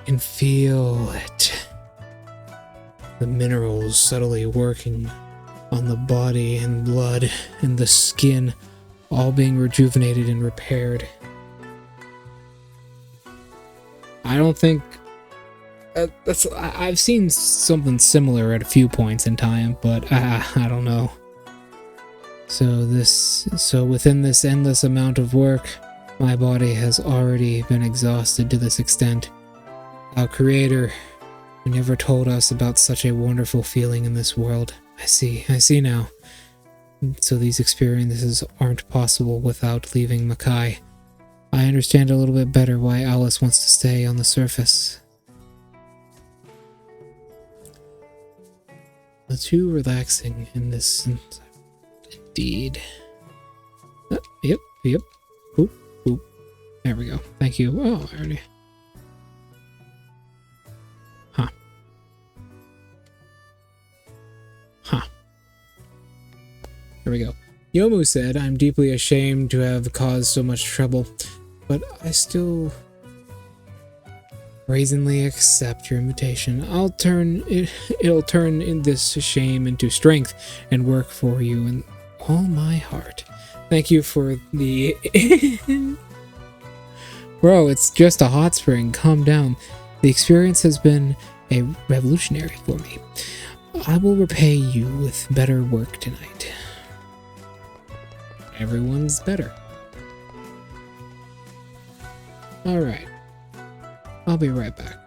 And feel it. The minerals subtly working on the body and blood and the skin, all being rejuvenated and repaired. I don't think I've seen something similar at a few points in time, but I don't know. So within this endless amount of work, my body has already been exhausted to this extent. Our Creator never told us about such a wonderful feeling in this world. I see now. So these experiences aren't possible without leaving Makai. I understand a little bit better why Alice wants to stay on the surface. Too relaxing in this. Indeed. Yep. Oop. There we go. Thank you. Oh, I already. There we go. Yomu said, I'm deeply ashamed to have caused so much trouble, but I still brazenly accept your invitation. It'll turn in this shame into strength and work for you in all my heart. Thank you for the... Bro, it's just a hot spring. Calm down. The experience has been a revolutionary for me. I will repay you with better work tonight. Everyone's better. Alright. I'll be right back.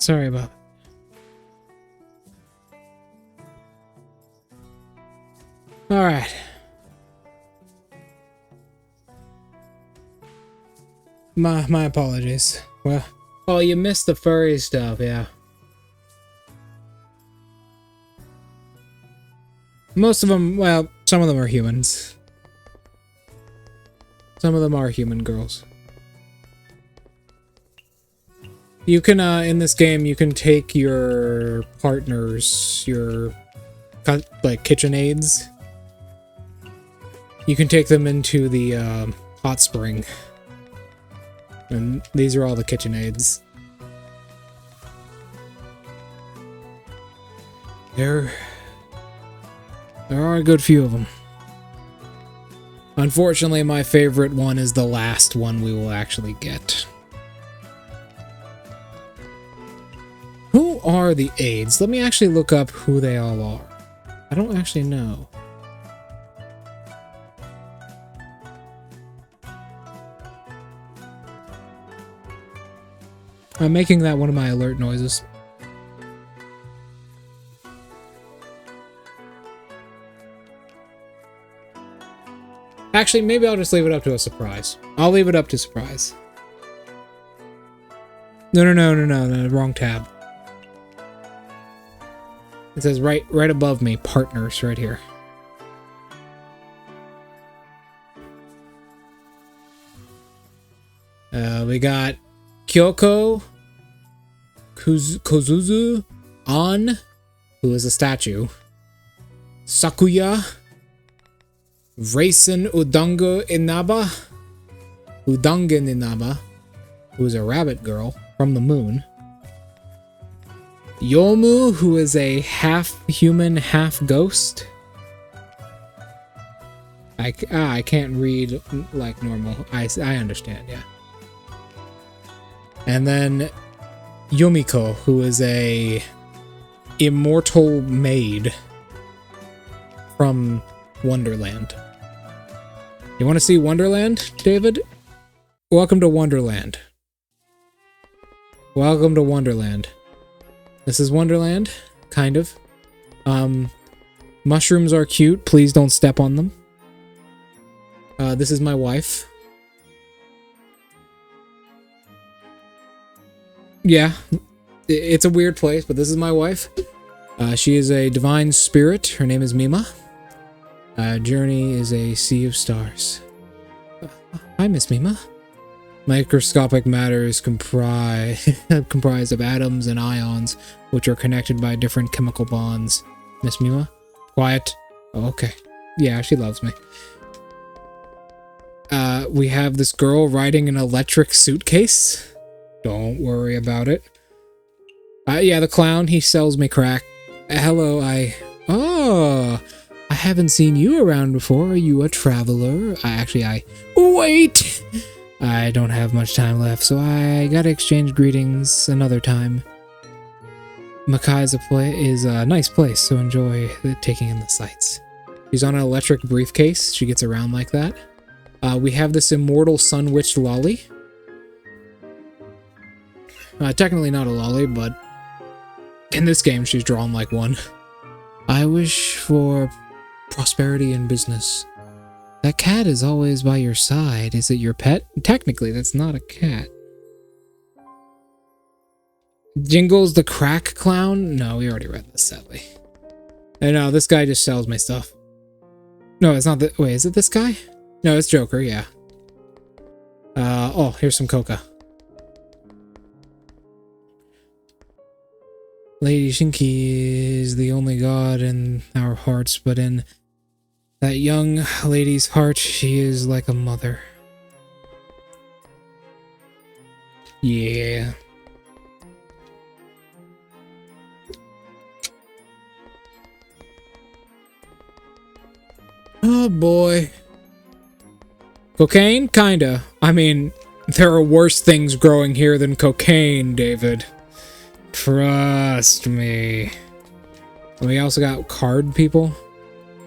sorry about it. Alright. My apologies. Well, oh, you missed the furry stuff, yeah. Most of them, well, some of them are humans. Some of them are human girls. You can, in this game, you can take your partners, your, like, kitchen aids. You can take them into the, hot spring. And these are all the kitchen aids. There are a good few of them. Unfortunately, my favorite one is the last one we will actually get. Who are the aides? Let me actually look up who they all are. I don't actually know. I'm making that one of my alert noises. Actually, maybe I'll just leave it up to a surprise. I'll leave it up to surprise. No, wrong tab. It says right above me, partners, right here. We got Kyoko Kozuzu An, who is a statue. Sakuya Raisin Udangen Inaba, who is a rabbit girl from the moon. Yomu, who is a half human, half ghost. I can't read like normal. I understand, yeah. And then Yumiko, who is a immortal maid from Wonderland. You want to see Wonderland, David? Welcome to Wonderland. Welcome to Wonderland. This is Wonderland, kind of. Mushrooms are cute. Please don't step on them. This is my wife. Yeah, it's a weird place, but this is my wife. She is a divine spirit. Her name is Mima. Journey is a sea of stars. Hi, Miss Mima. Microscopic matter is comprised of atoms and ions, which are connected by different chemical bonds. Miss Mima? Quiet. Oh, okay. Yeah, she loves me. We have this girl riding an electric suitcase. Don't worry about it. Yeah, the clown, he sells me crack. Hello, Oh! I haven't seen you around before. Are you a traveler? Wait! I don't have much time left, so I gotta exchange greetings another time. Makai is a nice place, so enjoy taking in the sights. She's on an electric briefcase. She gets around like that. We have this immortal sun witch lolly. Technically not a lolly, but in this game she's drawn like one. I wish for prosperity in business. That cat is always by your side. Is it your pet? Technically, that's not a cat. Jingles the crack clown? No, we already read this, sadly. And no, this guy just sells me stuff. No, it's not wait, is it this guy? No, it's Joker, yeah. Oh, here's some coca. Lady Shinki is the only god in our hearts, but in that young lady's heart, she is like a mother. Yeah. Oh boy. Cocaine? Kinda. I mean, there are worse things growing here than cocaine, David. Trust me. And we also got card people.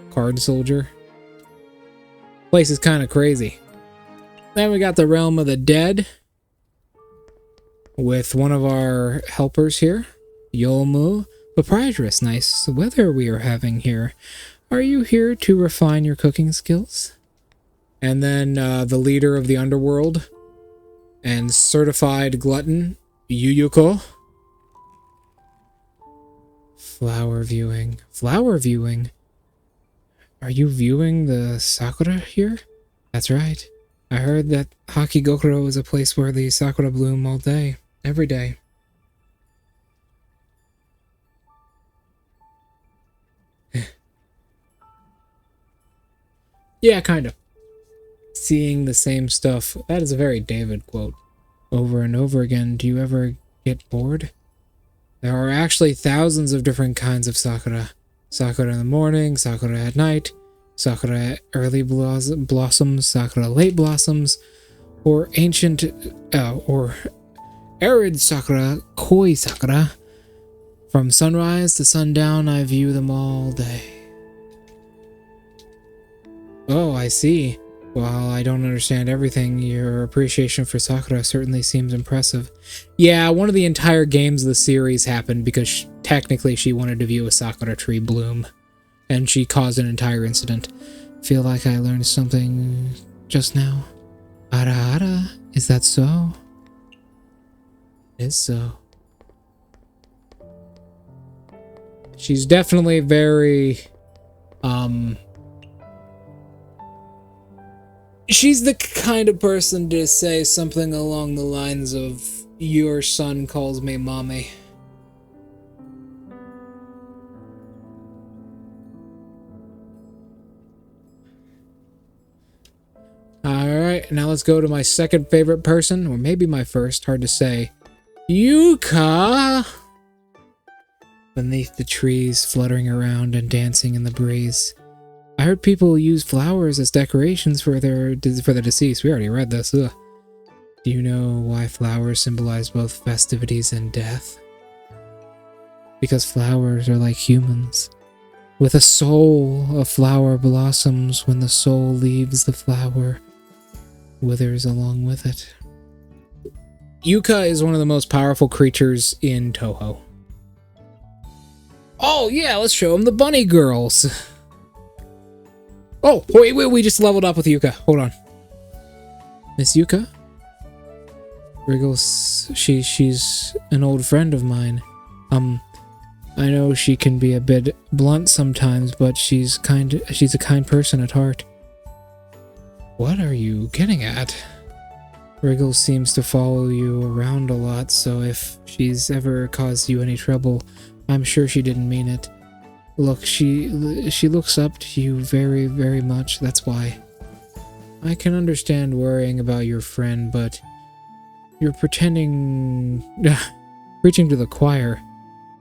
Card soldier. Place is kind of crazy. Then we got the realm of the dead. with one of our helpers here, Yomu. Proprietress, nice weather we are having here. Are you here to refine your cooking skills? And then the leader of the underworld and certified glutton, Yuyuko. Flower viewing. Flower viewing? Are you viewing the sakura here? That's right. I heard that Hakigokuro is a place where the sakura bloom all day, every day. Yeah, kind of. Seeing the same stuff. That is a very David quote. Over and over again. Do you ever get bored? There are actually thousands of different kinds of sakura. Sakura in the morning, sakura at night, sakura early blossoms, sakura late blossoms, or ancient, or arid sakura, koi sakura. From sunrise to sundown, I view them all day. Oh, I see. While I don't understand everything, your appreciation for Sakura certainly seems impressive. Yeah, one of the entire games of the series happened because technically she wanted to view a Sakura tree bloom. And she caused an entire incident. Feel like I learned something just now. Ara ara, is that so? It is so. She's definitely very, she's the kind of person to say something along the lines of, your son calls me mommy. Alright, now let's go to my second favorite person, or maybe my first, hard to say. Yuka! Beneath the trees, fluttering around and dancing in the breeze. I heard people use flowers as decorations for the deceased. We already read this. Ugh. Do you know why flowers symbolize both festivities and death? Because flowers are like humans. With a soul, a flower blossoms. When the soul leaves the flower, withers along with it. Yuka is one of the most powerful creatures in Touhou. Oh yeah, let's show them the bunny girls. Oh, wait, we just leveled up with Yuka. Hold on. Miss Yuka? Wriggles, she's an old friend of mine. I know she can be a bit blunt sometimes, but she's a kind person at heart. What are you getting at? Wriggles seems to follow you around a lot, so if she's ever caused you any trouble, I'm sure she didn't mean it. Look, she looks up to you very, very much, that's why. I can understand worrying about your friend, but you're preaching to the choir.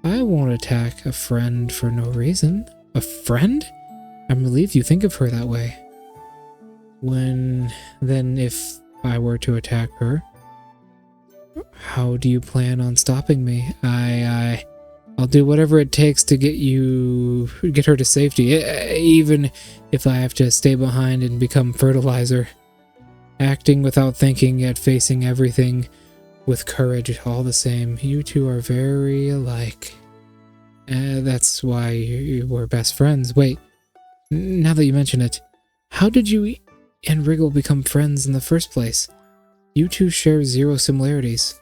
I won't attack a friend for no reason. A friend? I'm relieved you think of her that way. Then if I were to attack her, how do you plan on stopping me? I'll do whatever it takes to get her to safety, even if I have to stay behind and become fertilizer. Acting without thinking, yet facing everything with courage all the same. You two are very alike. That's why we're best friends. Wait, now that you mention it, how did you and Wriggle become friends in the first place? You two share zero similarities.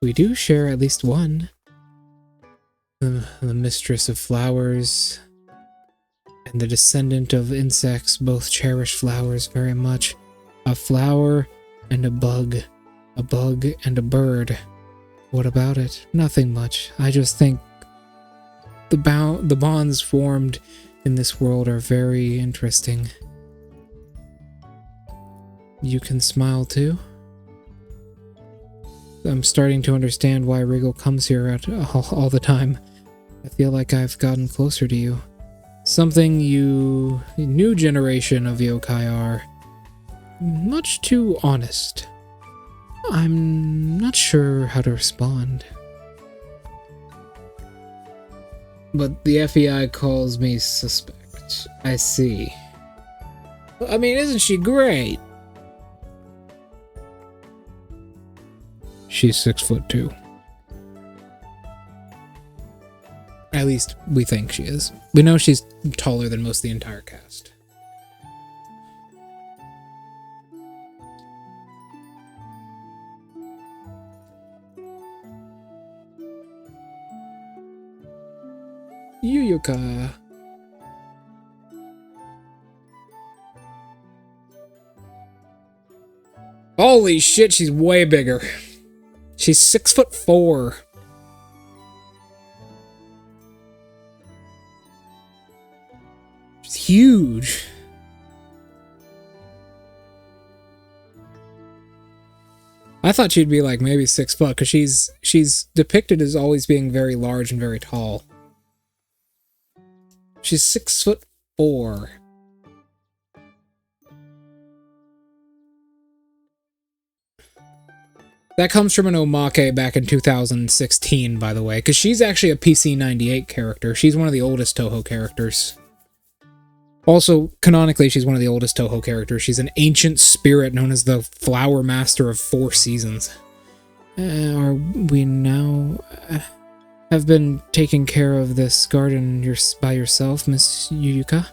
We do share at least one. The mistress of flowers and the descendant of insects both cherish flowers very much. A flower and a bug and a bird. What about it? Nothing much. I just think the bonds formed in this world are very interesting. You can smile too? I'm starting to understand why Wriggle comes here all the time. I feel like I've gotten closer to you. Something you, new generation of yokai, are much too honest. I'm not sure how to respond. But the FEI calls me suspect. I see. I mean, isn't she great? she's 6'2". At least we think she is. We know she's taller than most of the entire cast. Yuyuka. Holy shit, she's way bigger. She's 6'4". She's huge. I thought she'd be like maybe 6 foot, because she's depicted as always being very large and very tall. She's 6'4". That comes from an omake back in 2016, by the way, because she's actually a PC98 character. She's one of the oldest Touhou characters. Also, canonically, she's one of the oldest Touhou characters. She's an ancient spirit known as the Flower Master of 4 Seasons. Are we now... have been taking care of this garden by yourself, Miss Yuyuka?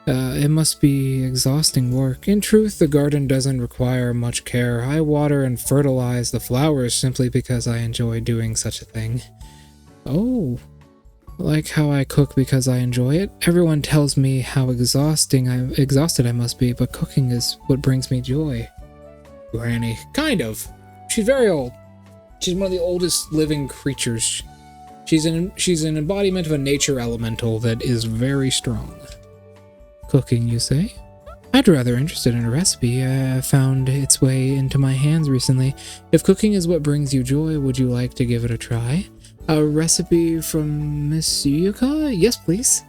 It must be exhausting work. In truth, the garden doesn't require much care. I water and fertilize the flowers simply because I enjoy doing such a thing. Oh, like how I cook because I enjoy it? Everyone tells me how exhausted I must be, but cooking is what brings me joy. Granny. Kind of. She's very old. She's one of the oldest living creatures. She's an embodiment of a nature elemental that is very strong. Cooking, you say? I'd rather interested in a recipe. I found its way into my hands recently. If cooking is what brings you joy, would you like to give it a try? A recipe from Miss Yuyuka? Yes, please.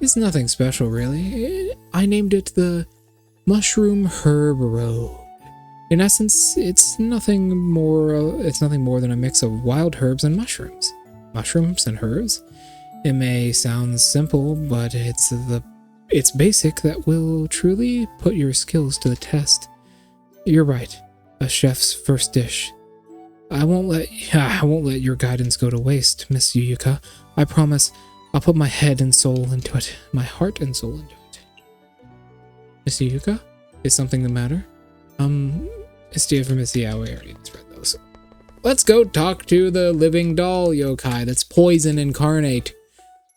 It's nothing special, really. I named it the Mushroom Herb Road. In essence, it's nothing more than a mix of wild herbs and mushrooms. Mushrooms and herbs? It may sound simple, but it's basic that will truly put your skills to the test. You're right. A chef's first dish. I won't let your guidance go to waste, Miss Yuyuka. I promise I'll put my head and soul into it. My heart and soul into it. Miss Yuyuka? Is something the matter? It's due for Miss Yao. We already read those. Let's go talk to the living doll yokai that's poison incarnate.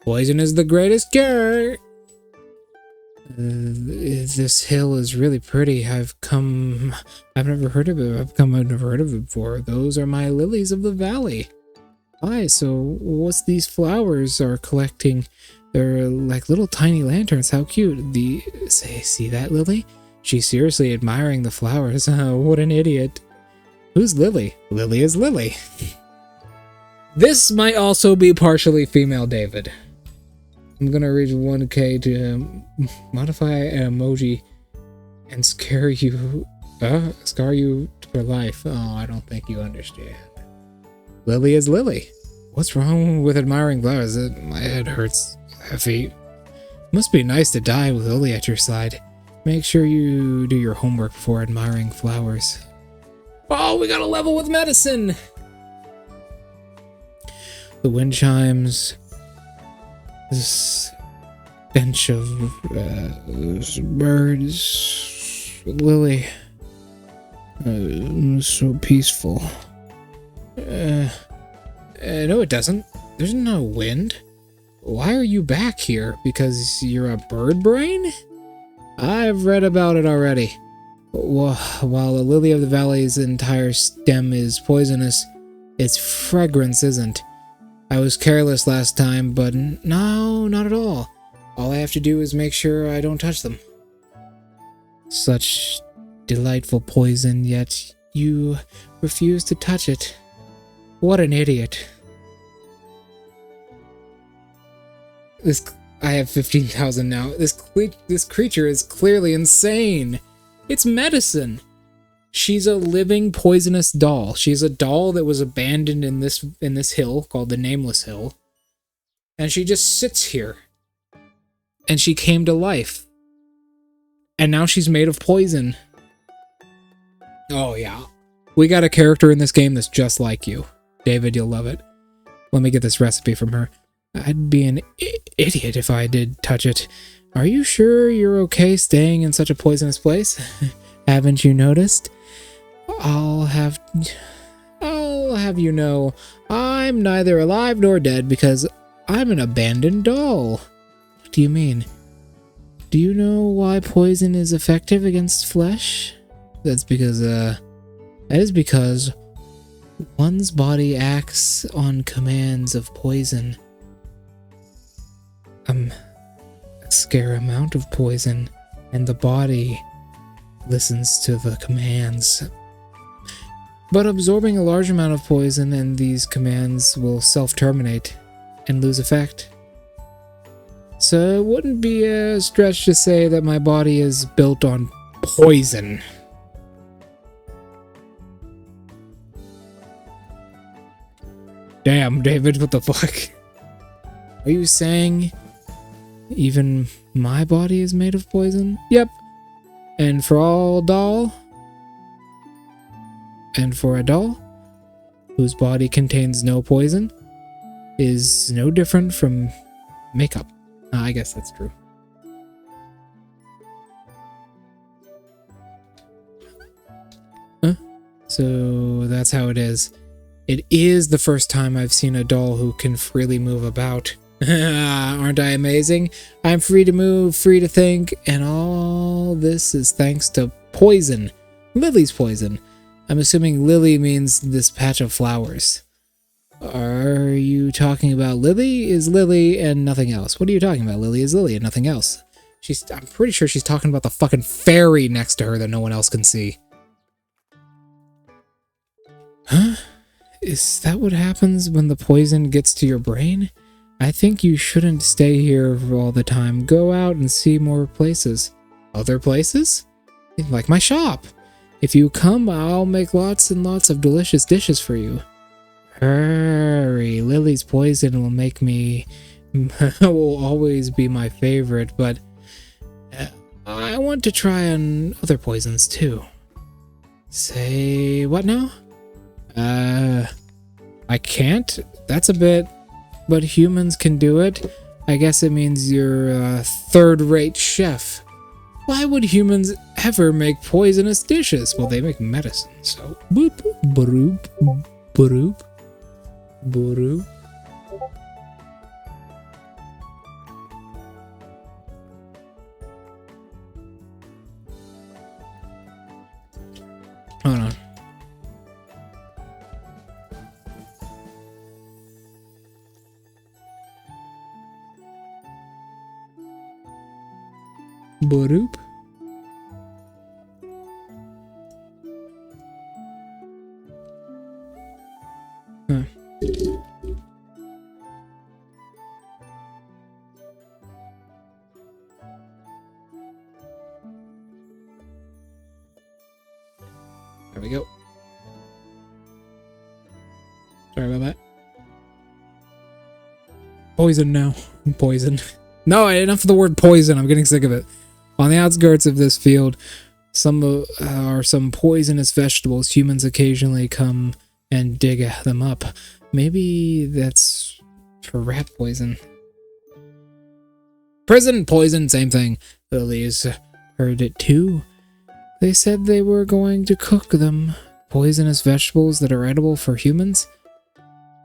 Poison is the greatest cure. This hill is really pretty. I've never heard of it. I've never heard of it before. Those are my lilies of the valley. Hi, so what's these flowers are collecting? They're like little tiny lanterns. How cute. See that, Lily? She's seriously admiring the flowers. What an idiot. Who's Lily? Lily is Lily. This might also be partially female David. I'm gonna reach 1K to modify an emoji and scar you for life. Oh, I don't think you understand. Lily is Lily. What's wrong with admiring flowers? My head hurts. Heavy. Must be nice to die with Lily at your side. Make sure you do your homework before admiring flowers. Oh, we got a level with medicine! The wind chimes. This bench of birds. Lily. So peaceful. No, it doesn't. There's no wind. Why are you back here? Because you're a bird brain? I've read about it already. While the lily of the valley's entire stem is poisonous, its fragrance isn't. I was careless last time, but no, not at all. All I have to do is make sure I don't touch them. Such delightful poison, yet you refuse to touch it. What an idiot. I have 15,000 now. This creature is clearly insane. It's medicine. She's a living poisonous doll. She's a doll that was abandoned in this hill called the Nameless Hill. And she just sits here. And she came to life. And now she's made of poison. Oh yeah. We got a character in this game that's just like you. David, you'll love it. Let me get this recipe from her. I'd be an idiot if I did touch it. Are you sure you're okay staying in such a poisonous place? Haven't you noticed? I'll have you know, I'm neither alive nor dead because I'm an abandoned doll. What do you mean? Do you know why poison is effective against flesh? That is because one's body acts on commands of poison. A scare amount of poison, and the body listens to the commands. But absorbing a large amount of poison and these commands will self-terminate and lose effect. So it wouldn't be a stretch to say that my body is built on poison. Damn, David, what the fuck? Are you saying even my body is made of poison? Yep. And for a doll whose body contains no poison is no different from makeup. I guess that's true. Huh? So that's how it is. It is the first time I've seen a doll who can freely move about. Aren't I amazing? I'm free to move, free to think, and all this is thanks to poison. Lily's poison. I'm assuming Lily means this patch of flowers. Are you talking about Lily is Lily and nothing else? What are you talking about? Lily is Lily and nothing else. I'm pretty sure she's talking about the fucking fairy next to her that no one else can see. Huh? Is that what happens when the poison gets to your brain? I think you shouldn't stay here all the time. Go out and see more places. Other places? Like my shop. If you come, I'll make lots and lots of delicious dishes for you. Hurry. Lily's poison will make me... will always be my favorite, but... I want to try on other poisons too. Say what now? I can't? That's a bit... But humans can do it. I guess it means you're a third-rate chef. Why would humans ever make poisonous dishes? Well, they make medicine, so... Boop, broop, broop, broop. Hold on. Boop. Huh. There we go. Sorry about that. Poison now. Poison. No, enough of the word poison. I'm getting sick of it. On the outskirts of this field, some poisonous vegetables. Humans occasionally come and dig them up. Maybe that's for rat poison. Prison poison, same thing. The Lilies heard it too. They said they were going to cook them. Poisonous vegetables that are edible for humans?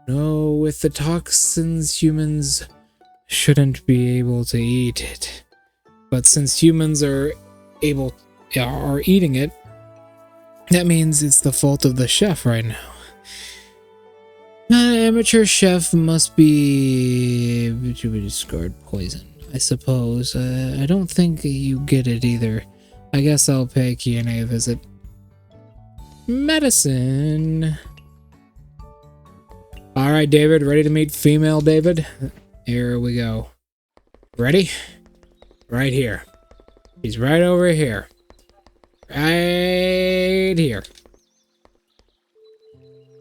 No, with the toxins, humans shouldn't be able to eat it. But since humans are eating it, that means it's the fault of the chef right now. An amateur chef must be to discard poison, I suppose. I don't think you get it either. I guess I'll pay Kiane a visit. Medicine. Alright, David, ready to meet female David? Here we go. Ready? Right here. He's right over here. Right here.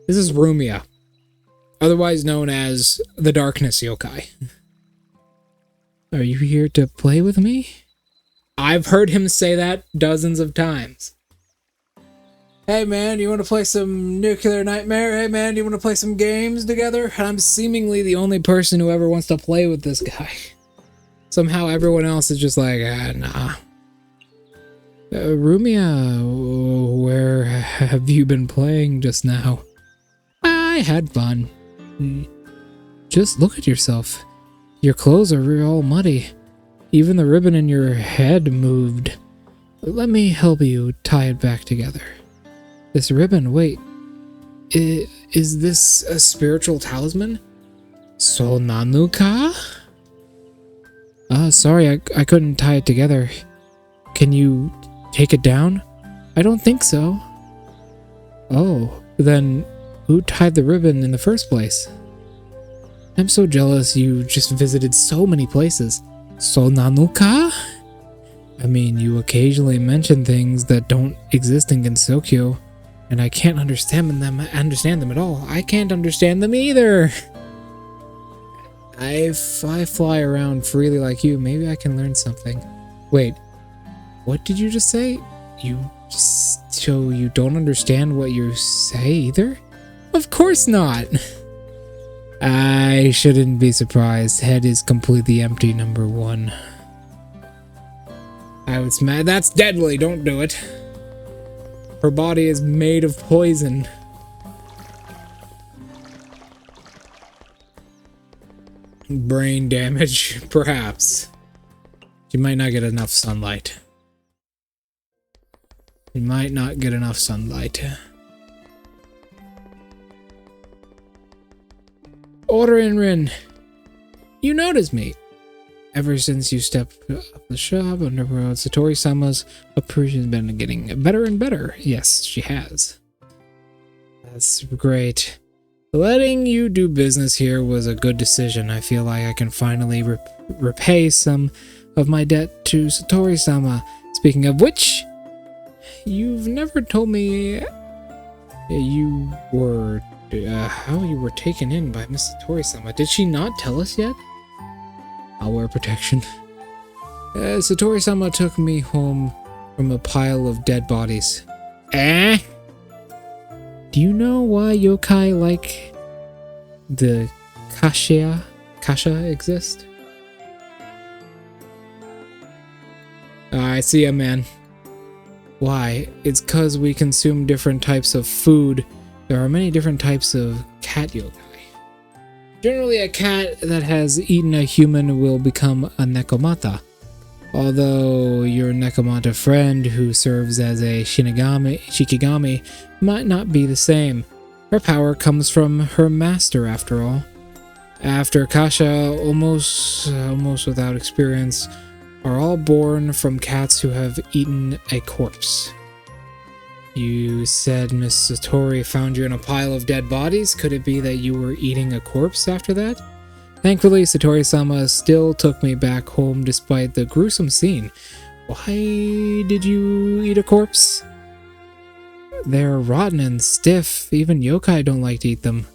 This is Rumia, otherwise known as the Darkness Yokai. Are you here to play with me? I've heard him say that dozens of times. Hey man, you want to play some Nuclear Nightmare? Hey man, do you want to play some games together? And I'm seemingly the only person who ever wants to play with this guy. Somehow everyone else is just like, nah. Rumia, where have you been playing just now? I had fun. Just look at yourself. Your clothes are all muddy. Even the ribbon in your head moved. Let me help you tie it back together. This ribbon, wait. Is this a spiritual talisman? Sonanuka? Sorry, I couldn't tie it together. Can you take it down? I don't think so. Oh, then who tied the ribbon in the first place? I'm so jealous you just visited so many places. Sonanuka? I mean, you occasionally mention things that don't exist in Gensokyo, and I can't understand them at all. I can't understand them either. If I fly around freely like you, maybe I can learn something. Wait, what did you just say? So you don't understand what you say either? Of course not. I shouldn't be surprised. Head is completely empty, number one. I was mad. That's deadly. Don't do it. Her body is made of poison. Brain damage, perhaps. She might not get enough sunlight. She might not get enough sunlight. Orin, you noticed me. Ever since you stepped up the shop on the road, Satori-sama's approach has been getting better and better. Yes, she has. That's great. Letting you do business here was a good decision. I feel like I can finally repay some of my debt to Satori-sama. Speaking of which, you've never told me how you were taken in by Miss Satori-sama. Did she not tell us yet? I'll wear protection. Satori-sama took me home from a pile of dead bodies. Do you know why yokai like the kasha exist? I see ya, man. Why? It's 'cause we consume different types of food. There are many different types of cat yokai. Generally, a cat that has eaten a human will become a nekomata. Although your nekomata friend who serves as a shikigami might not be the same. Her power comes from her master, after all. After Kasha, almost without experience, are all born from cats who have eaten a corpse. You said Miss Satori found you in a pile of dead bodies. Could it be that you were eating a corpse after that? Thankfully, Satori-sama still took me back home despite the gruesome scene. Why did you eat a corpse? They're rotten and stiff. Even yokai don't like to eat them.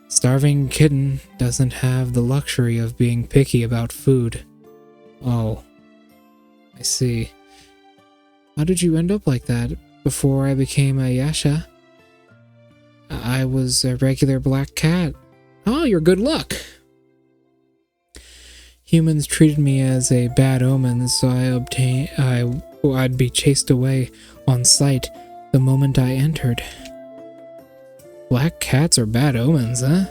Starving kitten doesn't have the luxury of being picky about food. Oh, I see. How did you end up like that? Before I became a yasha, I was a regular black cat. Oh, your good luck. Humans treated me as a bad omen, so I'd be chased away on sight the moment I entered. Black cats are bad omens, huh?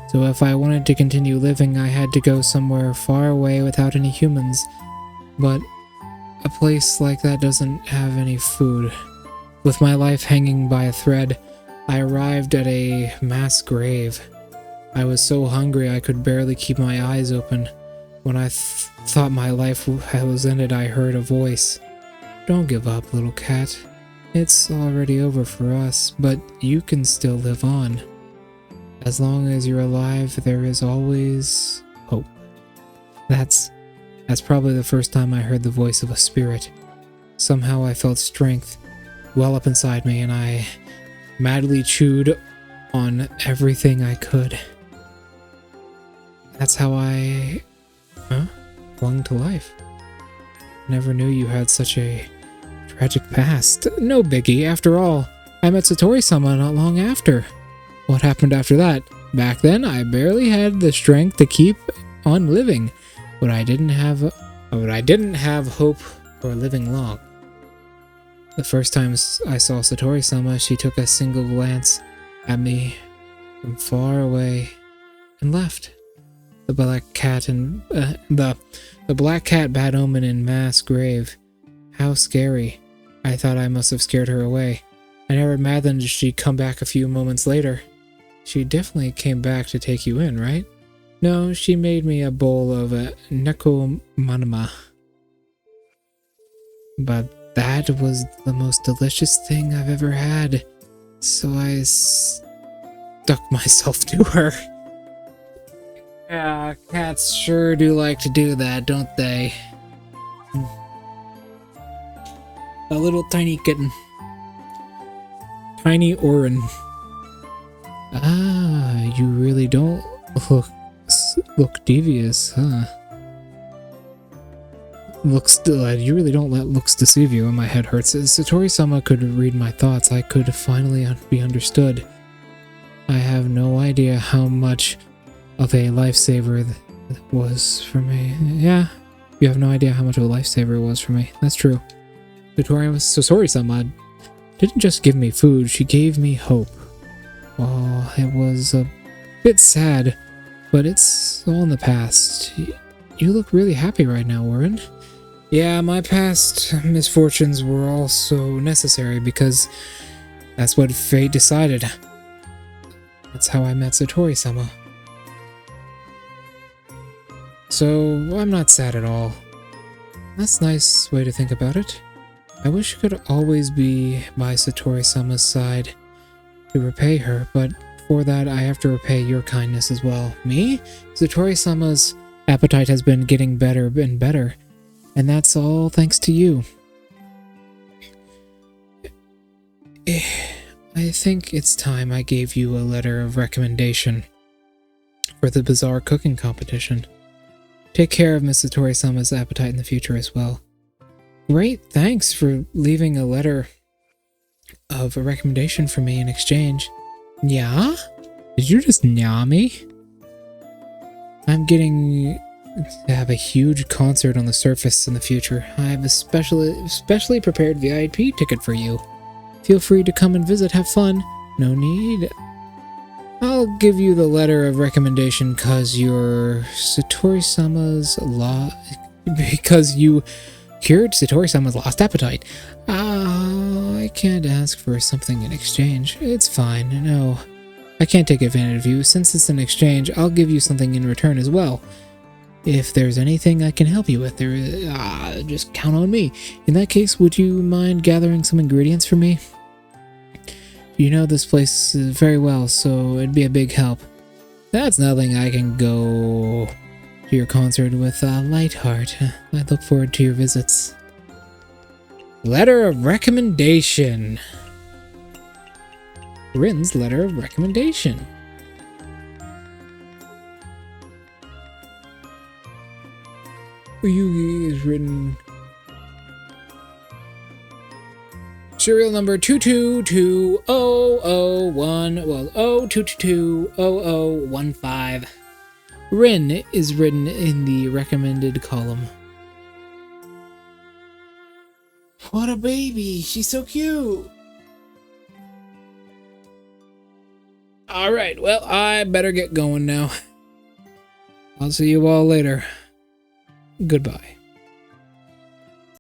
So if I wanted to continue living, I had to go somewhere far away without any humans. But a place like that doesn't have any food. With my life hanging by a thread, I arrived at a mass grave. I was so hungry I could barely keep my eyes open. When I thought my life was ended, I heard a voice. Don't give up, little cat. It's already over for us, but you can still live on. As long as you're alive, there is always hope. That's probably the first time I heard the voice of a spirit. Somehow I felt strength well up inside me, and I madly chewed on everything I could. That's how I clung to life. Never knew you had such a tragic past. No biggie. After all, I met Satori-sama not long after. What happened after that? Back then, I barely had the strength to keep on living, but I didn't have hope for living long. The first time I saw Satori-sama, she took a single glance at me from far away and left. The black cat and the black cat, bad omen in mass grave. How scary! I thought I must have scared her away. I never imagined she'd come back a few moments later. She definitely came back to take you in, right? No, she made me a bowl of neko manama. But that was the most delicious thing I've ever had. So I stuck myself to her. Yeah, cats sure do like to do that, don't they? A little tiny kitten. Tiny Orin. Ah, you really don't look devious, huh? You really don't let looks deceive you, and my head hurts. As Satori-sama could read my thoughts, I could finally be understood. I have no idea how much of a lifesaver that was for me. Yeah, you have no idea how much of a lifesaver it was for me. That's true. Satori-sama didn't just give me food, she gave me hope. Oh, it was a bit sad, but it's all in the past. You look really happy right now, Warren. Yeah, my past misfortunes were also necessary because that's what fate decided. That's how I met Satori-sama. So, I'm not sad at all. That's a nice way to think about it. I wish I could always be by Satori-sama's side to repay her, but for that I have to repay your kindness as well. Me? Satori-sama's appetite has been getting better and better, and that's all thanks to you. I think it's time I gave you a letter of recommendation for the bizarre cooking competition. Take care of Miss Satori-sama's appetite in the future as well. Great, thanks for leaving a letter of a recommendation for me in exchange. Yeah? Did you just nya me? I'm getting to have a huge concert on the surface in the future. I have a specially prepared VIP ticket for you. Feel free to come and visit, have fun. No need. I'll give you the letter of recommendation because you're Satori-sama's because you cured Satori-sama's lost appetite. I can't ask for something in exchange. It's fine. No, I can't take advantage of you. Since it's an exchange, I'll give you something in return as well. If there's anything I can help you with, just count on me. In that case, would you mind gathering some ingredients for me? You know this place very well, so it'd be a big help. That's nothing. I can go to your concert with a light heart. I look forward to your visits. Letter of recommendation. Rin's letter of recommendation. Yugi is written. Serial number 2220015. Rin is written in the recommended column. What a baby! She's so cute! Alright, well, I better get going now. I'll see you all later. Goodbye.